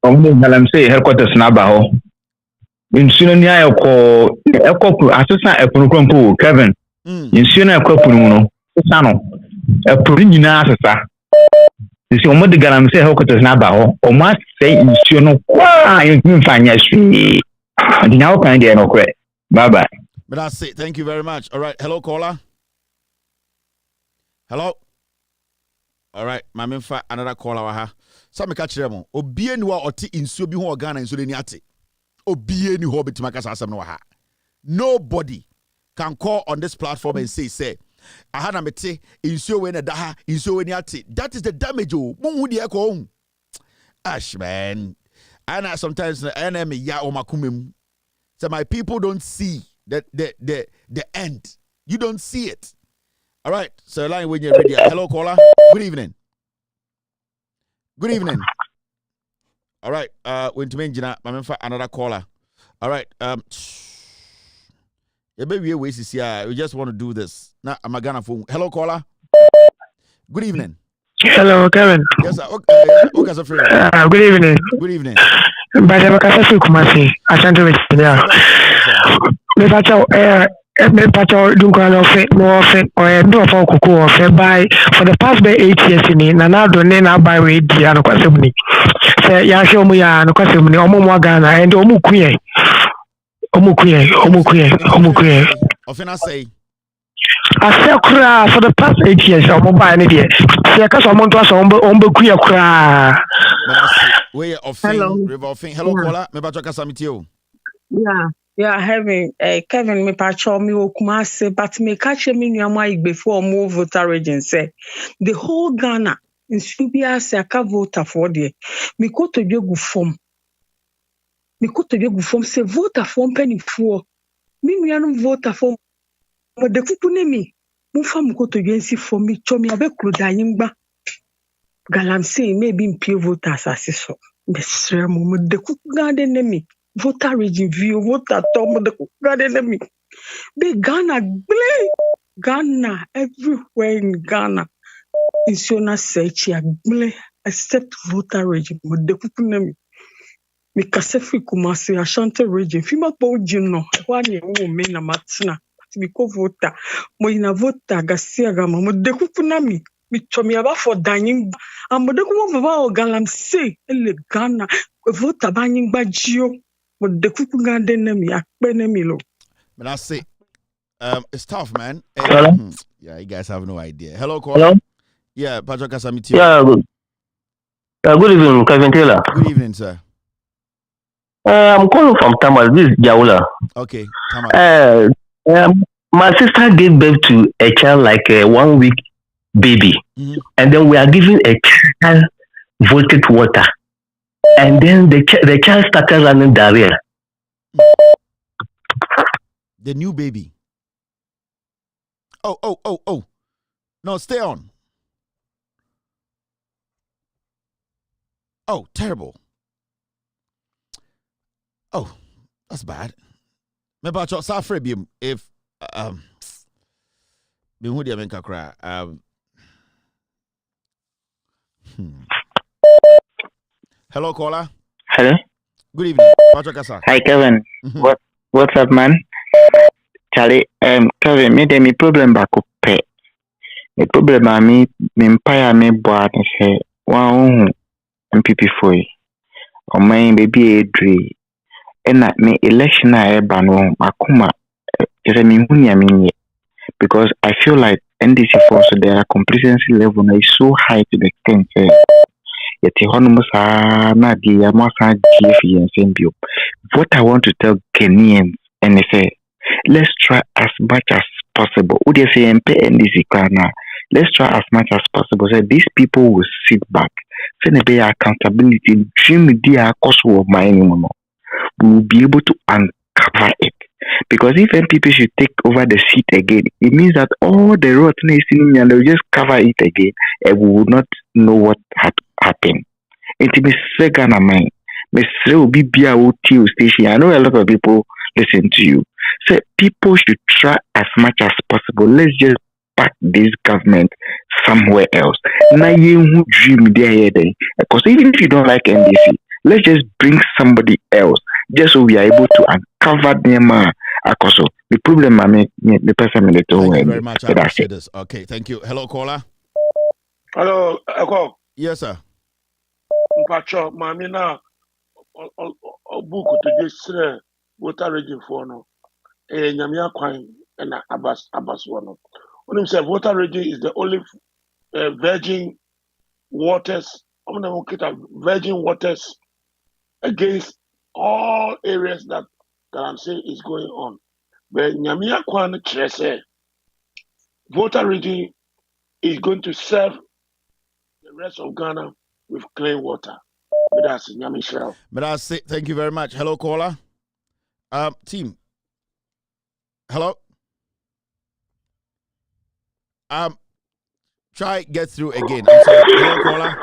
I'm say headquarters na ba ho. Nsuo ni ayeko ekopu asesa epunkrompo Kevin. Nsuo na ekopu no. Sesa no. Epu nyina asesa. Nsi omo de galam say headquarters na ba ho. Omo say nsuo no kwa mfanya hwe. And now can dey no kwe. Bye bye. But that's it. Thank you very much. All right. Hello, caller. Hello. All right. Mami fa another caller wa ha. So me catch them. Obie ni wa oti insuo bi ho Ghana insuo ni ate. Obie ni ho betima kasa asem no wa ha. Nobody can call on this platform and say ahana mete insuo we na da ha insuo we ni ate. That is the damage o. Munhu de ekọ. Ash man. And sometimes enemy ya o makumem. So my people don't see the end. You don't see it. All right. So line when you're ready. Hello, caller. Good evening. Good evening. All right. When to mention another caller. All right. Maybe we just want to do this. Now I'm a Ghana phone. Hello, caller. Good evening. Hello, Kevin. Yes, sir. Okay, good evening. Good evening. But I'm a Kumasi. I sent it. Me pacho dunkano fe no fe or do for kuku or fe buy for the past 8 years in na do na buy we dia no kwasebuni. Say ya show mu ya no kwasebuni omo Ghana and omo kuye. Often I say for the past 8 years omo buy ni there. Say ka so omo to so omo kuye kra. We offing. Hello caller, me pacho kasamitio. Yeah, having Kevin me pacho me okumase, but me catch me nyama before move voter region say the whole Ghana in Subia say aka voter for there. Me go to jogu form. Say voter form penny for. Me no voter form. But the kuku ne me. Mo fam go to jogu for me chomi abe kruda yimba. Galam say maybe impie voters asiso. Besre mo de kuku gade ne me. Voter region view, voter tom the garden me. Be Ghana everywhere in Ghana. Is your search except voter region with the kukunemi. Me kasefi kumasi Ashanti region. Fima po jino. Wani me na matina. Me ko voter. Mo ina voter gasia gama. Mo de kukunami. Me chomi aba for dining. Amo de kumo baba galam say ele Ghana voter banying bajio. But the cooking garden name, but I say, it's tough, man. Hello? Yeah, you guys have no idea. Hello, caller. Hello? Yeah, Patrick Kasamiti. Yeah, good. Good evening, Kevin Taylor. Good evening, sir. I'm calling from Tamal. This is Jaula. Okay, Tamal. My sister gave birth to a child like a 1 week baby, and then we are giving a child voted water. And then the child started running diarrhea. The new baby. Oh. No, stay on. Oh, terrible. Oh, that's bad. Maybe I'll suffer if Hello, caller. Hello. Good evening. Hi, Kevin. What's up, man? Charlie, Kevin, me problem back up. Me problem me empire me board say one MPP for you. O my baby Adri. And me election I ban makuma. Just me hunya because I feel like NDC force their complacency level is so high to the extent. What I want to tell Kenyans and say, let's try as much as possible. Would you say NDC now? Let's try as much as possible. So these people will sit back. Say they accountability. Dream their cost of mining. We will be able to uncover it. Because if NPP should take over the seat again, it means that all the rottenness in India, they'll just cover it again and we will not know what happened. It is second of mine. Mr. BBO station. I know a lot of people listen to you. So people should try as much as possible. Let's just pack this government somewhere else. Now you dream there. Because even if you don't like NDC, let's just bring somebody else just so we are able to uncover them. Akoso. The problem, I mean, the person in the Thank you very much. I appreciate this. Okay, thank you. Hello, caller. Hello, Eko. Yes, sir. Mpacho, mami na book to this water region for no. Nyamia Kwan and Abbas one. When say water region is the only virgin waters. I'm gonna look at virgin waters against all areas that I'm saying is going on. But Nyamia Kwan say water region is going to serve the rest of Ghana with clean water. But that's Nyamishel. But I say thank you very much. Hello, caller. Team. Hello. Try get through again. I'm sorry. Hello, caller.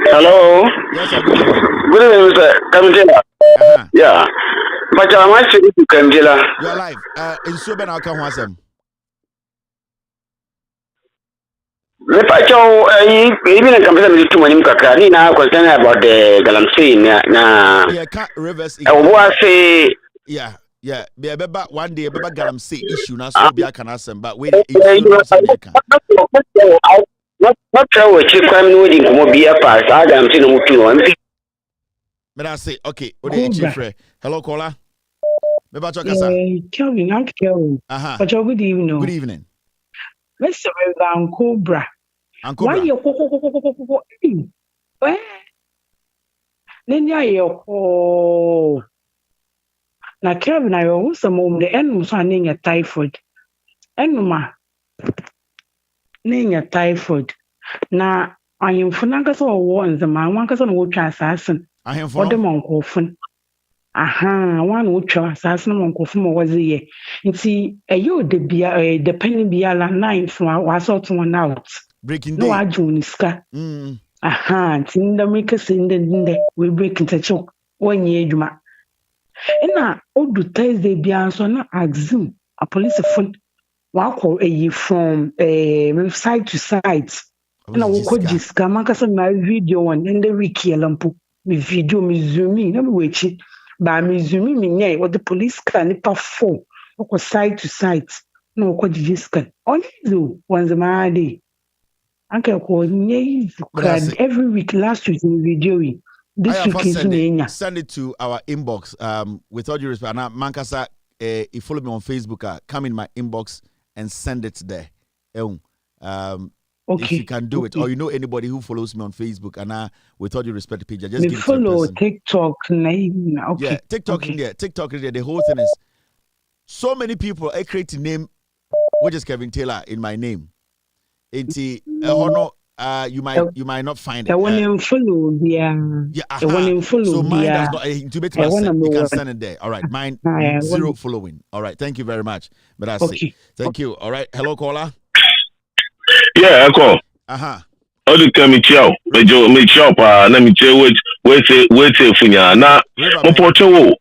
Hello. Yes, sir. Good evening. Good evening, Mr. Kamjela. Yeah. But I'm actually to Kamjela. You're live. In Suben, I'll come once. Mepacho, even a computer to Manim Kakari now concerned about the Galamsey. Yeah, Rivers. Yeah. Yeah, be a beba one day, a beba Galamsey issue, now so be I can ask them, but wait, it's not sure what you can do in Mobia Pass. I am seeing you. But I say, okay, hello, caller. Kelvin, Uncle Kelvin. But good evening. Good evening. Mr. Uncle Bra. Why you oh, na Kelvin, I always a moment the end was running a typhoid. Enuma name typhoid. Na I am Funanga so warns the man, one cousin would try assassin. I am for the monk often. Aha, one would try assassin monk of was a year. You see, a you the penny be a 9 from was out one out. Breaking no, I join ska. Aha, Tinder make us in the we break into choke 1 year. Juma. And now, all the Thursday be answer na axim a police phone. Walk a from side to side. And I will call this Kamakasa my video one and the Ricky Lampo. Me video me zooming, never wait it. By me zooming me what the police can perform. Walk side to side. No, what this can. Only do once a day. Uncle called every week last week in video. This week is send it to our inbox. With all due respect, now Mankasa, you follow me on Facebook. Come in my inbox and send it there. Okay. If you can do it, or you know anybody who follows me on Facebook, and with all due respect, page, just give it follow to TikTok. Okay. Yeah, TikTok in there. TikTok in there. The whole thing is so many people. I create a name, which is Kevin Taylor in my name. You might not find it. I want to follow. I want to follow. So mine does not. You can send it there. All right, mine 0 following. All right, thank you very much. But that's it. Thank you. All right, hello caller. Yeah, Echo. How do you come here? Me chop. Let me tell you wait funya. Na mo pocho.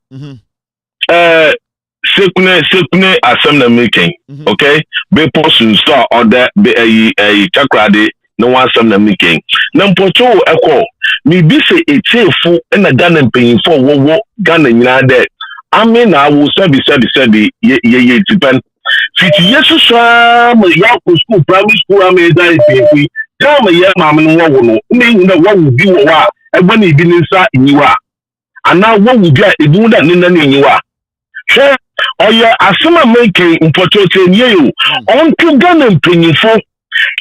Sekune assembly making. Okay, be person store order be a chakrade. No one assembly making. Na pocho Echo. Me be say a chefu na Ghana paying for wo Ghana nyina there. I mean, I will say ye depend. 50 years so ya school primary school am that is come here mam no wo me na what will be wa e gba na bi nsa nyiwa ana what will be e du da nna na nyiwa hwe oya asema make importote nye yo on to Ghana mpanyifo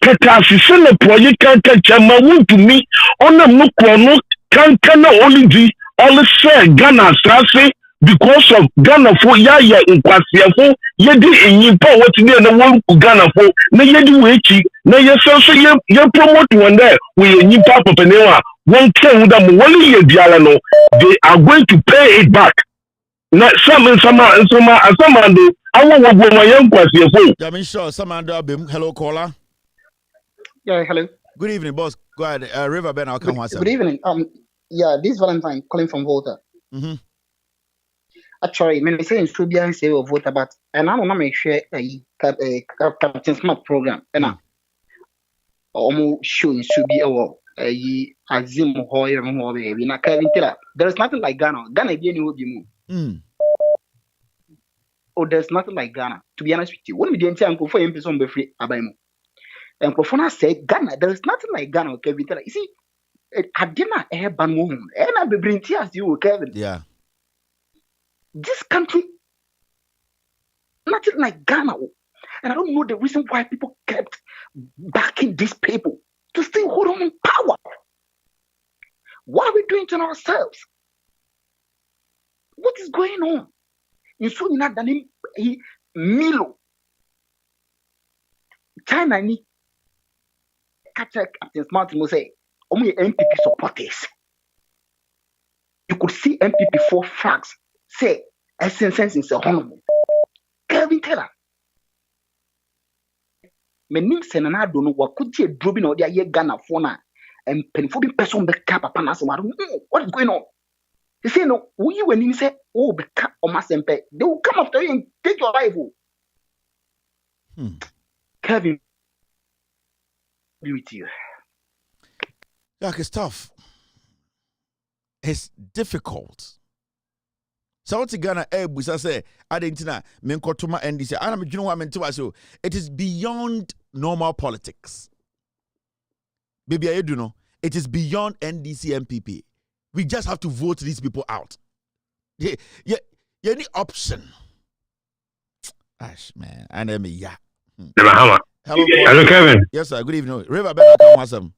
kata asise na project kan chama wuntumi onam no krono kan na only share Ghana strase because of Ghana for ya nkwasiafo yedi enyimpa wati na won Ghana for na yedi wechi na yeso ye promote one there we enyimpa papanewa one can with them one year biala no they are going to pay it back na some do awo wo my nkwasiafo yeah me sure some abem hello caller. Yeah, hello. Good evening boss, go ahead. River Ben, I'll come once. Good evening. Yeah, this is Valentine calling from Volta. Actually, when I say in Subian say of Volta, but and I don't know share a Captain Smart program and I almost show in Subi Azim Hoyer baby. Na Kevin Tiller. There's nothing like Ghana. Ghana be any will Oh, there's nothing like Ghana. To be honest with you, when we didn't say Uncle for him person be free Abaimo. And Profana said Ghana, there is nothing like Ghana, Kevin Tiller. You see, I didn't have ban woman. And I be bring tears you, Kevin. Yeah. This country, nothing like Ghana. And I don't know the reason why people kept backing these people to still hold on in power. What are we doing to ourselves? What is going on? You saw not the name Milo. China ni Captain Smart will say, only MPP supporters. You could see MPP 4 flags say essence is a honorable. Kevin Taylor. Menim senana don't know what could you dropping or their Ghana phone and penfolding person the cap upon us. What is going on? You say no, we when you say, oh, the cap or Masempe, they will come after you and take your rival. Kevin, be with you. Yeah, it's tough. It's difficult. So what's Ghana busa say Argentina menkotuma NDC. Ana me what I meant to so it is beyond normal politics. Baby, I do know. It is beyond NDC MPP. We just have to vote these people out. Yeah, any option. Ash man, and me yeah. Hello, Kevin. Yes, sir. Good evening. River better come awesome.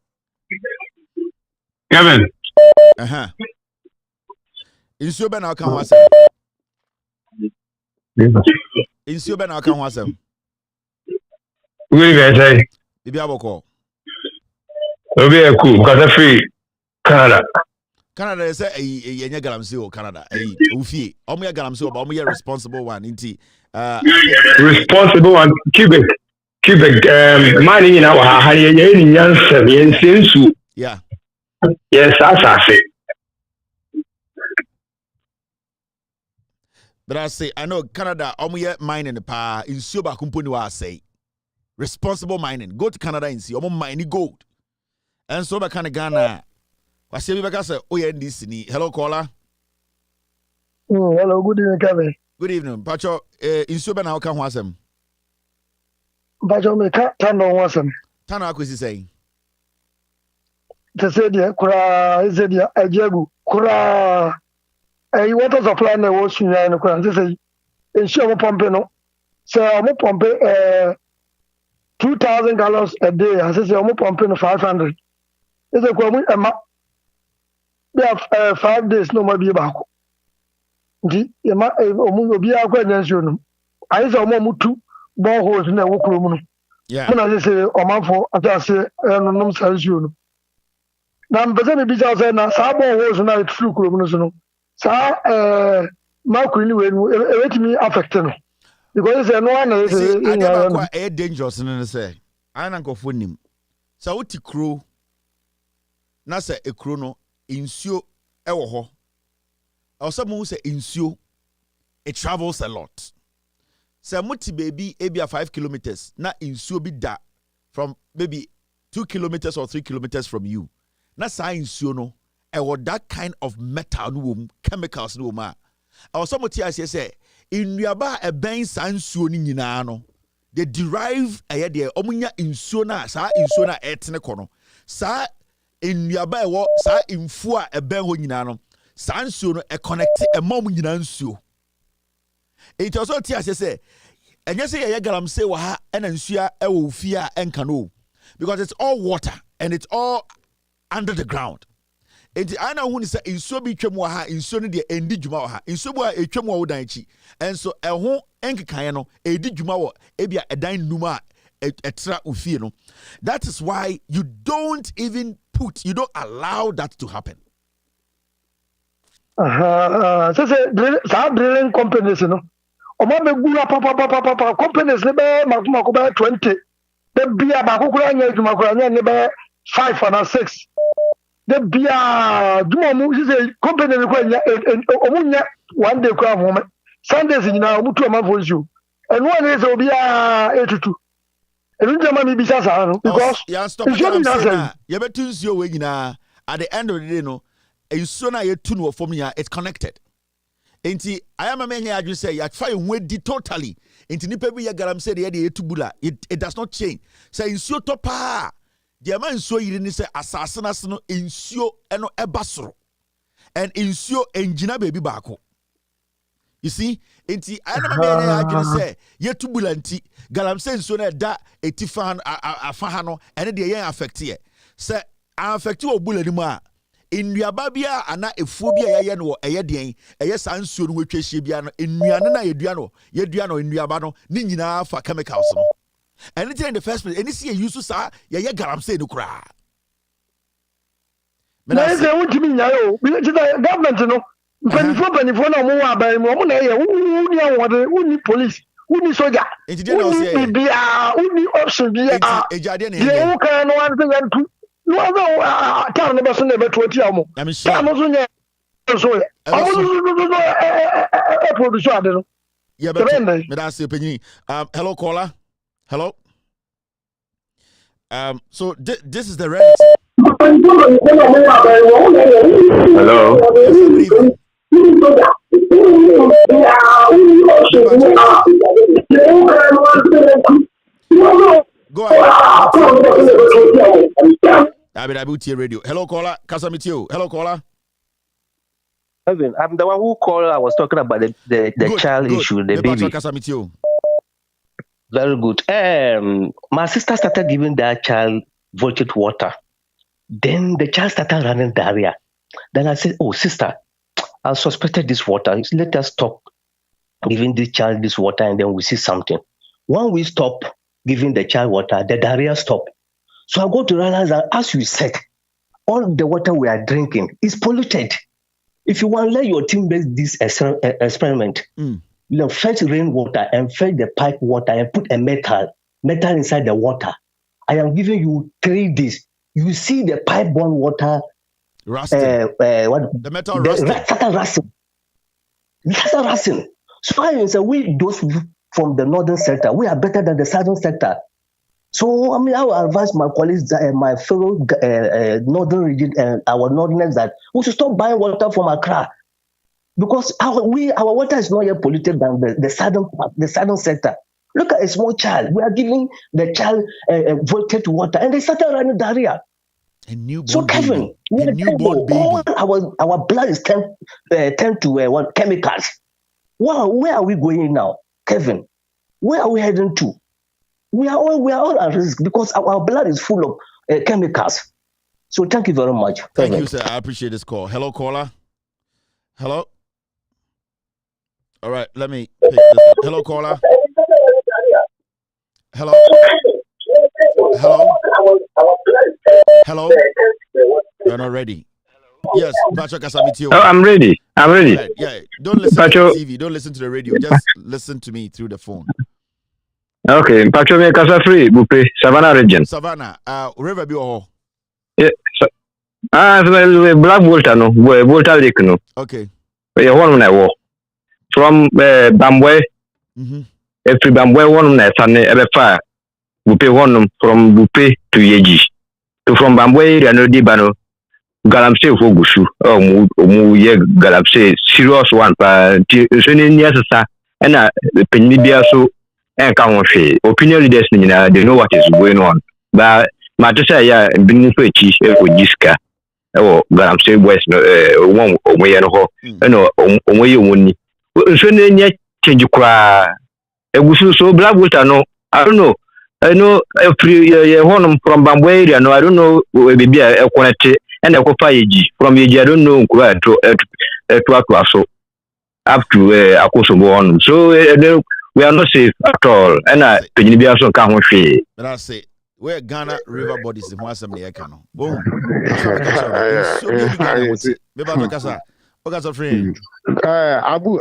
Kevin. Insuo ben na kan wasem. Insuo ben na kan wasem. We be say. Bibi aboko. Obi e cool because free Canada. Canada is yenye galamsey o Canada. Ufie. Omo ye galamsey o ba omo ye responsible one nti responsible one Quebec mining in our ha ye ni nyanse ye nsensu. Yeah. Yes, asase. But I say, I know Canada, omo mining the pa in Suba company wa say. Responsible mining. Go to Canada and see omo mining gold. And so kind of Ghana. I say we say, oh yeah, this ni. Hello, caller. Hello, good evening, Kevin. Good evening. Pacho, in Suba na kan wasem. Pacho me tano wasem. Tano akwesi saying. Te say dia kura dia ejegu kura water supply na wo sunya no kura te say ensure mo pompe no so mo pompe 2,000 gallons a day as say mo pompe no 500 is a ko mo ema they have 5 days no ma bi ba ko ndi ema omu obi akwa nyansuo no ayi say mo mutu boreholes na wo kuro mu no yeah mo na say omanfo atase no nom sansuo no na mbese me bija say na sa boreholes na it flu kuro mu no so no sa makuru ni we etimi affect no because say no one is dangerous no say ana nkofo nim sa wuti kro na say ekro no insuo ewo ho also mo say insuo it travels a lot say muti baby ebia 5 kilometers na insuo bi da from maybe 2 kilometers or 3 kilometers from you na sa insuo no that kind of metal no chemicals no ma also moti ase say inuaba ben sansuo ni nyina no they derive de omunya insuo na sa insuo na etene kono sa inuaba sa infu a ben ho nyina no sansuo no connect mom nyina nsuo it also ti ase say enye say ye galamsey wa ha ena nsuo wo ufia enka no because it's all water and it's all under the ground. Enti ana hu ni say insuo bi twam wa ha insuo no de endi dwuma wa ha insuo bu a etwam wa wodan chi enso eho enkekan no edi dwuma wa ebia edan numa etra ufie no. That is why you don't allow that to happen. So say drilling companies no omo be gura papa companies ne be makuma ko be 20 de bia ba ko kura nya dwuma kura nya ne be 5 and 6 the bia dwuma mu say company ne ko nya omunya one day kura mo Sundays nyina omutu amafo nsu eno ne say obia etutu Because yeah, stop it. I'm saying that you better use your way at the end of the day, no, you sooner you tune or from here, it's connected. Enti I am a man here, you say, you try and totally. Enti nipa bi ya garam say the etubula. It does not change. Say insuo topa. The man insuo yiri ni say asasana no insuo eno ebasoro. And insuo enjina baby bako. You see, enti I am a man here, you say, yetubula nti garam say insuo na da etifan afahano and the yen affect here. Say affect you obula ni ma. Innuababia ana efobia ya no eye den eye sansuo no wetwehie bia no ennuane na yedua no ennuaba no ni nyina fa chemicals no anything in the first place any see use sa ye garam say no kra na ese wutimi nyayo bi government no panifo na mo wa ban mo na ye uni awode uni police uni soldier uni bia uni option bia ejade na ye wo kan no wan say yantu no time no beso na beto ati amo time so nya so production ade no yeah but me that say penyi hello caller hello so this is the reality. Hello. Go ahead. I will hear radio. Hello, caller. Kasamitio. Hello, caller. Evan, I'm the one who called. I was talking about the child issue, the baby. Kasamitio. Very good. My sister started giving that child voltage water. Then the child started running diarrhea. Then I said, "Oh, sister, I suspected this water. Let us stop giving this child this water, and then we see something." When we stop giving the child water, the diarrhea stopped. So I go to realize that, as you said, all the water we are drinking is polluted. If you want to let your team make this experiment, fetch rainwater and fetch the pipe water and put a metal inside the water. I am giving you 3 days. You see the pipe-borne water. The metal rusting. Rusting. So I say we those from the northern sector, we are better than the southern sector. So I mean, I will advise my colleagues, my fellow northern region and our northerners that we should stop buying water from Accra, because our water is not yet polluted than the southern sector. Look at a small child. We are giving the child voltage water, and they started running diarrhea. A newborn so Kevin, baby. All our blood is turned to chemicals. Wow, where are we going now, Kevin? Where are we heading to? We are all at risk because our blood is full of chemicals. So thank you very much. Thank you, sir. I appreciate this call. Hello, caller. Hello. All right, let me pick this up. Hello, caller. Hello. Hello. Hello. You're not ready. Yes, Patrick Kasamitio. Oh, I'm ready. Right. Yeah, don't listen to the TV. Don't listen to the radio. Just listen to me through the phone. Okay, Patrick me Kasa free, Bupe, Savannah region. Savannah, River be oh. Yeah. Black Volta no, Volta Lake no. Okay. Yeah, one na wo. From Bambwe. Every Bambwe one na Sane Ebefa. Bupe one from Bupe to Yeji. To from Bambwe area no di bano. Galamse fo gushu. Mu ye galamse serious one pa so ni niasa na penni bia so and come opinion leaders they know what is going on. But matter say yeah been for chi for jiska or Galamse West one way and ho no omoye woni so na change kra egusu so black water no I don't know I know one from Bambwe area no I don't know maybe a connect and a kofa yeji from yeji I don't know kra to so up to akosobo on so we are not safe at all. And I be also come with me. But I say, where Ghana river bodies the one some near Kano. Boom.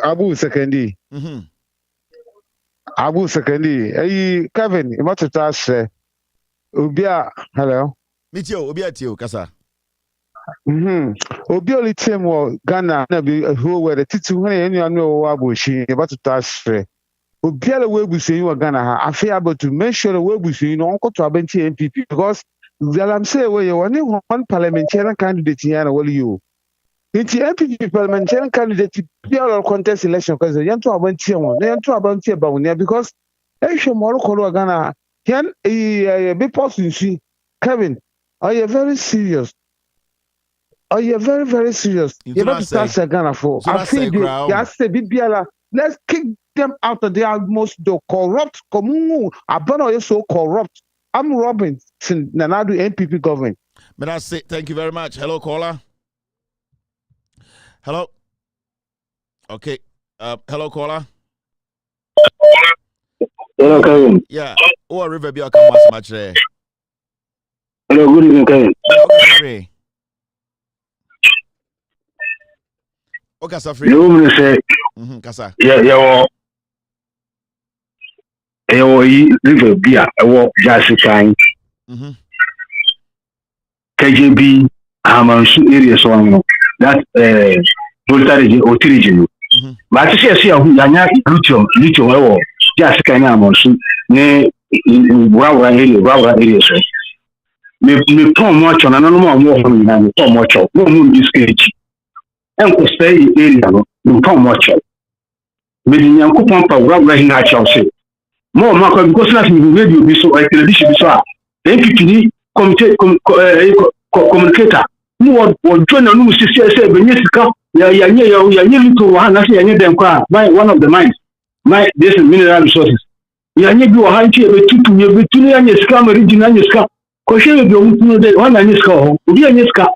Abu Sekendi. Abu Sekendi. Hey, Kevin, you must have said, Ubia, hello. Mitio, Ubia Tio, Kasa. Obi only team Ghana, who were the 200 and you know, Abu, she about to touch. obiara we busu wa Ghana ha afi able to make sure we busu no onko to abenti MPP because I'm say we one parliamentarian candidate here na wali you. Nti MPP parliamentarian candidate biara contest election because yanto abenti won na yanto abenti Bawumia because ehwe mo ko Ghana can be possible Kevin are you very serious? Are you very, very serious? You have to start Ghana for. I think yes, Bibiala. Let's kick them out of their most corrupt. Abano is so corrupt. I'm Robinson. Nanadu NPP government. But I say thank you very much. Hello, caller. Hello. Okay. Hello, caller. Hello, Kevin. Yeah. Oh, River be come as much there. Hello, good evening, Kevin. Okay. Okay, Safri. You will say, Kasa. Yeah, River Beer, I walk just kind. KJB, Hamansu area, so I know that voltage or region. But I see Yanya lithium, I walk just kind of Hamansu near Wawa area. Me Tom watch on another more from me, Tom watch out, no moon this cage. And to stay in area, no Tom watch out. Meaning Yanko Pampa, Wawa in our Chelsea. More Marco because last me radio be so I television be so. MPP communicator. More join a new say Benyesika, to one, I say them by one of the mines. My this is mineral resources. Yanyi do a high chair to me between any scam original scam. Question of your one and score, be a niska.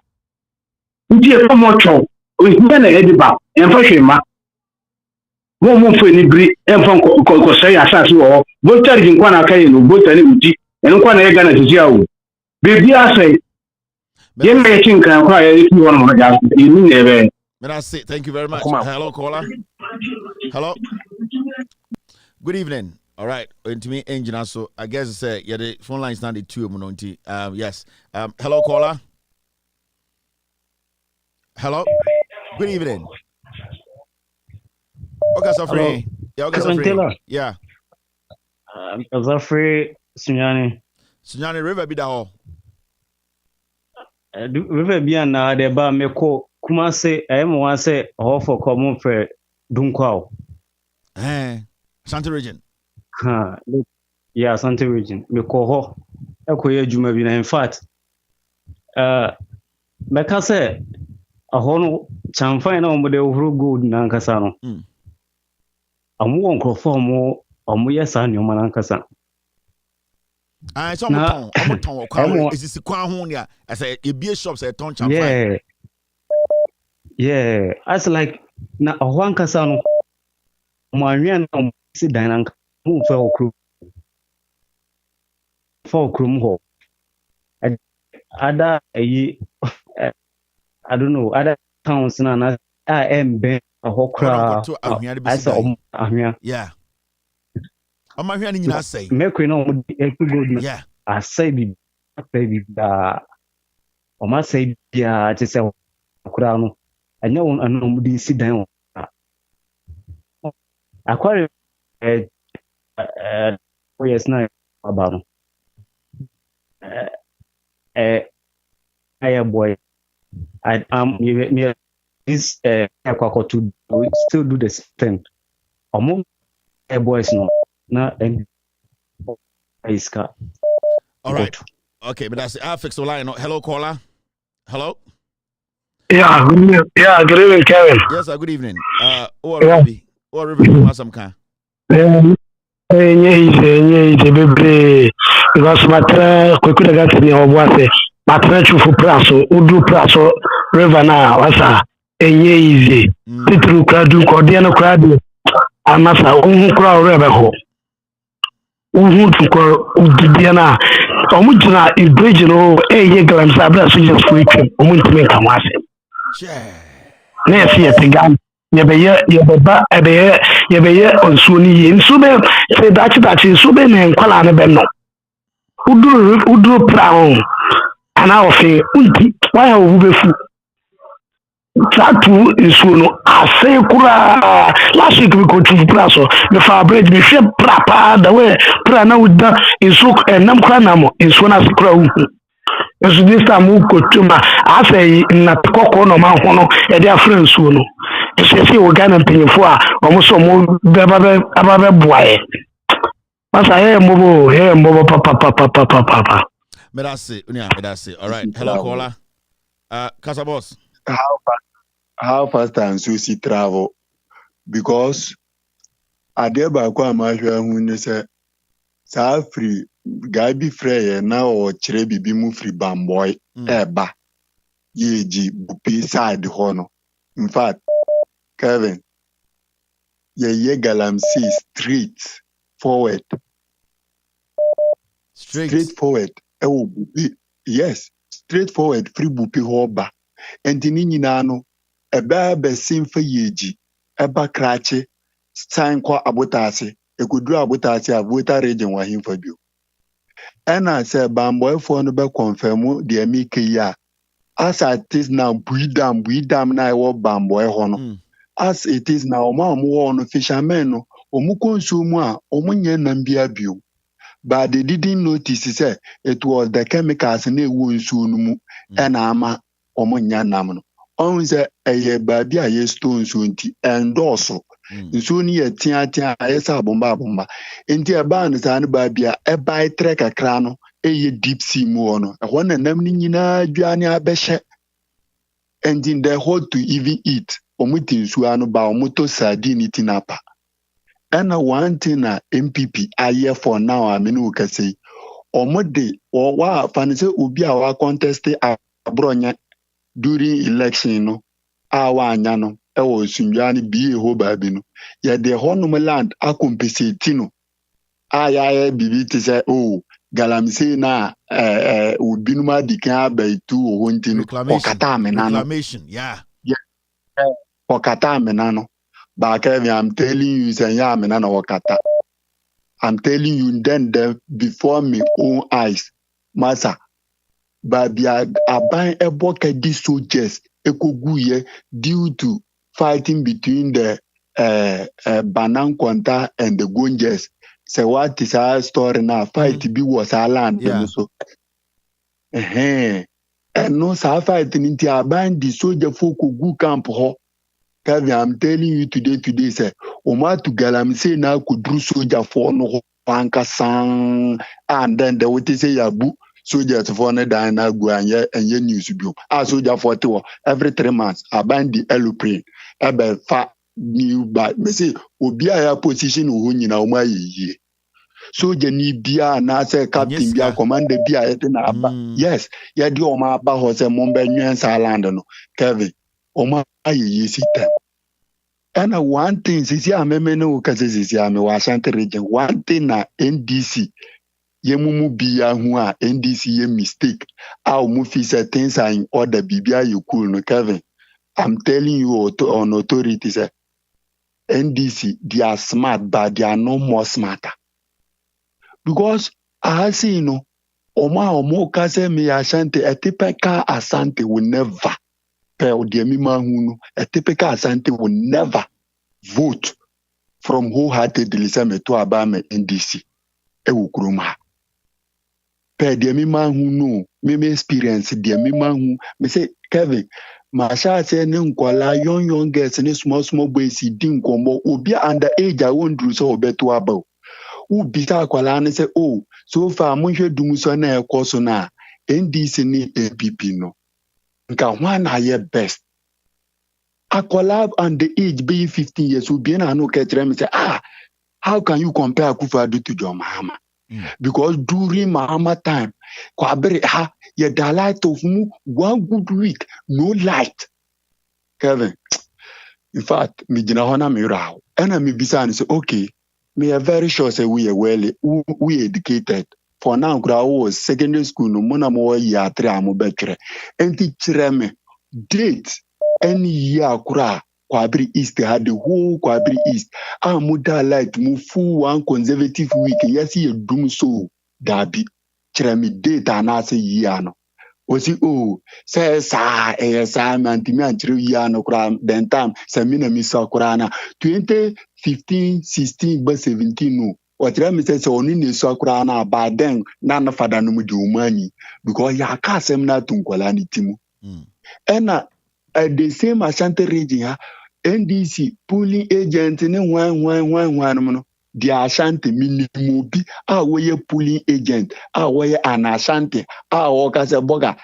Dear Mocho, with men a back and fashion ma. One more for any great and from Kosai Assassin or both in Quanakai, both any and one egg to Zio. Baby, I say, you may think I'm quiet if you want to you mean ever. But I say thank you very much. Hello, caller. Hello. Good evening. All right. To me, engine so I guess say yeah, the phone line is not the two mononti. Yes. Hello, caller. Hello. Good evening. Okay, Safri. Yeah, okay, Safri. Yeah. Safri Sunyani. Sunyani River be da River be na de ba me ko kuma say mo wan say ho for common for Dunkwao. Santa region. Yeah, Santa region. Me ko ho. Ekoye juma bi na in fact. Me ka say ahono chamfan na omo de ohuru gold na nkasa no. Amu won krofo omo yesa ne omo na nkasa. So omo ton kwa is kwa ho ya I say e be shop say ton chamfan. Yeah, as like na ohwan kasa no mo anwen na si dan na mo fa okru. For okrum ho. Ada I don't know, other towns na ben a hokra. I saw ahia. Yeah. I'm ahia ni nyina say. Make we know good. Yeah. I say bi baby da. O ma say bia te say hokra no. Anya won anu mu di si dan. Akwari yes na about boy. I am this to still do the same. Among boys no na and iska. All right. Okay, but that's I'll fix the line. Hello, caller. Hello. Yeah, good evening. Yeah, good evening, Kevin. Yes, good evening. Or River, some kind. Baby, because my quickly got me or what my treasure for Praso, Udu Praso, River now, was easy. Little crowd, Cordiano crowd, I must have crowd Rebecca. To call Udiana, Omutuna is bridging over a year and Sabra, so just for it, Omuntime Kamasi. Next year, the gun. Yebeye on Suni in Sube, say that in Sube and Kalana Benno. Udru Brown, and I'll say, why are we food? Tatu nsuo no ase kura last week we go to plus so me fa bridge me hwe pra the way pra na wuda nsuo nam kura na mo nsuo na kura wu nso this time we go to ma ase na kokko no ma ho no e dey afra nsuo no se wo Ghana mpanyefo a omo so mo ababe boae masa he mbobo papa Medase unia medase. All right, hello caller. Casa boss. How fast and Susie travel? Because I did by Kwamashwa who say, Sa free, guy be free now or Cherebi be move free bamboy, eba, ye bupi side hono. In fact, Kevin, ye galam see straight forward. Straight forward. Oh, yes, straightforward free bupi hoba. And the Ninano. Eba besin fa yeji eba krache sign kwa abotase ekudru abotase abota region wa himfa bio ena se bamboy fo no be confirm de amike ya as it is now buidam na iwo bamboy ho no as it is now ma mo no fishermen no omu consume a omu nye nam bia bio but they didn't notice say it was the chemicals na ewu nsu no mu ena ama omu nya nam no on say eye baby aye stones nti endorse nso ni ye tia aye sa bomba enti e ba ne sa ne baby a e bai tre kakra no eye deep sea mu no e ho na nam ni nyina aduane abehye and in the hot to even eat omuti nsu anu ba omuto sardine tinapa and one thing na MPP aye for now amenu ka say omode wa fa say obi a wa contest abronya during election no awa anya no e wo sunduani bi ho baabi no ye de honum land akompensate no aya bibi te say oh galamsey na obinum adikan abaitu ho ntino okata amena no reclamation yeah okata amena no ba Kevin, I'm telling you say ya amena no okata. I'm telling you then before me own eyes masa babia aban eboka di soldiers ekoguye due to fighting between the Banan Kwanta and the Gunjes. So what is our story now? Fight be was our land. Yeah. So and no sa fight in aban di soldier folk gu camp ho. Kevin, I'm telling you today say Oma to Galamsey now could do soldier for no panka sang and then the what say yabu soldiers for ne dine go and ye news bio. A soldier 40 every 3 months aban the aeroplane ebe fa new by me say obi a position wo nyina o ma ye soldier ni bia na say captain bia commander bia e na aba yes ye di o ma aba ho say mo be nwen sa land no Kevin o ma ye system. And one thing sisi ameme no kase sisi ame wa Ashanti region one thing na NDC ye mumu biya hu a NDC ye mistake a mu fi say things are in order bibia you cool no Kevin. I'm telling you on authority say NDC they are smart but they are no more smarter because I see no omo kase me Ashanti a typical Ashanti will never a typical Ashanti will never vote from wholeheartedly to Abame NDC. Ewukruma. Per the mima who know, me experience the mima who me say Kevin, Masha say nkwala young girls and small boys din kombo obi under age I won't do so beto about. Who bita kwala and say oh so far munhwe dumuso na ekoso na NDC ni APP no. Nka one are best. A collab on the age being 15 years will be no catch them say how can you compare Akufo-Addo to John Mahama? Because during Mahama time, Kwabere ye the light of mu 1 good week, no light. Kevin, in fact, me jina hona me raw. And me bisa and say okay, me are very sure say we educated. For now, I was secondary school no mona mo ya 3 amu bekre. Enti kire me date any year kura Kwabri East had the whole Kwabri East. Muda light move full 1 conservative week. Yes, you doom so dabi. Chiremi date and I say year no. Osi oh say sa sa mantimi anchiri ya no kra den time say me na mi sa kra na 2015 16 ba 17 no otira mi say oni ne so kra na ba den na na fada no mu di umani because ya ka asem na tunkola ni timu ena the same Ashanti region ha NDC pooling agent ne wan no the Ashanti minimum bi a woye pooling agent a woye an Ashanti a wo ka se boga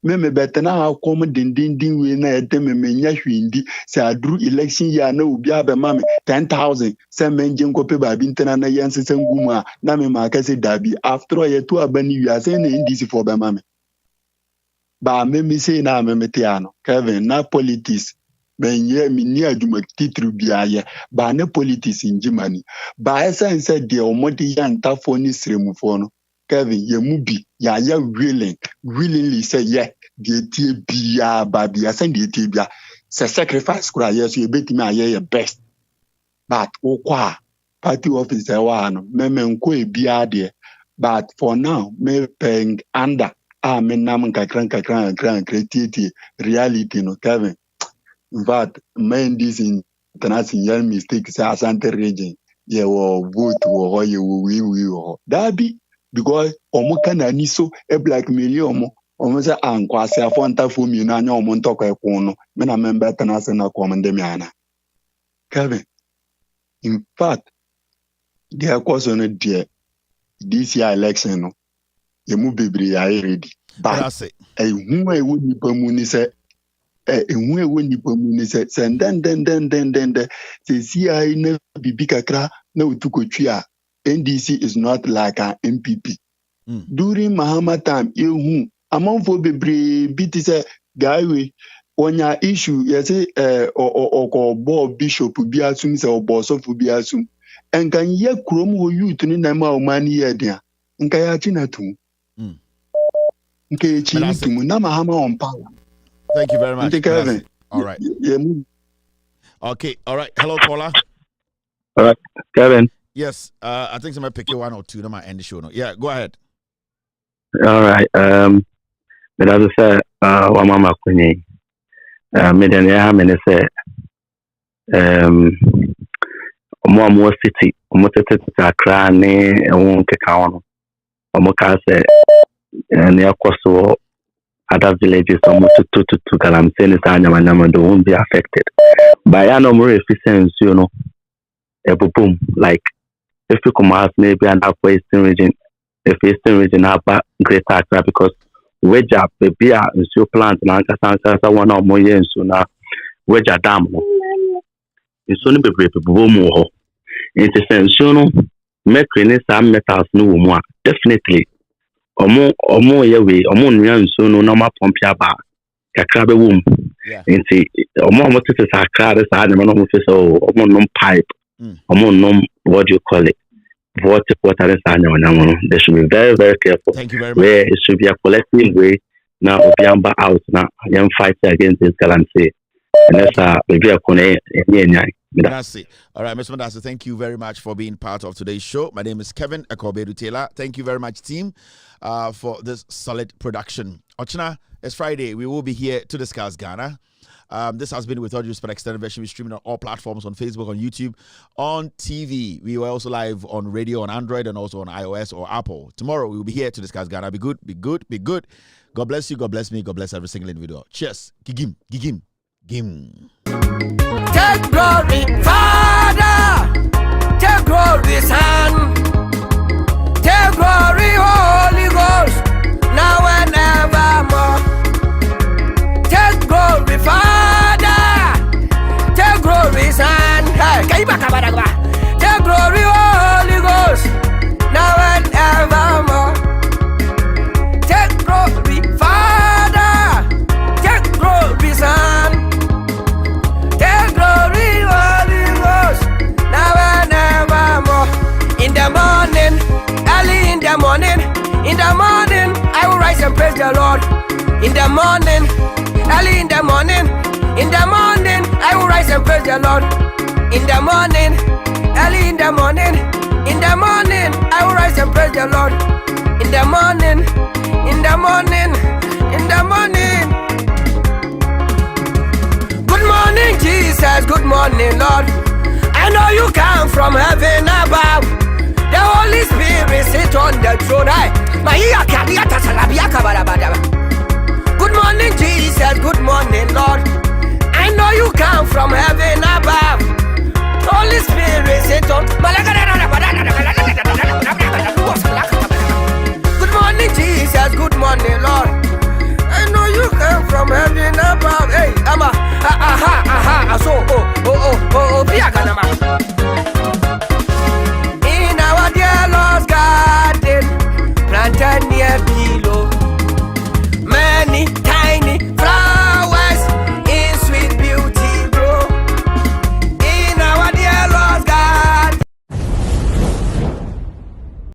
me betena ha kom dindindin we na ede me nya hwindi se aduru election year na obi abema me 10,000 se menje nkope ba bi ntena na yense se ngumu a na me ma ka se dabi after all ye to abani wi ase na NDC for bema me ba me say na me tiano Kevin na politics menye mini aduma titru biaye ba na politics in Germany ba essence de omodi ya ntafo ni sremufo no Kevin ye mubi ya willingly say yeah the tie bia ba bia say the tie bia say sacrifice kura yes you betimi aye your best but okwa party officer wa no me nko e bia de but for now me paying under me nam kakran creativity reality no Kevin. In fact, main this international mistake say Asante region ye wo vote wo ye we that be because omo kana ni so e black million omo say ankwase afonta fo mi na anya omo ntoko ekwo no me na member international command me ana Kevin. In fact, there cause on the this year election no ye mu bebre ya ready but hu e wo nipa mu ni se hu e wo nipa mu ni se den se si ai na bibi kakra na utukotwi a NDC is not like an MPP during Mahama time hu amanfo bebre biti se gaiwe onya issue ye say oko board bishop bi asum se obo sofu bi asum enkan ye krom wo youth ni na ma o mani ye dia nka ya chi na tu okay, thank you very much. All right. Okay, all right. Hello, caller. All right, Kevin. Yes, I think somebody pick one or two. I might end the show. No? Yeah, go ahead. All right. But as I said, what Mama Queenie, more city, Accra, ne won't take on. Omokase and the Akoso other villages almost to Galamsen and they won't be affected. By an more efficient, a boom like if you come out maybe an upper eastern region, if eastern region have greater Accra because wedge up the beer and so plant and Anka one or more years sooner wedge a dam. It's only be boom. It's essential. Make some metals no more. Definitely. Omo yewe, omo nyan so no normal pump ba. Kakra be wom. Nti omo tete sakra sa na no fe so omo nom pipe. Omo nom what do you call it? Water sa na. They should be very very careful. Thank you very much. Where it should be a collective way now obiamba out now. Young fight against this galamsey. And that's maybe a kone That's it. All right, Mr. Mandasa, thank you very much for being part of today's show. My name is Kevin Akobedu Taylor. Thank you very much, team, for this solid production. Ochina, it's Friday. We will be here to discuss Ghana. This has been with Audio Respect Extended Version. We're streaming on all platforms, on Facebook, on YouTube, on TV. We were also live on radio, on Android, and also on iOS or Apple. Tomorrow, we will be here to discuss Ghana. Be good, be good, be good. God bless you, God bless me, God bless every single individual. Cheers. Gigim, gigim, gim. Take glory, Father. Take glory, Son. Take glory, Holy Ghost. Now and evermore. Take glory, Father. Take glory, Son. Take glory, Holy Ghost. Now and evermore. Take glory, Father. Take glory, Son. In the morning, I will rise and praise the Lord. In the morning, early in the morning, I will rise and praise the Lord. In the morning, early in the morning, I will rise and praise the Lord. In the morning, in the morning. Good morning, Jesus. Good morning, Lord. I know you come from heaven above. The Holy Spirit sit on the throne. Good morning, Jesus. Good morning, Lord. I know you come from heaven above. Holy Spirit sit on.